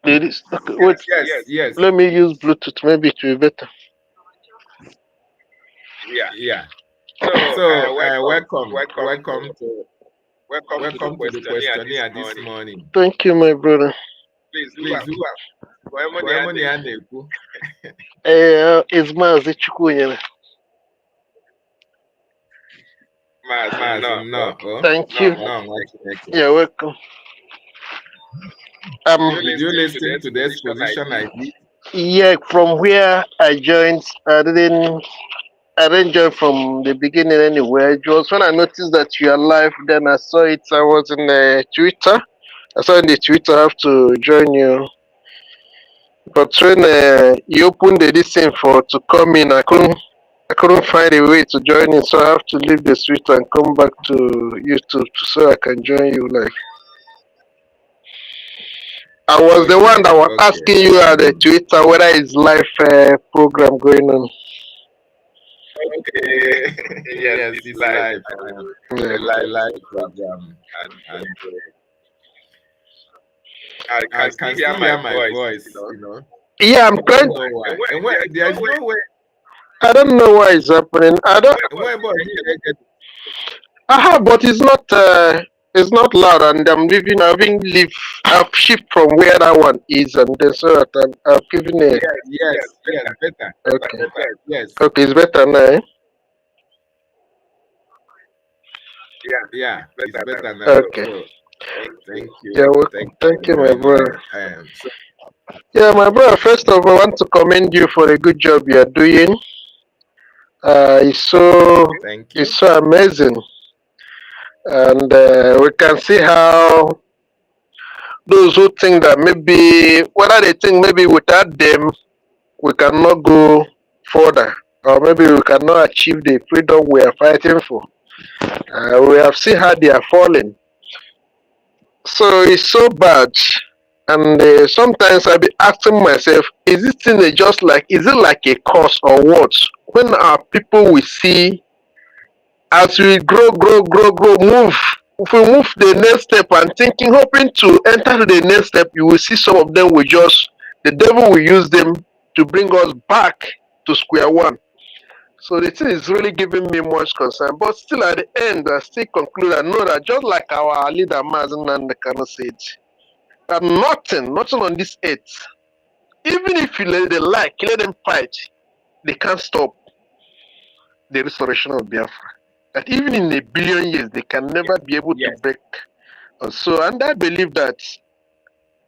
this? Okay, wait. Yes. Let me use Bluetooth. Maybe it will be better. Yeah. So welcome to the questionnaire this morning. Thank you, my brother. Please. It's Mazi Chukwunenya. No. Thank you. You're welcome. Did you listen to the exposition I did? Yeah, from where I joined, I didn't join from the beginning anywhere. It was when I noticed that you are live, then I saw it. I was in Twitter. I saw in the Twitter I have to join you. But when you opened this thing to come in, I couldn't find a way to join in, so I have to leave the Twitter and come back to YouTube so I can join you live. I was the one that was asking you at the Twitter whether it's live program going on. Okay. Yes, it's live. Live program. And I can hear my voice, you know. Yeah, I'm trying. There's no way. I don't know why it's happening. Aha, but it's not loud, and I've shipped from where that one is, and then so that I've given a. Yes, better. Okay, Yes, okay, it's better now. Eh? yeah, it's better now. Okay, So thank yeah, you, welcome. Thank you, my very much. brother. Yeah, my brother. First of all, I want to commend you for the good job you are doing. It's Thank you. it's so amazing, and we can see how those who think that maybe whether they think maybe without them we cannot go further, or maybe we cannot achieve the freedom we are fighting for. We have seen how they are falling. So it's so bad. And sometimes I be asking myself, is this thing is it like a curse or what? When our people we see as we grow, move. If we move to the next step and thinking, hoping to enter to the next step, you will see some of them the devil will use them to bring us back to square one. So the thing is really giving me much concern. But still at the end, I still conclude and know that just like our leader Mazen Nandekano said, that nothing on this earth, even if you let them fight, they can't stop the restoration of Biafra. That even in a billion years, they can never be able to break. So, and I believe that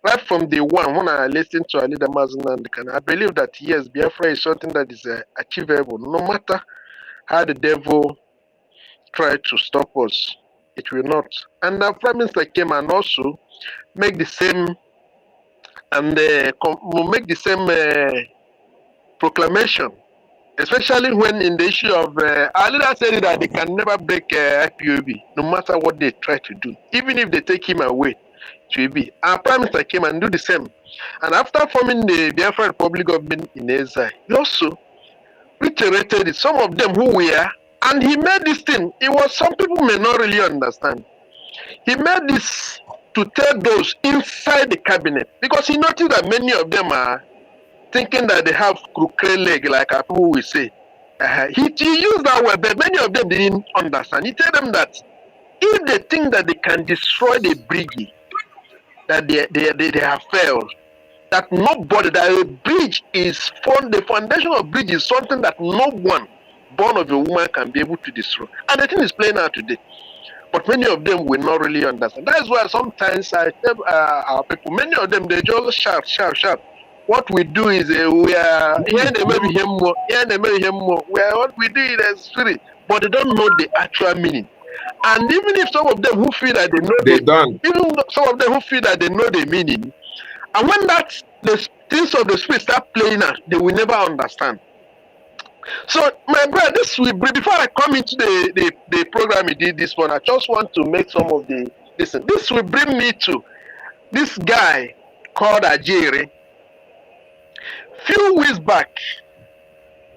right from the one when I listened to our leader Mazen Nandekano, I believe that yes, Biafra is something that is achievable, no matter how the devil try to stop us, it will not. And the Prime Minister came and also make the same and make the same proclamation, especially when in the issue of our leader said that they can never break IPOB, no matter what they try to do, even if they take him away. It will be. Our Prime Minister came and do the same. And after forming the Biafra Republic government in exile, he also reiterated it. Some of them who were, and he made this thing. It was some people may not really understand. He made this to tell those inside the cabinet because he noticed that many of them are thinking that they have crooked leg, like our people will say. He used that word, but many of them didn't understand. He told them that if they think that they can destroy the bridge, that they have failed. That nobody, that a bridge is the foundation of bridge is something that no one born of a woman can be able to destroy. And the thing is playing out today. But many of them will not really understand. That is why sometimes I tell our people, many of them, they just shout. What we do is we are here, they maybe hear more, here they maybe hear more. What we do is spirit, but they don't know the actual meaning. And even if some of them who feel that some of them who feel that they know the meaning, and when the things of the spirit start playing out, they will never understand. So, my brother, before I come into the program we did this one, I just want to make some of the listen. This will bring me to this guy called Ajere. Few weeks back,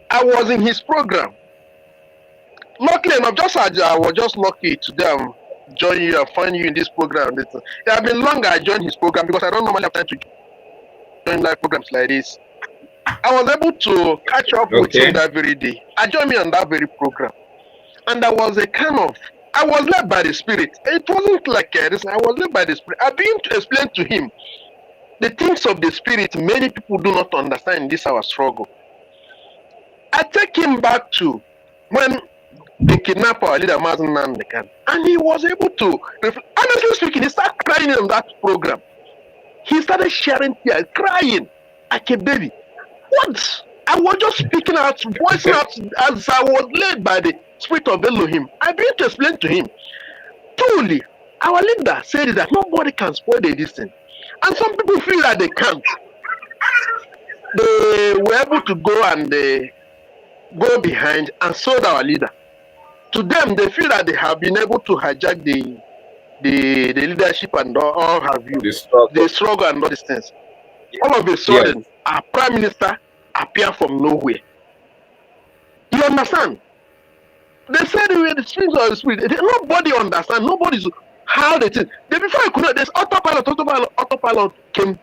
I was in his program. Luckily enough, I was just lucky to join you and find you in this program. It has been long I joined his program because I don't normally have time to join live programs like this. I was able to catch up with him that very day. I joined me on that very program. And there was I was led by the Spirit. It wasn't like this. I was led by the Spirit. I began to explain to him the things of the Spirit many people do not understand in this our struggle. I take him back to when they kidnapped our leader, Mazen Nandekan. And he was able to, honestly speaking, he started crying on that program. He started sharing tears, crying like a baby. What? I was just speaking out, voicing out as I was led by the Spirit of Elohim. I began to explain to him. Truly, our leader said that nobody can spoil this thing. And some people feel that they can't. They were able to go and go behind and sold our leader. To them, they feel that they have been able to hijack the leadership and all have you. The struggle and all these things. All of a sudden, our Prime Minister appeared from nowhere. You understand? They said we were the spirits of the Spirit. Nobody understands. Nobody's how they think. Before I could know, this autopilot came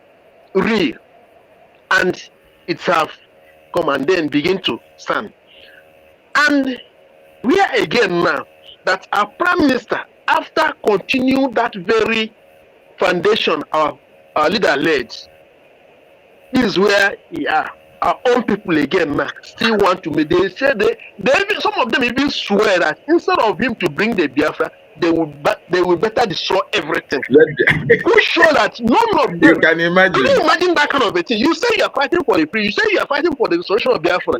real. And it's have come and then begin to stand. And we are again now. that our Prime Minister, after continuing that very foundation our leader laid, this is where we are. Our own people again now still want to make. They say they even, some of them even swear that instead of him to bring the Biafra, they will better destroy everything. Who show that none of them. You can imagine. Can you imagine that kind of a thing? You say you are fighting for the free. You say you are fighting for the restoration of Biafra,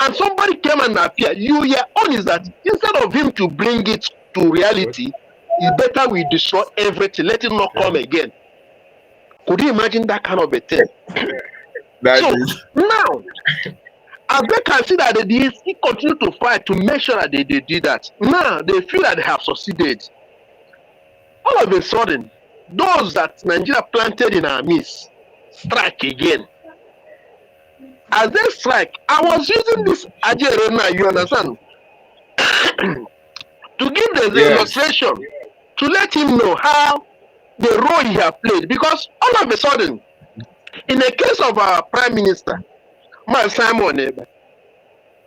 and somebody came and appear. Your own is that instead of him to bring it to reality, it's better we destroy everything. Let it not come again. Could you imagine that kind of a thing? Now, as they can see that they still continue to fight to make sure that they did that. Now they feel that they have succeeded. All of a sudden, those that Nigeria planted in our midst strike again. As they strike, I was using this Ajay, you understand, to give the illustration, to let him know how the role he has played. Because all of a sudden, in the case of our Prime Minister, Simon,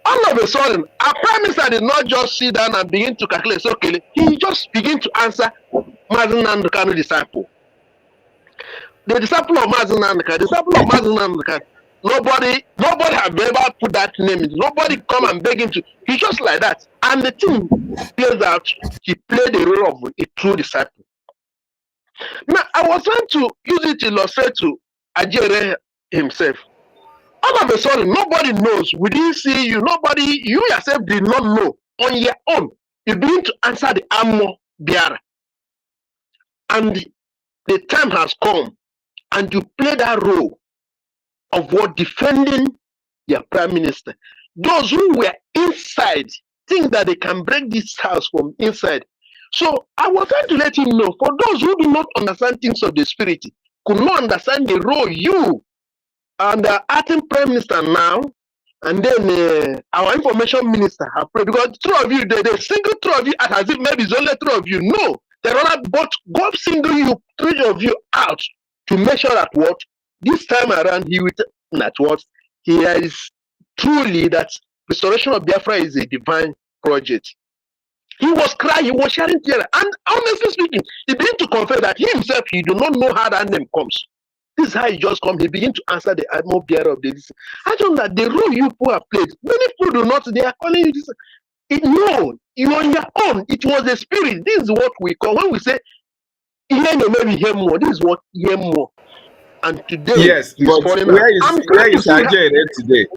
all of a sudden, our Prime Minister did not just sit down and begin to calculate. So, okay, he just began to answer Mazen Nandukanu disciple. The disciple of Mazen Nandukanu, nobody have ever put that name in. Nobody come and beg him to. He's just like that. And the thing plays out, he played the role of a true disciple. Now, I was trying to use it to illustrate to Ajere himself. All of a sudden, nobody knows. We didn't see you. Nobody, you yourself did not know. On your own, you begin to answer the Amo Biara. And the time has come, and you play that role of what defending your Prime Minister. Those who were inside think that they can break this house from inside. So I was trying to let him know, for those who do not understand things of the spirit, could not understand the role you and the acting Prime Minister now, and then our information minister have played. Because three of you, the single three of you, as if maybe it's only three of you. No, there are both. God single you, three of you out to make sure that what this time around he will that what he is truly that restoration of Biafra is a divine project. He was crying, he was sharing tears, and honestly speaking, he began to confess that he himself he do not know how that name comes. This is how he just comes. He begin to answer the atmosphere of this. I don't know that the role you people have played. Many people do not. They are calling you this. No, you on your own. It was the spirit. This is what we call when we say hear no maybe hear more. This is what hear more. And today, yes, but where is Ajay today?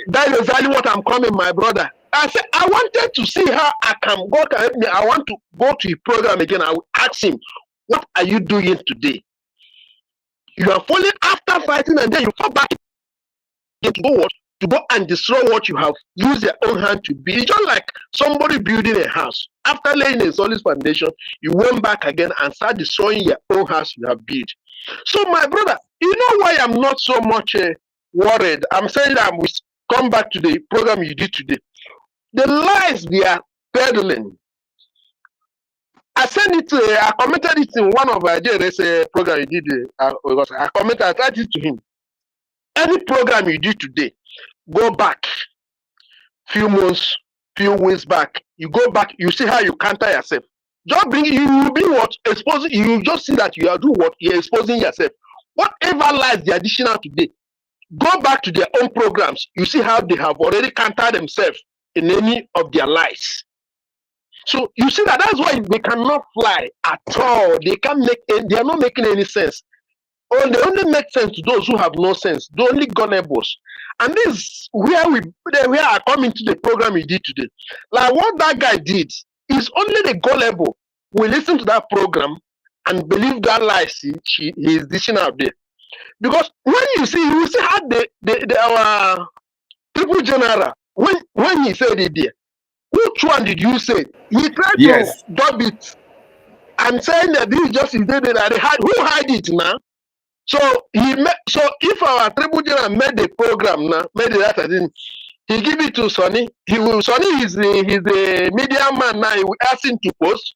That is exactly what I'm coming, my brother. I said I wanted to see how I can God can help me. I want to go to the program again. I will ask him, what are you doing today? You are falling after fighting, and then you fall back to go what? To go and destroy what you have used your own hand to build. It's just like somebody building a house. After laying a solid foundation, you went back again and start destroying your own house you have built. So, my brother, you know why I'm not so much worried? I'm saying that we come back to the program you did today. The lies they are peddling. I sent it to, I commented it in one of our JRS program you did. I commented, I tried it to him. Any program you did today, go back few months, few weeks back. You go back, you see how you counter yourself. Just bring you will be what exposing. You just see that you are doing what you're exposing yourself. Whatever lies they are dishing out today, go back to their own programs. You see how they have already countered themselves in any of their lies. So you see that's why they cannot fly at all. They can't make. They are not making any sense. Or they only make sense to those who have no sense. The only gullibles. And this is where I come into the program we did today. Like what that guy did is only the gullible will listen to that program and believe that lies he is dishing out there. Because when you see how our triple general when he said it there. Which one did you say? He tried to dub it and saying that this is just his day that they hide. Who hide it now? So if our triple general made the program now, made it that thing, he give it to Sonny. Sonny is the media man now. He will ask him to post.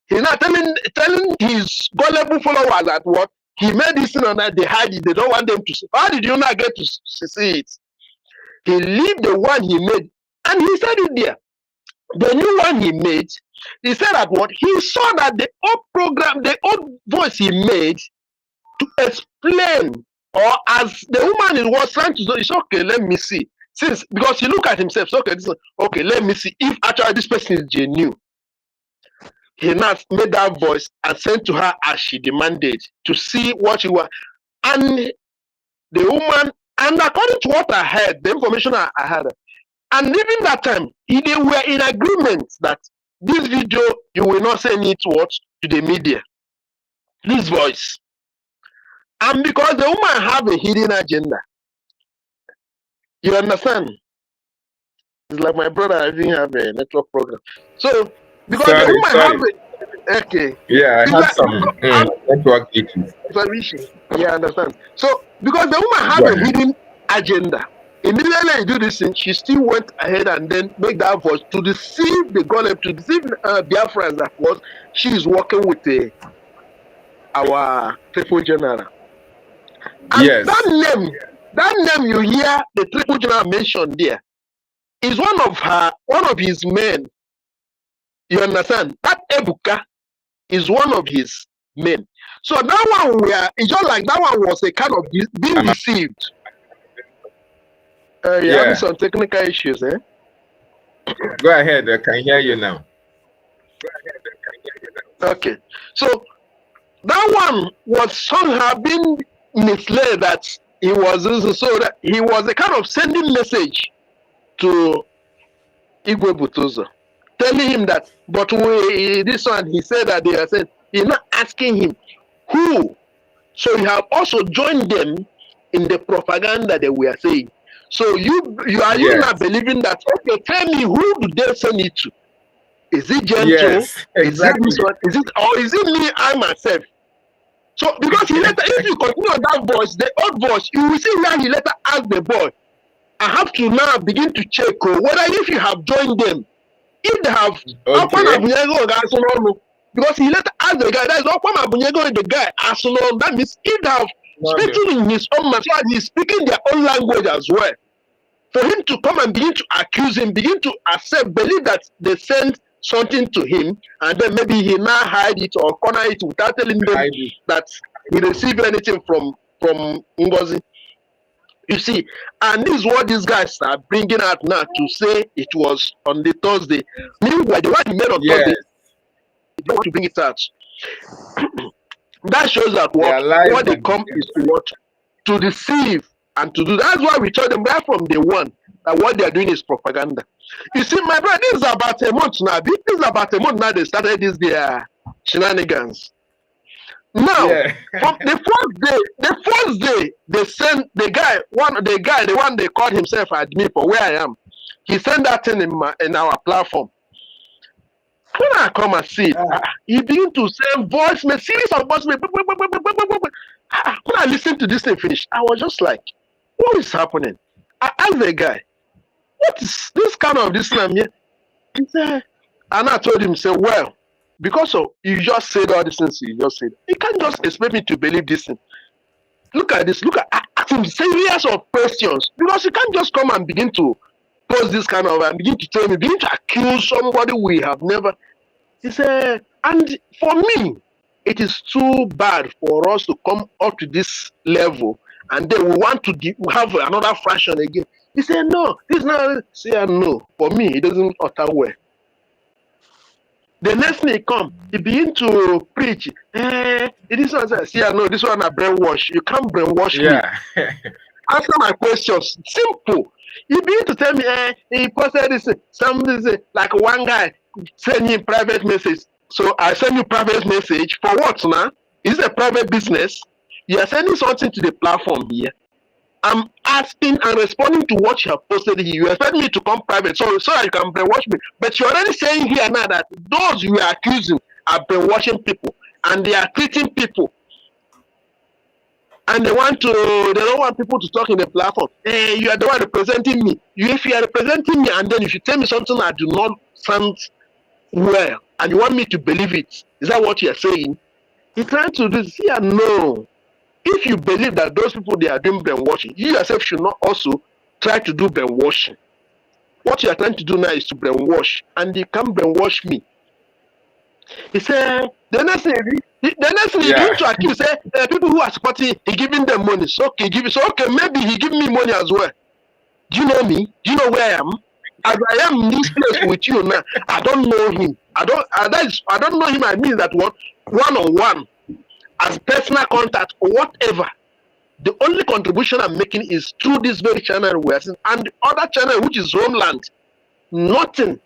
He's not telling his gullible followers that what he made this thing and that they hide it. They don't want them to see. How did you not get to see it? He leave the one he made. And he said it there. The new one he made, he said that what he saw that the old program, the old voice he made to explain, or as the woman was trying to do, it's okay, let me see. Since because he looked at himself, so okay, okay, let me see if actually this person is genuine. He now made that voice and sent to her as she demanded to see what she was. And the woman, and according to what I heard, the information I had, and even that time, they were in agreement that this video, you will not send it to the media. This voice. And because the woman have a hidden agenda. You understand? It's like my brother, I didn't have a network program. So, because the woman have a, okay. Yeah, I had some network issues. Yeah, I understand. So, because the woman have a hidden agenda, immediately you do this thing, she still went ahead and then make that voice to deceive the golem, to deceive BIAFRA that was she is working with our triple general. And yes. that name you hear the triple general mentioned there is one of his men. You understand? That Ebuka is one of his men. So that one it's just like that one was a kind of being deceived. You're having some technical issues, eh? Go ahead, I can hear you now. Okay. So that one was somehow being misled that he was so that he was a kind of sending message to Igwe Butuzo, telling him that, but this one, he said that they are saying, he's not asking him who. So you have also joined them in the propaganda that we are saying. So you are you not believing that, okay, tell me who do they send it to? Is it Gentle? Yes, exactly. Is it or is it me, I myself? So because he later, if you continue on that voice, the old voice, you will see where he later asked the boy, I have to now begin to check whether if you have joined them, if they have because he later asked the guy, that is the guy, that means if they have speaking in his own language, he's speaking their own language as well. For him to come and begin to accuse him, begin to accept, believe that they sent something to him, and then maybe he now hide it or corner it without telling them that he received anything from Ngozi. You see, and this is what these guys are bringing out now to say it was on the Thursday. Meanwhile, the one he made on Thursday, they want to bring it out. That shows that what they come is to what? To deceive and to do. That's why we told them right from day one that what they are doing is propaganda. You see, my brother, this is about a month now. This is about a month now they started their shenanigans. Now, from the first day, they sent the one they called himself admin for where I am. He sent that thing in our platform. When I come and see it, he began to send voice message, series of voice message. When I listened to this thing finish, I was just like, what is happening? I asked the guy, what is this kind of this thing? He said, and I told him, say, well, because of you just said all these things you just said, you can't just expect me to believe this thing. Look at this, ask him series of questions, because you can't just come and begin to post this kind of and begin to tell me, begin to accuse somebody we have never. He said, and for me, it is too bad for us to come up to this level and then we want to have another fraction again. He said, no, this is not. Say no. For me, it doesn't utter well. The next thing he come, he begin to preach. This one says, no, this one I brainwash. You can't brainwash me. Answer my questions. Simple. He begin to tell me, he posted this, something like one guy send him private message. So I send you private message for what now? Is it a private business? You are sending something to the platform here. I'm asking and responding to what you have posted here. You expect me to come private so that you can brainwash me. But you're already saying here now that those you are accusing are brainwashing people and they are treating people. And they don't want people to talk in the platform. You are the one representing me. If you are representing me and then if you tell me something that do not sound well and you want me to believe it, is that what you are saying? You're trying to do this here? No. If you believe that those people they are doing brainwashing, you yourself should not also try to do brainwashing. what you are trying to do now is to brainwash, and you can't brainwash me. He said, the next thing he begin Yeah. to accuse, say, people who are supporting, he giving them money. So okay, maybe he give me money as well. Do you know me? Do you know where I am? As I am in this place with you now, I don't know him. I don't know him. I mean that one-on-one, as personal contact or whatever. The only contribution I'm making is through this very channel we are seeing, and the other channel, which is Homeland. Nothing.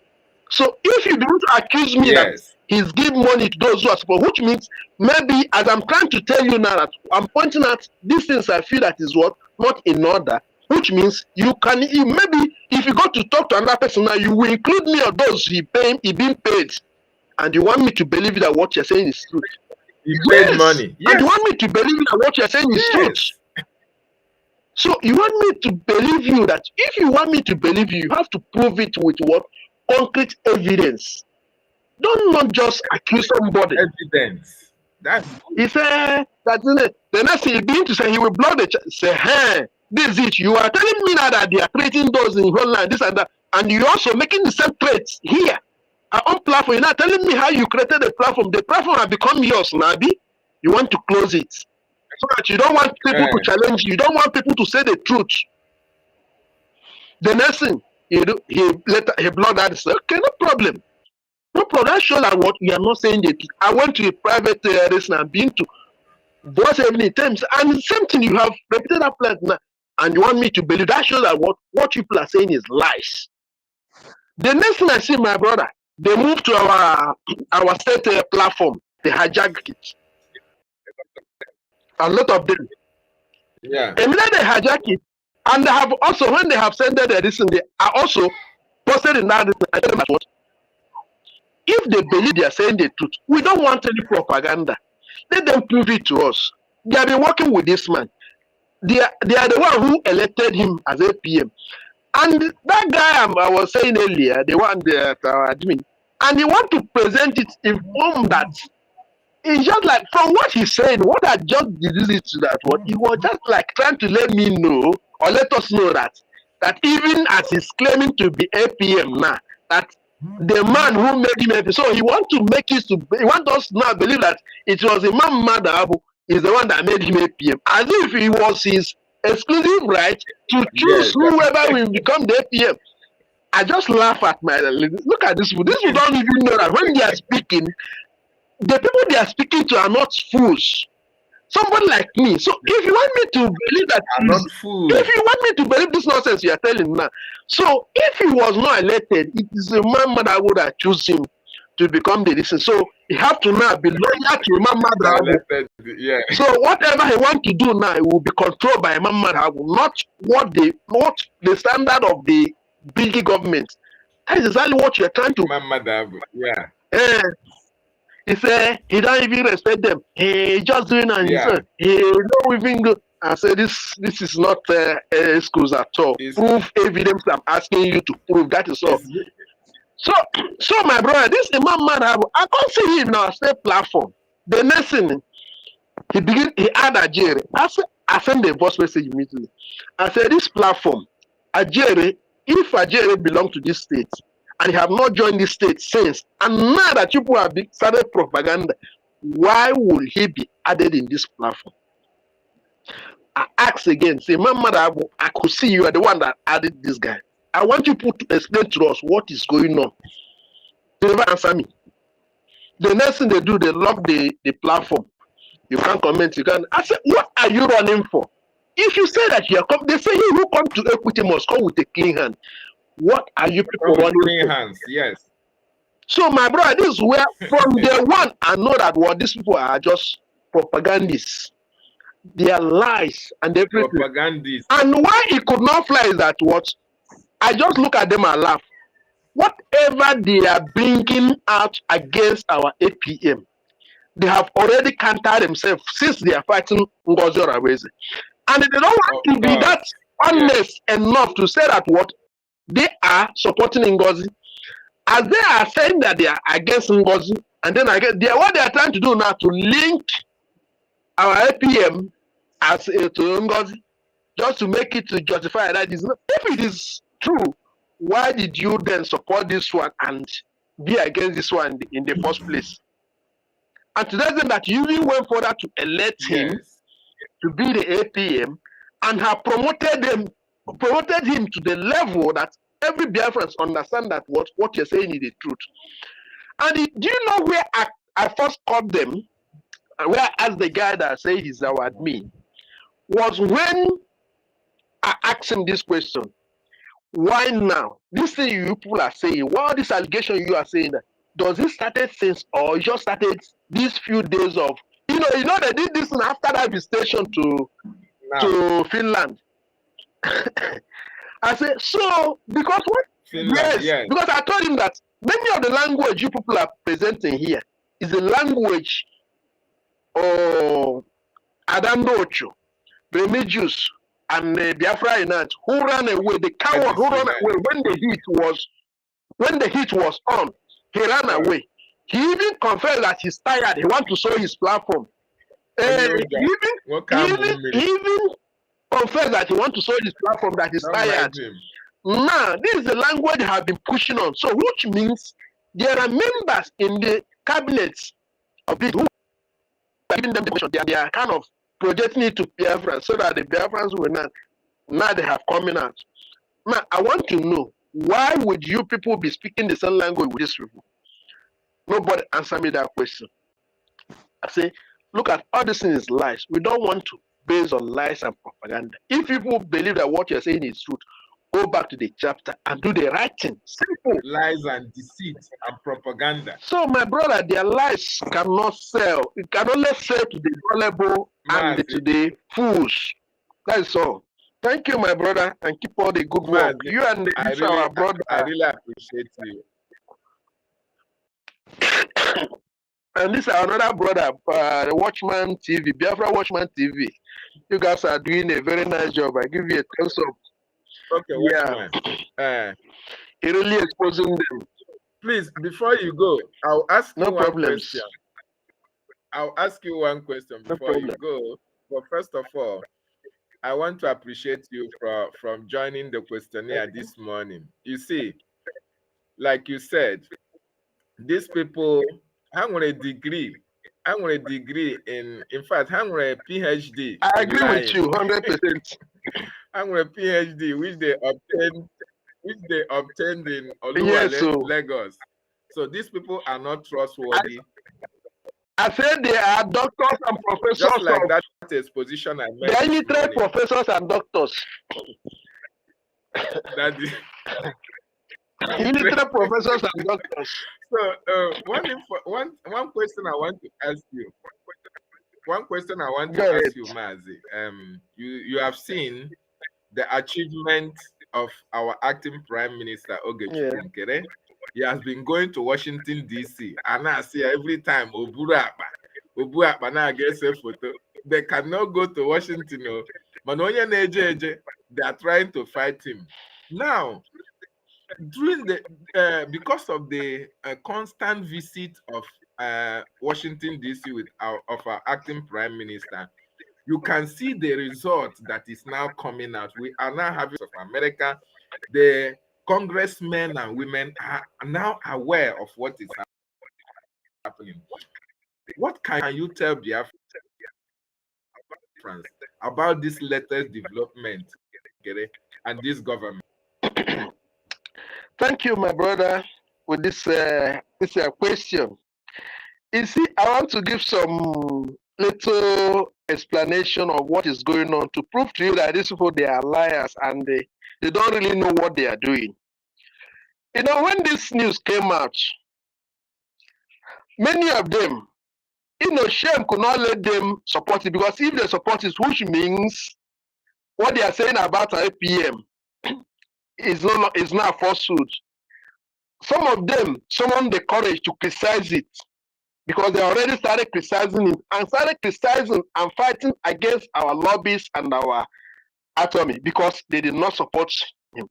So if you don't accuse me that Yes. he's giving money to those who are supposed, which means maybe, as I'm trying to tell you now, that I'm pointing out these things I feel that is what not in order, which means maybe if you go to talk to another person now, you will include me or those he being paid, and you want me to believe that what you're saying is true. He paid Yes, money. and Yes. you want me to believe that what you're saying is truth. Yes. So you want me to believe you that if you want me to believe you, you have to prove it with what? Concrete evidence. Don't not just accuse somebody. Evidence. That's He said that the next thing he begin to say he will block the say, hey, this is it. You are telling me now that they are creating those in Holland, this and that, and you're also making the same traits here. Our own platform. You're not telling me how you created the platform. The platform has become yours, Nabi. You want to close it. So that you don't want people to challenge you. You don't want people to say the truth. The next thing he blocked that and said, okay, no problem. No problem. That shows that what we are not saying the truth. I went to a private race and been to boss many times, and the same thing you have repeated that plan now, and you want me to believe. That shows that what people are saying is lies. The next thing I see, my brother, they moved to our state platform. They hijacked it. A lot of them. yeah. Immediately they hijack it, and they have also, when they have sent this, they are also posted in that. I tell them what? If they believe they are saying the truth, we don't want any propaganda. Let them prove it to us. They have been working with this man. They are the one who elected him as APM. And that guy I was saying earlier, the one that admin, and he want to present it in form that it's just like, from what he said, what I just deduced to that one, he was just like trying to let me know or let us know that even as he's claiming to be APM now, that the man who made him APM, so he want us now believe that it was Imam Madabu is the one that made him APM, as if it was his exclusive right to choose whoever will become the APM. I just laugh at look at this. This people don't even know that when they are speaking, the people they are speaking to are not fools. Somebody like me. So if you want me to believe that, if you want me to believe this nonsense you are telling now, so if he was not elected, it is a man that would have choose him to become the decision. So he have to now be loyal to Imam Madhabu. Yeah. So whatever he want to do now, it will be controlled by Imam Madhabu, not the standard of the big government. That is exactly what you are trying to. Imam Madhabu. Yeah. He said he don't even respect them. He just doing and he don't even go. I said this is not excuse at all. Proof evidence. I'm asking you to prove that is all. So my brother, this Imam Madhabu, I can't see him now state platform. The next thing he add Ajere. I send the voice message immediately. I said this platform, Ajere, if Ajere belong to this state, and he have not joined this state since, and now that people have started propaganda, why will he be added in this platform? I ask again, say, Mama, I could see you are the one that added this guy. I want you to explain to us what is going on. They never answer me. The next thing they do, they lock the platform. You can't comment. You can't. I said, what are you running for? If you say that you are they say he who come to equity must come with a clean hand. What are you people running clean for? hands, yes. So my brother, this is where from day one I know that what these people are just propagandists. They are lies and everything. Propagandists. And why it could not fly is that what? I just look at them and laugh. Whatever they are bringing out against our APM, they have already countered themselves since they are fighting Ngozi Oraweze. And they don't want to be that honest enough to say that what they are supporting Ngozi. As they are saying that they are against Ngozi, and then what they are trying to do now to link our APM as to Ngozi, just to make it to justify that is not. If it is true, why did you then support this one and be against this one in the first place? And to that that you even went further to elect him Yes. to be the APM and have promoted him to the level that every Biafrans understand that what you're saying is the truth. And do you know where I first caught them? Where I asked the guy that say he's our admin, was when I asked him this question. Why now? This thing you people are saying, why this allegation you are saying, that does it started since or just started these few days of, you know they did this after that visitation to Finland. I said, so because what? Finland, Yes, because I told him that many of the language you people are presenting here is the language of Adamdocho, Remigius, and Biafra Inat, who ran away. The coward who ran away when the heat was on, he ran away. He even confessed that he's tired. He wants to show his platform. He even confessed that he wants to show his platform that he's tired. Now, this is the language they have been pushing on. So, which means there are members in the cabinets of it who are giving them the mission. They are kind of projecting it to Biafra so that the Biafrans will not. Now they have coming out. Now, I want to know, why would you people be speaking the same language with these people? Nobody answer me that question. I say, look at all this things is lies. We don't want to base on lies and propaganda. If people believe that what you're saying is truth, go back to the chapter and do the right thing. Simple. Lies and deceit and propaganda. So, my brother, their lies cannot sell. It can only sell to the gullible and to the fools. That's all. Thank you, my brother, and keep all the good work. You and our brother. I really appreciate you. And this is another brother, the Watchman TV, Biafra Watchman TV. You guys are doing a very nice job. I give you a thumbs up. Okay, Watchman. It really exposing them. Please, before you go, I'll ask you one question. I'll ask you one question before you go. But first of all, I want to appreciate you from joining the questionnaire this morning. You see, like you said, these people hang on a degree. Hang on a degree in fact, hang on a PhD. I agree with you 100%. Hang on a PhD, which they obtained in Oluwale, Lagos. So these people are not trustworthy. I said they are doctors and professors. Just like that exposition I made. They are illiterate professors and doctors. That is illiterate professors and doctors. So one question I want to ask you. One question I want to ask you, Mazi. You have seen the achievement of our acting Prime Minister Oge Chukwunkere. He has been going to Washington D.C. and I see every time Obu Akpa now gets a photo. They cannot go to Washington. They are trying to fight him. Now, during because of the constant visit of Washington D.C. of our acting Prime Minister, you can see the result that is now coming out. We are now having of America. The congressmen and women are now aware of what is happening. What can you tell Biafrans about this latest development and this government? Thank you, my brother, with this question. You see, I want to give some little explanation of what is going on to prove to you that these people, they are liars and they don't really know what they are doing. You know, when this news came out, many of them, shame could not let them support it, because if they support it, which means what they are saying about APM is not falsehood. Some of them summoned the courage to criticize it, because they already started criticizing it and started criticizing and fighting against our lobbies and our autonomy because they did not support him.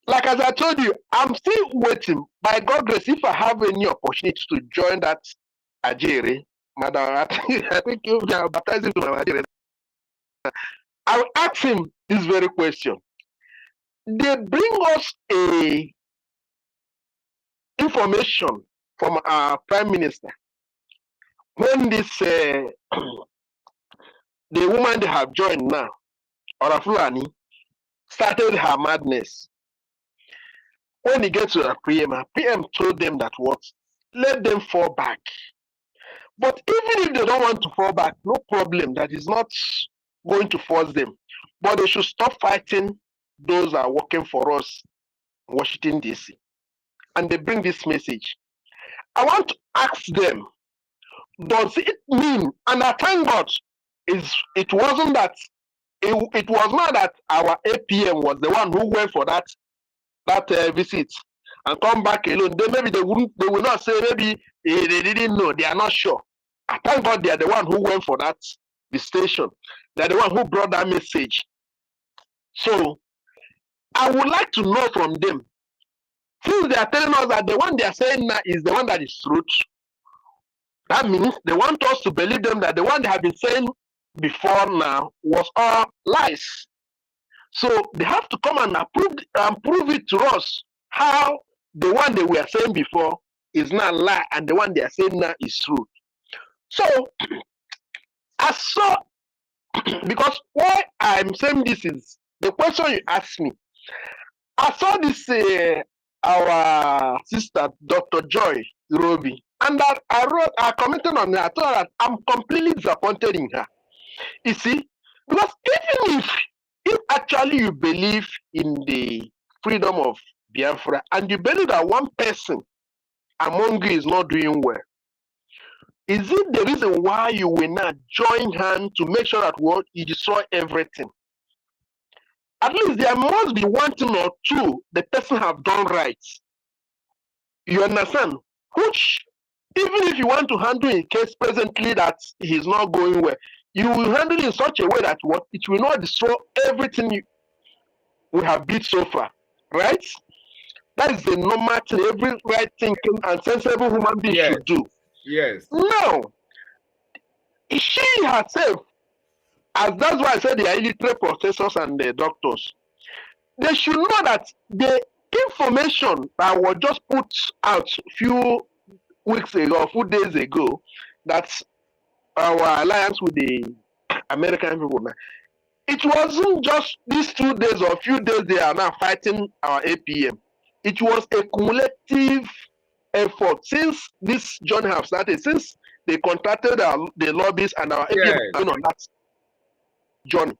Like as I told you, I'm still waiting. By God's grace, if I have any opportunity to join that Ajere, Madam, I think you are baptizing to Ajere. I will ask him this very question. they bring us a information from our prime minister when this the woman they have joined now, Orafulani, started her madness. When he gets to the PM told them that what, let them fall back. But even if they don't want to fall back, no problem. That is not going to force them. But they should stop fighting those that are working for us in Washington, D.C. And they bring this message. I want to ask them, does it mean, and I thank God, it wasn't that, it was not that our APM was the one who went for that visit and come back alone. They will not say maybe they didn't know, they are not sure. I thank God they are the one who went for that visitation. They are the one who brought that message. So I would like to know from them, since they are telling us that the one they are saying now is the one that is truth, that means they want us to believe them that the one they have been saying before now was all lies. So they have to come and prove it to us how the one they were saying before is not a lie and the one they are saying now is true. So I saw, because why I'm saying this is the question you asked me. I saw this our sister Dr. Joy Roby, and that I commented on her. I thought that I'm completely disappointed in her. You see, because even if actually you believe in the freedom of Biafra and you believe that one person among you is not doing well, is it the reason why you will not join hands to make sure that you destroy everything? At least there must be one thing or two the person have done right. You understand? Which, even if you want to handle a case presently that he's not going well, you will handle it in such a way that it will not destroy everything we have built so far, right? That is the normal thing every right thinking and sensible human being should do. Yes. No, she herself, as that's why I said they are illiterate professors and the doctors, they should know that the information that was just put out a few weeks ago, a few days ago, that our alliance with the American people, it wasn't just these 2 days or a few days they are now fighting our APM. It was a cumulative effort since this journey have started, since they contacted the lobbies and our APM on that journey.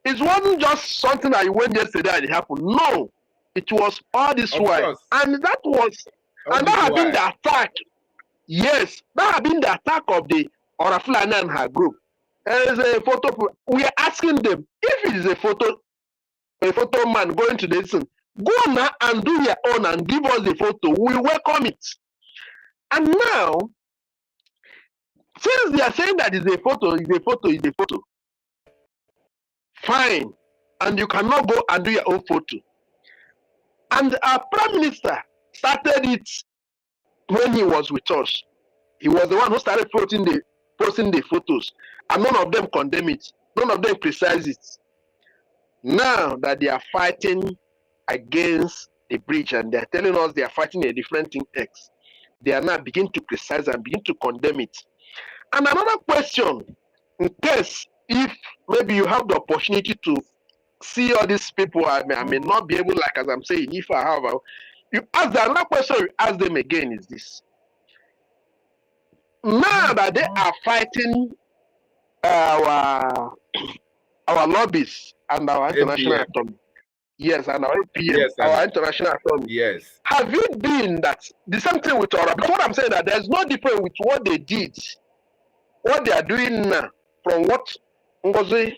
It wasn't just something that you went yesterday and it happened. No, it was all this while. And that was, and that had been the attack. Yes, that had been the attack of the Orafulani and her group. There is a photo. We are asking them if it is a photo man going to this thing, go now and do your own and give us the photo. We welcome it. And now, since they are saying that it's a photo, fine, and you cannot go and do your own photo. And our prime minister started it when he was with us. He was the one who started posting the photos, and none of them condemn it. None of them criticize it. Now that they are fighting against the bridge and they are telling us they are fighting a different thing X, they are now beginning to criticize and begin to condemn it. And another question, in case if maybe you have the opportunity to see all these people, I may not be able, like as I'm saying, if I have, you ask them, another question you ask them again is this. Now that they are fighting our lobbies and our international atomic, yes, and our APM, yes, our international atomic, yes. Have you been that the same thing with Ora? Because what I'm saying that there's no difference with what they did, what they are doing now, from what Ngozi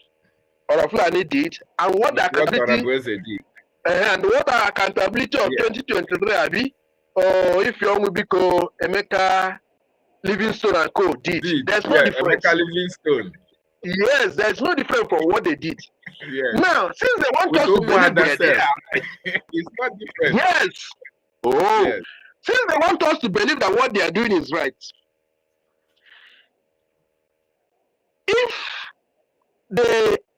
Orafulani did, and what the accountability did. And what our accountability of 2023 Abi, or if you will be called Emeka Livingstone and Co. did. There's no difference. Emeka Livingstone. Yes, there's no difference from what they did. Yes. Now, since they want us to believe they are, it's not different. Yes. Oh, yes. Since they want us to believe that what they are doing is right, if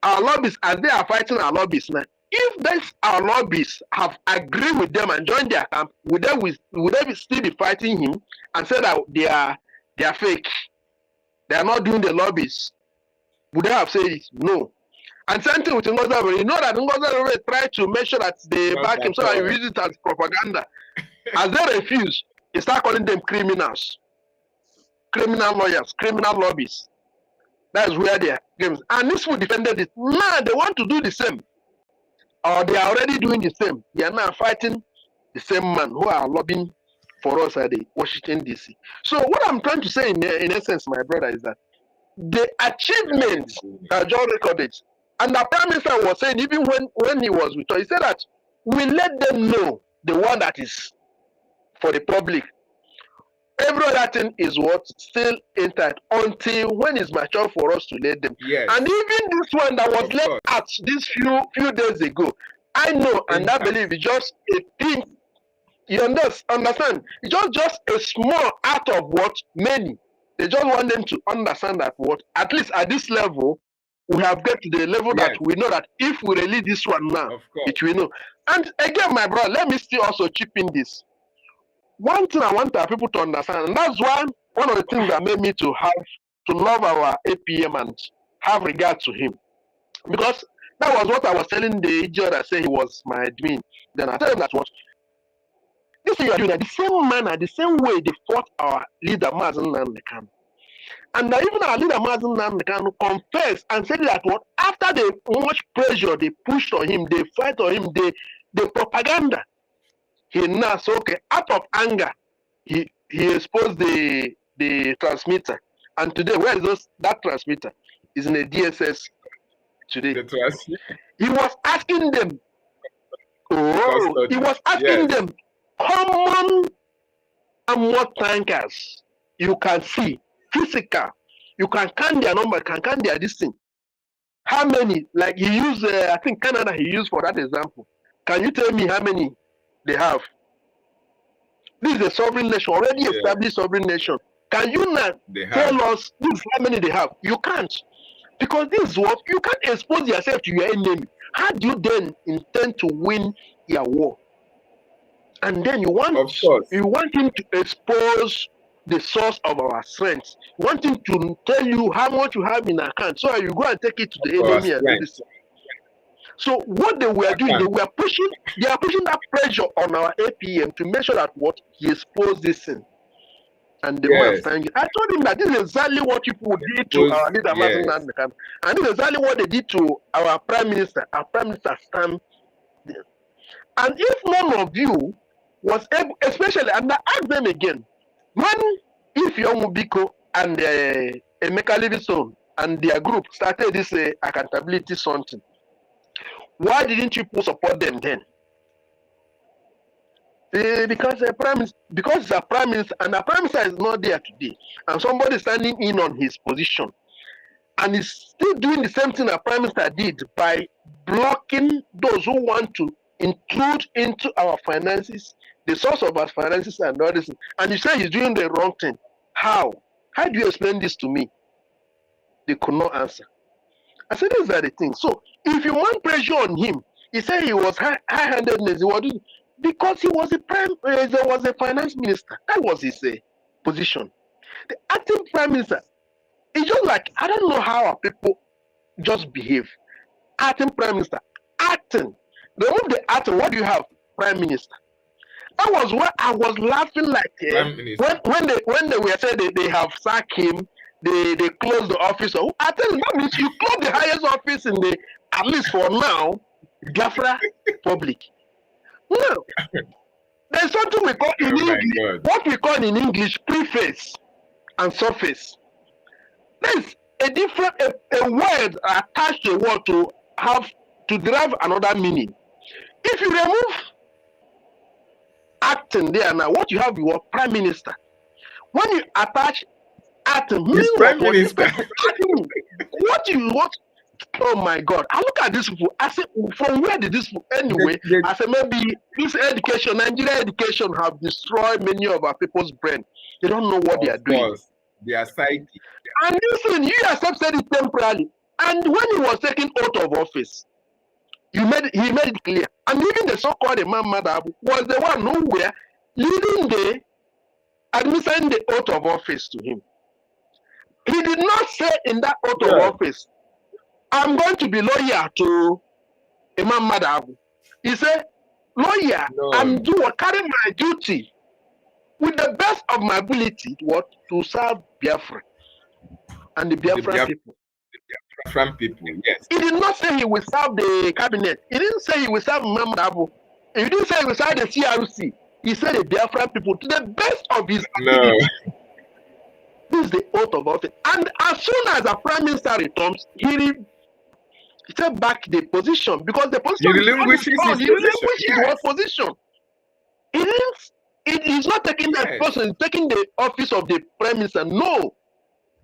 our lobbies, as they are fighting our lobbies now, if these our lobbies have agreed with them and joined their camp, would they still be fighting him and say that they are fake? They are not doing the lobbies. Would they have said it? No. And same thing with Ngozi. You know that Ngozi tried to make sure that they back him so that he use it as propaganda. As they refuse, he start calling them criminals, criminal lawyers, criminal lobbies. That's where they are games. And this will defended it. Now they want to do the same. Or they are already doing the same. They are now fighting the same man who are lobbying for us at the Washington DC. So what I'm trying to say in essence, my brother, is that the achievements that John recorded, and the Prime Minister was saying, even when he was with us, he said that we let them know the one that is for the public. Every other thing is what still intact until when it's mature for us to let them. Yes. And even this one that was left out these few days ago, I know and I believe it's just a thing. You understand? It's just a small out of what many. They just want them to understand that what at least at this level we have got to the level that we know that if we release this one now, it will know. And again, my brother, let me still also chip in this. One thing I want our people to understand, and that's one of the things that made me to love our APM and have regard to him. Because that was what I was telling the AGO that said he was my admin. Then I tell him that what this thing you are doing, the same manner, the same way they fought our leader Mazen Nandekan. And even our leader Mazen Nandekan confessed and said that what after they much pressure they pushed on him, they fight on him, they propaganda. He now so okay, out of anger, he exposed the transmitter. And today, where is that transmitter? Is in a DSS today. He was asking them, them common ammo tankers you can see, physical, you can count their number, can count their distance. How many? Like he used, I think Canada he used for that example. Can you tell me how many they have? This is a sovereign nation, already established sovereign nation. Can you not tell us this is how many they have? You can't. Because this is what you can't expose yourself to your enemy. How do you then intend to win your war? And then you want him to expose the source of our strength. You want him to tell you how much you have in account. So you go and take it to the enemy and do this. So what they were doing, they are pushing that pressure on our APM to make sure that what he exposed this thing. And the man saying, I told him that this is exactly what people did to our leader, and this is exactly what they did to our Prime Minister. Our Prime Minister stamped this. And if none of you was able, especially, and I asked them again, if Yomubiko and Emeka Livingstone and their group started this accountability something, why didn't you support them then? Because it's a prime minister, and the prime minister is not there today, and somebody standing in on his position, and he's still doing the same thing the prime minister did by blocking those who want to intrude into our finances, the source of our finances, and all this. And you say he's doing the wrong thing. How? How do you explain this to me? They could not answer. I said, these are the things. So if you want pressure on him, he said he was high-handedness. He was doing, because he was a finance minister. That was his position. The acting prime minister, it's just like, I don't know how our people just behave. Acting prime minister, acting. Remove the acting, what do you have? Prime minister. That was what I was laughing like when they were saying they have sacked him, they closed the office. I tell you, that means you close the highest office in the, at least for now, BIAFRA public. No. There's something we call in English, what we call in English preface and surface. There's a different a word attached to a word to have to derive another meaning. If you remove acting there now, what you have your prime minister. When you attach acting, meaning prime minister. What? Oh my God! I look at these people. I say, from where did this anyway? I say maybe this education, Nigerian education, have destroyed many of our people's brain. They don't know what they are doing. Their psyche. And listen, you yourself said it temporarily. And when he was taking oath of office, He made it clear. And even the so-called Imam Madabu was the one who were leading the administering the oath of office to him. He did not say in that oath of office, I'm going to be loyal to Imam Madabu. He said, lawyer, I'm carrying my duty with the best of my ability to serve Biafra and the Biafran people. Biafran people, yes. He did not say he will serve the cabinet. He didn't say he will serve Imam Madabu. He didn't say he will serve the CRC. He said the Biafran people to the best of his ability. This is the oath of office. And as soon as the prime minister returns, he take back the position because the position relinquishes his position. He didn't. It is not taking that person, it's taking the office of the prime minister. No,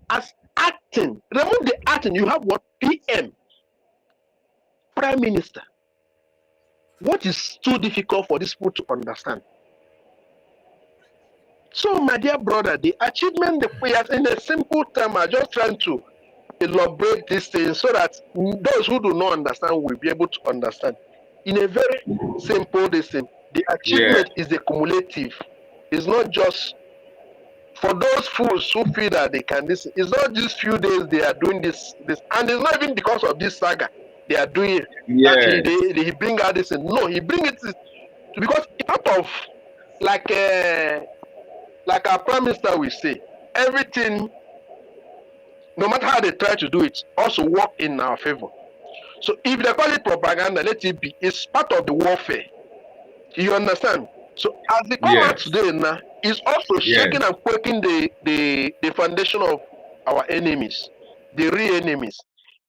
as acting, remove the acting. You have what? PM, prime minister. What is too difficult for these people to understand? So, my dear brother, the achievement, the prayers in a simple term, are just trying to elaborate these things so that those who do not understand will be able to understand. In a very simple thing, the achievement is the cumulative. It's not just for those fools who feel that they can this. It's not just few days they are doing this, and it's not even because of this saga they are doing it. That he bring out this. No, he bring it because part of like our prime minister will say, everything, no matter how they try to do it, also work in our favor. So if they call it propaganda, let it be. It's part of the warfare. You understand? So as they come out today now, it's also shaking and quaking the foundation of our enemies, the real enemies.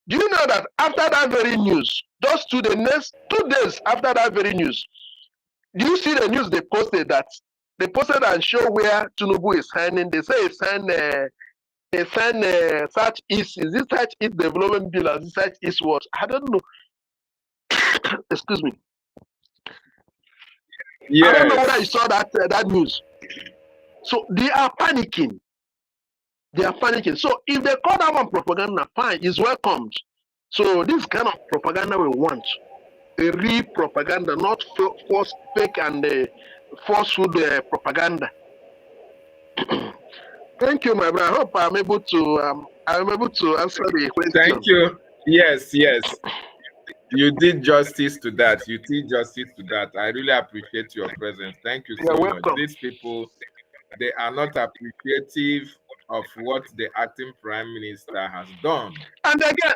Do you know that after that very news, just the next 2 days after that very news, do you see the news they posted that they posted and show where Tinubu is signing? They say he signed South East. Is this South East Development Bill? Is this South East what? I don't know. Excuse me. I don't know whether you saw that news. So they are panicking. So if they call that one propaganda, fine, is welcomed. So this kind of propaganda we want. A real propaganda, not false, fake, and falsehood propaganda. Thank you, my brother. I hope I'm able to answer the question. Thank you. Yes. You did justice to that. I really appreciate your presence. Thank you so much. These people, they are not appreciative of what the acting prime minister has done. And again,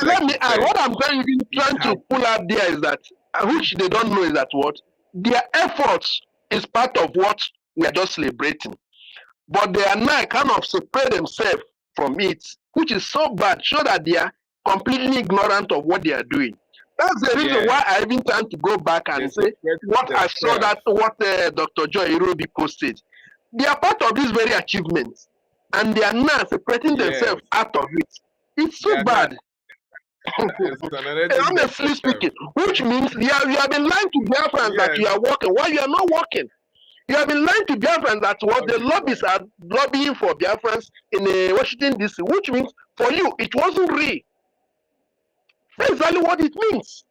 let me add, what I'm trying to pull out there is that, which they don't know, is that what their efforts is part of what we are just celebrating. But they are now kind of separate themselves from it, which is so bad, so that they are completely ignorant of what they are doing. That's the reason why I even trying to go back and say what I saw what Dr. Joy Irobi posted. They are part of this very achievement, and they are now separating themselves out of it. It's so bad. Honestly speaking, which means you have been lying to Biafrans that you are working while you are not working. You have been lying to Biafrans that what the lobbies are lobbying for Biafrans in Washington DC, which means for you it wasn't real. That's exactly what it means.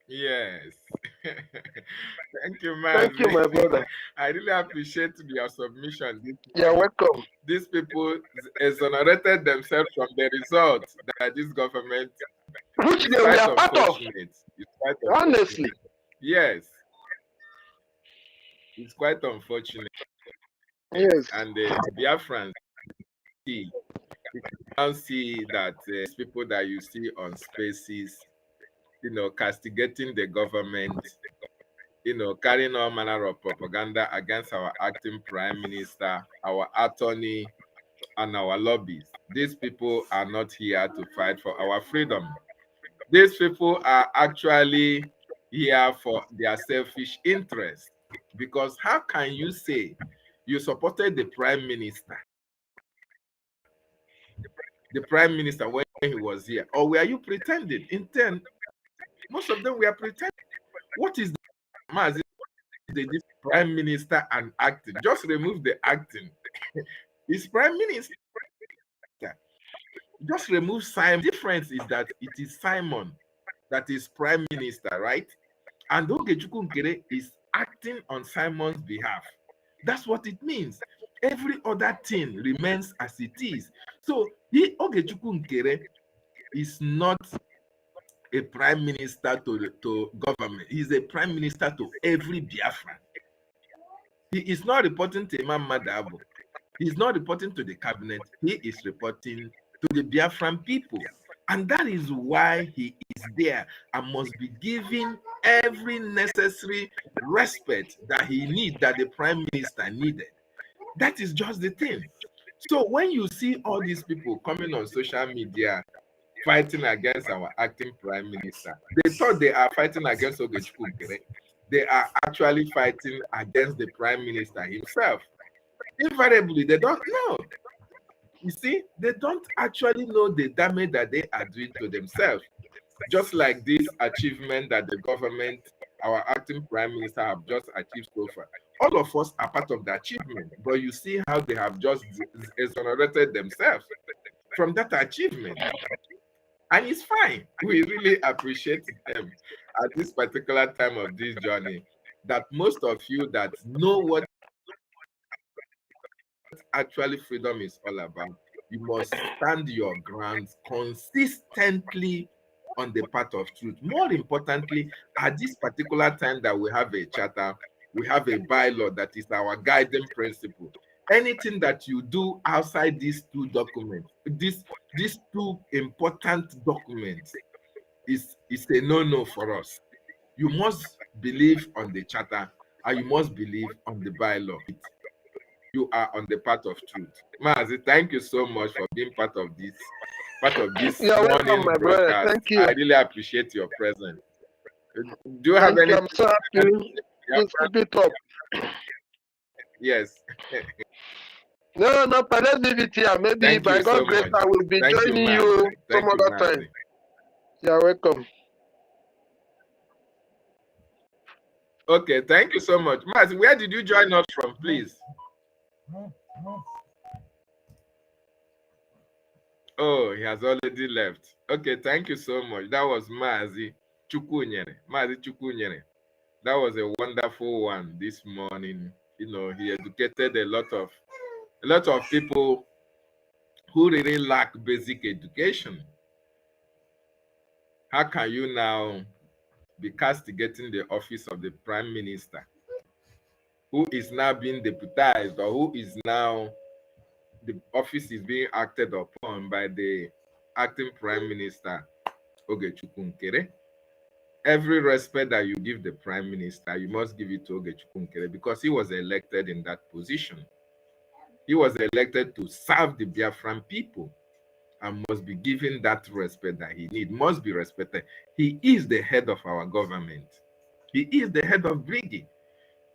Yes. Thank you, man. Thank you, my brother. I really appreciate your submission. You're welcome. These people exonerated themselves from the results that this government, which they were part of. Honestly. Yes. It's quite unfortunate. Yes. And the Biafrans see, you can now see that people that you see on spaces, castigating the government, carrying all manner of propaganda against our acting prime minister, our attorney, and our lobbies. These people are not here to fight for our freedom. These people are actually here for their selfish interest. Because how can you say you supported the prime minister? The prime minister when he was here, or were you pretending? Intent. Most of them were pretending. What is the prime minister and acting? Just remove the acting. It's prime minister. Just remove Simon. The difference is that it is Simon that is prime minister, right? And Ogechukwu Nkere is acting on Simon's behalf. That's what it means. Every other thing remains as it is. So Ogechukwu Nkere is not a prime minister to government. He's a prime minister to every Biafran. He is not reporting to Imam Madabo. He's not reporting to the cabinet. He is reporting to the Biafran people. And that is why he is there and must be given every necessary respect that he needs, that the prime minister needed. That is just the thing. So when you see all these people coming on social media fighting against our acting prime minister, they thought they are fighting against Ogechukwu Nkere. They are actually fighting against the prime minister himself. Invariably, they don't know. You see, they don't actually know the damage that they are doing to themselves. Just like this achievement that the government, our acting prime minister, have just achieved so far. All of us are part of the achievement, but you see how they have just exonerated themselves from that achievement. And it's fine. We really appreciate them at this particular time of this journey, that most of you that know what actually freedom is all about, you must stand your ground consistently on the path of truth. More importantly, at this particular time that we have a charter, we have a bylaw that is our guiding principle. Anything that you do outside these two documents, these two important documents, is a no-no for us. You must believe on the charter and you must believe on the bylaw. You are on the path of truth. Mazi, thank you so much for being part of this You're welcome, morning my brother. broadcast. Thank you. I really appreciate your presence. Do you have Thank any? you. I'm so happy. Just keep it up. Yes. No, but let's leave it here. Maybe Thank by you so God's grace, much. I will be Thank you, joining Mazi. you Thank some you, other Mazi. time. You're welcome. Okay, thank you so much. Mazi, where did you join us from, please? Oh, he has already left. Okay, thank you so much. That was Mazi Chukwunyere. Mazi Chukwunyere. That was a wonderful one this morning. You know, he educated a lot of people who really lack basic education. How can you now be castigating the office of the prime minister, who is now being deputized, or who is now, the office is being acted upon by the acting prime minister, Ogechukwu Nkere? Every respect that you give the prime minister, you must give it to Ogechukwu Nkere, because he was elected in that position. He was elected to serve the Biafran people and must be given that respect that he needs, must be respected. He is the head of our government. He is the head of Brigade.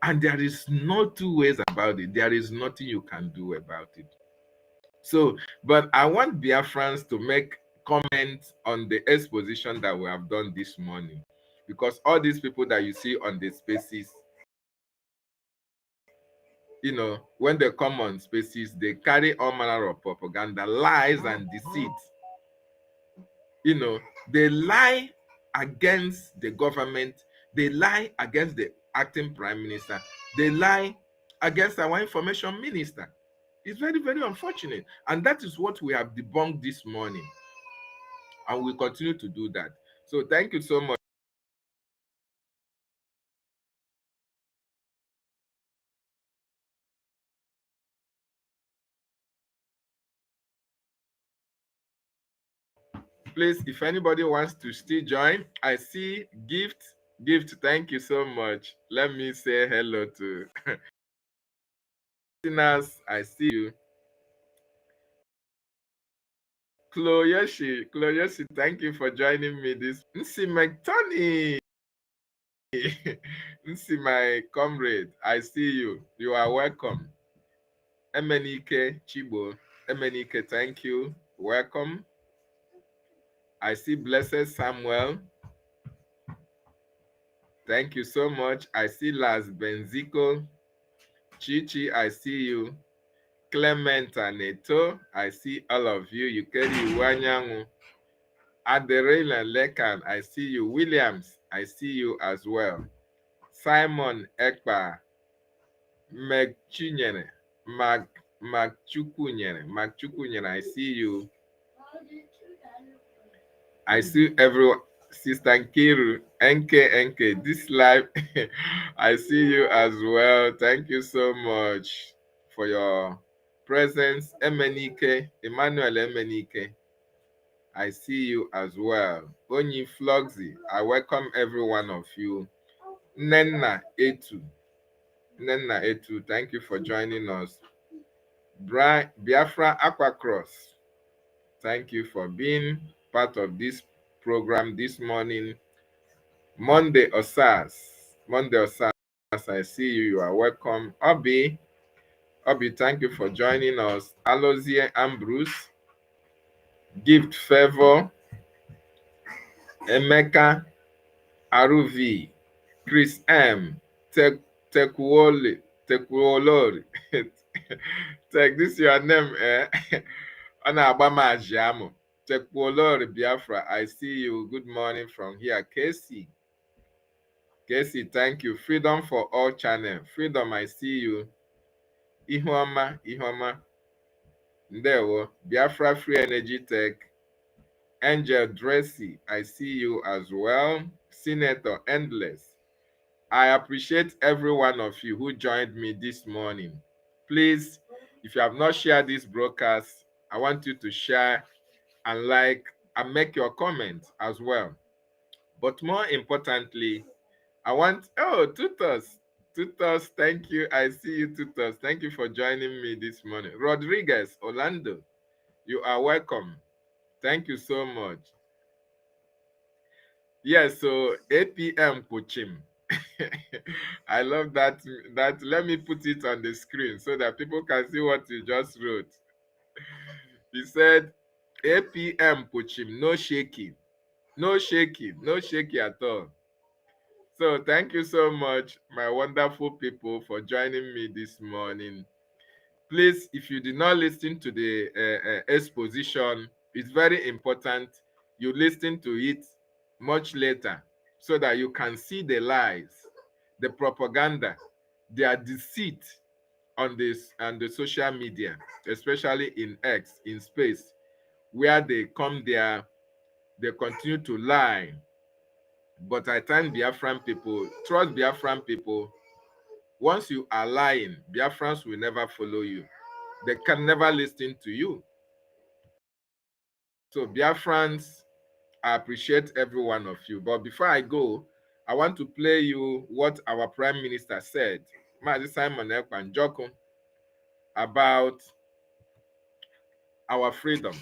And there is no two ways about it. There is nothing you can do about it. So, but I want Biafrans to make comments on the exposition that we have done this morning, because all these people that you see on the spaces, you know, when they come on spaces, they carry all manner of propaganda, lies, and deceit. You know, they lie against the government, they lie against the acting prime minister, they lie against our information minister. It's very, very unfortunate. And that is what we have debunked this morning. And we continue to do that. So thank you so much. Please, if anybody wants to still join, I see Gift. Gift, thank you so much. Let me say hello to listeners. I see you. Chloyoshi, thank you for joining me this. Nsi McTony. Nsi, my comrade, I see you. You are welcome. Emenike Chibo. Emenike, thank you. Welcome. I see Blessed Samuel. Thank you so much. I see Las Benzico. Chichi, I see you. Clement and Eto, I see all of you. Yukeri Wanyangu. Aderela Lekan, I see you. Williams, I see you as well. Simon Ekpa, Megchinyere, Magchukunyere, I see you. I see everyone. Sister Nkiru, NK, this live, I see you as well. Thank you so much for your presence. Emenike, Emmanuel Emenike, I see you as well. Onyi Flogsy, I welcome every one of you. Nenna Etu, thank you for joining us. Biafra Aquacross, thank you for being part of this program this morning. Monday Osas, I see you. You are welcome. Obi, thank you for joining us. Alozie Ambrose, Gift Favor, Emeka, Aruvi, Chris M, Tekuolori. Take this your name, eh? Ana Abama Ajiamo. Tekuolori Biafra, I see you. Good morning from here. Casey, thank you. Freedom for All channel. Freedom, I see you. Ihoma, Ndewo. Biafra Free Energy Tech. Angel Dressy, I see you as well. Senator Endless. I appreciate every one of you who joined me this morning. Please, if you have not shared this broadcast, I want you to share and like and make your comments as well. But more importantly, I want, Tutos, thank you. I see you, Tutos. Thank you for joining me this morning. Rodriguez, Orlando, you are welcome. Thank you so much. Yes, so APM Kuchim. I love that. Let me put it on the screen so that people can see what you just wrote. He said, APM Kuchim, no shaking. No shaking at all. So thank you so much, my wonderful people, for joining me this morning. Please, if you did not listen to the exposition, it's very important you listen to it much later so that you can see the lies, the propaganda, their deceit on this and the social media, especially in X, in space, where they come there, they continue to lie. But I thank Biafran people, trust Biafran people. Once you are lying, Biafrans will never follow you. They can never listen to you. So Biafrans, I appreciate every one of you. But before I go, I want to play you what our Prime Minister said, Mazi Simon Ekpanjoko, about our freedom.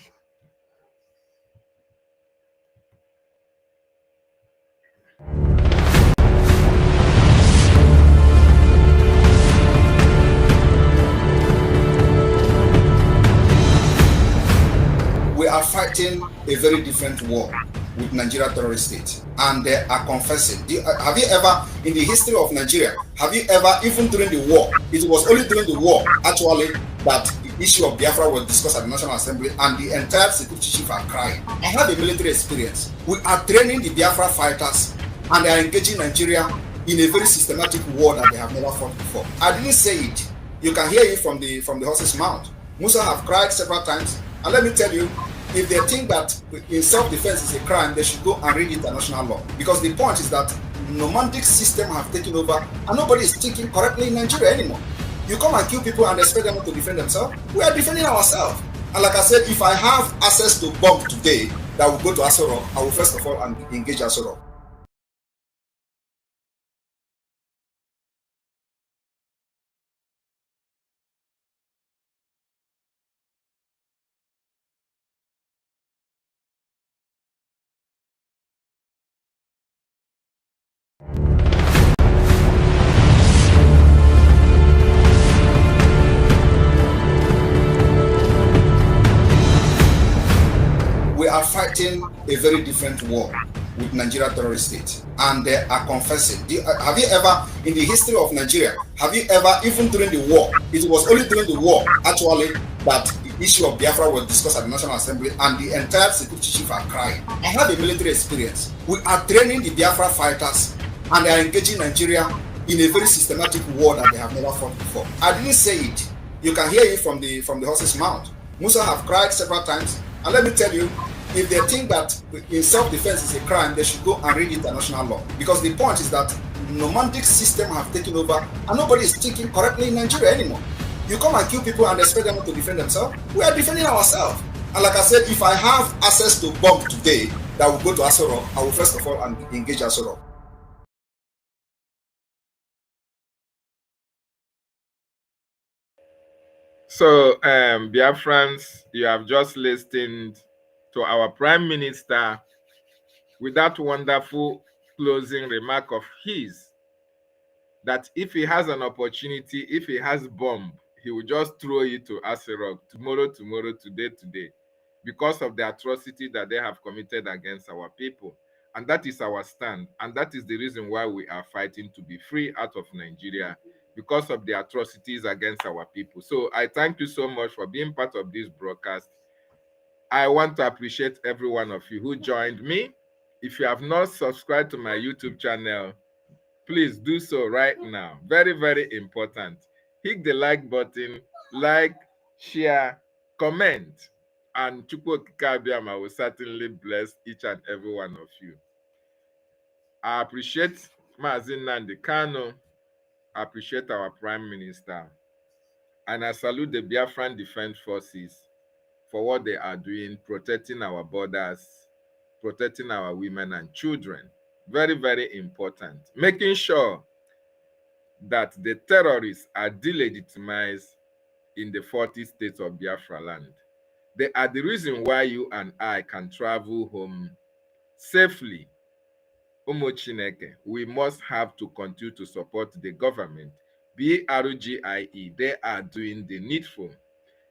We are fighting a very different war with Nigeria terrorist state, and they are confessing. Have you ever, in the history of Nigeria, have you ever, even during the war, it was only during the war, actually, that the issue of Biafra was discussed at the National Assembly, and the entire security chief are crying. I have a military experience. We are training the Biafra fighters, and they are engaging Nigeria in a very systematic war that they have never fought before. I didn't say it. You can hear it from the horse's mouth. Musa have cried several times, and let me tell you, if they think that in self-defense is a crime, they should go and read international law. Because the point is that nomadic system have taken over and nobody is thinking correctly in Nigeria anymore. You come and kill people and expect them to defend themselves. We are defending ourselves. And like I said, if I have access to bomb today that will go to Asoro, I will first of all engage Asoro. We are fighting a very different war with Nigeria terrorist state, and they are confessing. Have you ever, in the history of Nigeria, have you ever, even during the war, it was only during the war, actually, that the issue of Biafra was discussed at the National Assembly, and the entire security chief are crying. I have a military experience. We are training the Biafra fighters, and they are engaging Nigeria in a very systematic war that they have never fought before. I didn't say it. You can hear it from the horse's mouth. Musa have cried several times, and let me tell you, if they think that in self-defense is a crime, they should go and read international law. Because the point is that nomadic system have taken over, and nobody is thinking correctly in Nigeria anymore. You come and kill people and expect them to defend themselves. We are defending ourselves. And like I said, if I have access to bomb today that will go to Asoro, I will first of all engage Asoro. So, Biafrans, you have just listened to our Prime Minister with that wonderful closing remark of his, that if he has an opportunity, if he has bomb, he will just throw it to Aserok tomorrow, today, because of the atrocity that they have committed against our people. And that is our stand. And that is the reason why we are fighting to be free out of Nigeria, because of the atrocities against our people. So I thank you so much for being part of this broadcast. I want to appreciate every one of you who joined me. If you have not subscribed to my YouTube channel, please do so right now. Very, very important. Hit the like button, like, share, comment, and Chukwu Okike will certainly bless each and every one of you. I appreciate Mazin Nnamdi Kanu. I appreciate our Prime Minister. And I salute the Biafran Defense Forces for what they are doing, protecting our borders, protecting our women and children. Very, very important. Making sure that the terrorists are delegitimized in the 40 states of Biafra land. They are the reason why you and I can travel home safely. Umu Chineke, we must have to continue to support the government. BRGIE, they are doing the needful.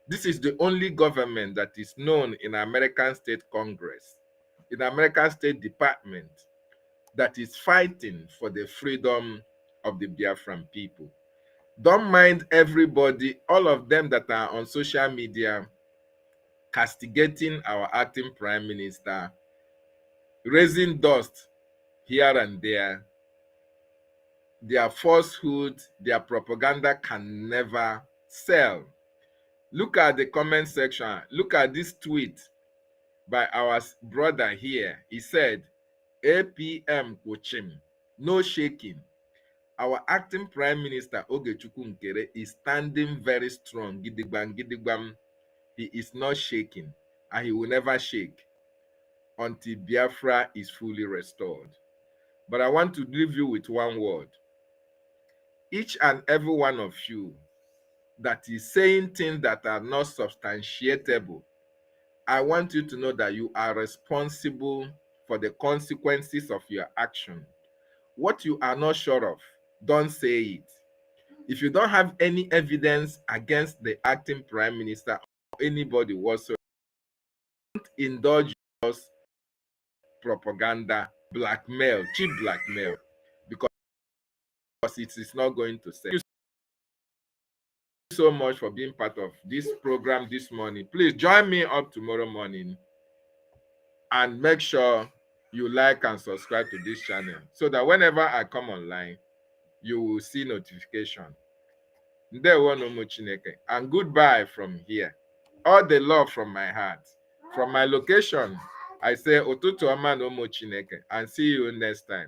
This is the only government that is known in American State Congress, in American State Department, that is fighting for the freedom of the Biafran people. Don't mind everybody, all of them that are on social media, castigating our acting prime minister, raising dust here and there. Their falsehood, their propaganda can never sell. Look at the comment section. Look at this tweet by our brother here. He said, APM Kuchim, no shaking. Our acting Prime Minister Ogechukwu Nkere is standing very strong. Gidigbam, gidigbam. He is not shaking, and he will never shake until Biafra is fully restored. But I want to leave you with one word. Each and every one of you that is saying things that are not substantiatable, I want you to know that you are responsible for the consequences of your action. What you are not sure of, don't say it. If you don't have any evidence against the acting prime minister or anybody whatsoever, don't indulge us propaganda, blackmail, cheap blackmail, because it is not going to sell. Thank you so much for being part of this program this morning. Please join me up tomorrow morning and make sure you like and subscribe to this channel so that whenever I come online, you will see notification. And goodbye from here. All the love from my heart. From my location, I say Otutu Ama no Mo Chineke, and see you next time.